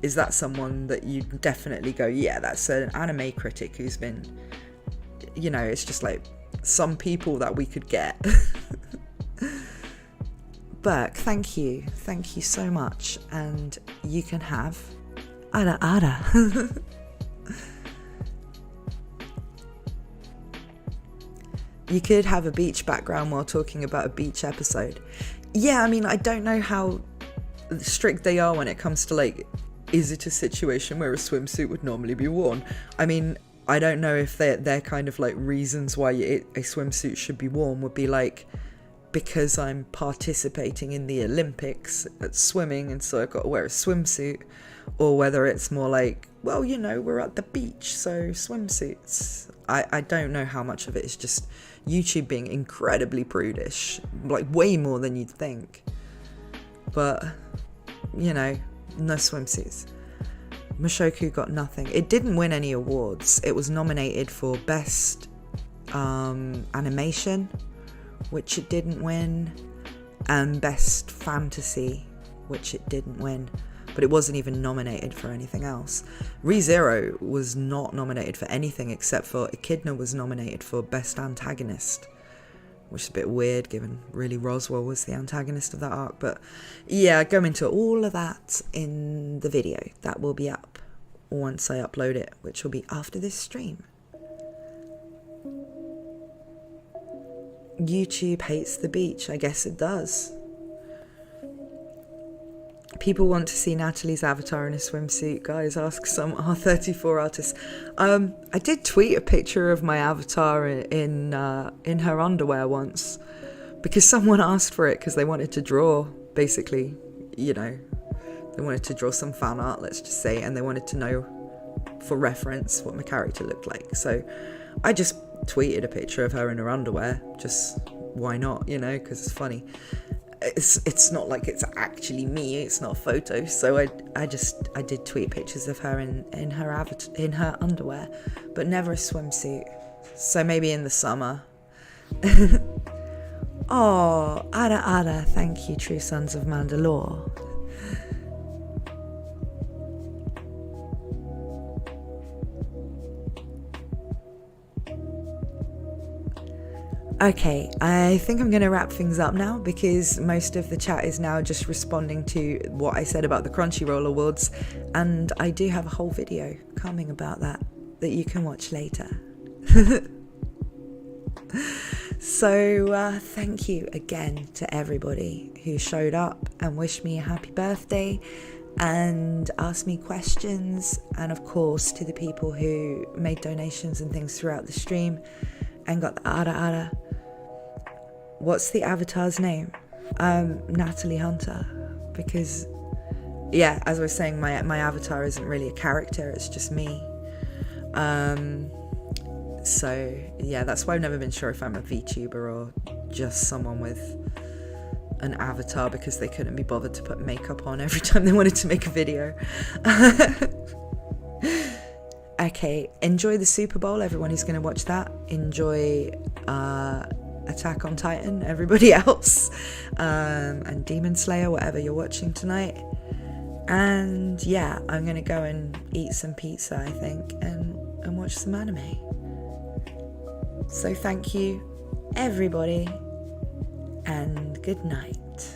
is that someone that you definitely go, yeah, that's an anime critic who's been, you know, it's just like some people that we could get. Burke, thank you so much, and you can have Ada. You could have a beach background while talking about a beach episode. Yeah, I mean, I don't know how strict they are when it comes to, like, is it a situation where a swimsuit would normally be worn? I mean, I don't know if they're kind of like reasons why a swimsuit should be worn would be like, because I'm participating in the Olympics at swimming and so I've got to wear a swimsuit, or whether it's more like, well, you know, we're at the beach, so swimsuits. I don't know how much of it is just YouTube being incredibly prudish, like way more than you'd think. But, you know, no swimsuits. Mashoku got nothing. It didn't win any awards. It was nominated for Best Animation, which it didn't win, and Best Fantasy, which it didn't win, but it wasn't even nominated for anything else. ReZero was not nominated for anything except for Echidna was nominated for Best Antagonist, which is a bit weird given really Roswell was the antagonist of that arc. But yeah, go into all of that in the video that will be up once I upload it, which will be after this stream. YouTube hates the beach. I guess it does. People want to see Natalie's avatar in a swimsuit. Guys, ask some R34 artists. I did tweet a picture of my avatar in her underwear once, because someone asked for it because they wanted to draw, basically, you know, they wanted to draw some fan art, let's just say, and they wanted to know for reference what my character looked like. So I just tweeted a picture of her in her underwear, just why not, you know, because it's funny. It's not like it's actually me, it's not a photo, so I did tweet pictures of her in her underwear, but never a swimsuit. So maybe in the summer. Oh, Ada, thank you, True Sons of Mandalore. Okay, I think I'm going to wrap things up now, because most of the chat is now just responding to what I said about the Crunchyroll Awards, and I do have a whole video coming about that you can watch later. So thank you again to everybody who showed up and wished me a happy birthday and asked me questions, and of course to the people who made donations and things throughout the stream and got the Ada. What's the avatar's name? Natalie Hunter. Because, yeah, as I was saying, my avatar isn't really a character, it's just me. So, yeah, that's why I've never been sure if I'm a VTuber or just someone with an avatar because they couldn't be bothered to put makeup on every time they wanted to make a video. Okay, enjoy the Super Bowl, everyone who's going to watch that. Enjoy Attack on Titan, everybody else, and Demon Slayer, whatever you're watching tonight. And yeah, I'm going to go and eat some pizza, I think, and watch some anime. So thank you, everybody, and good night.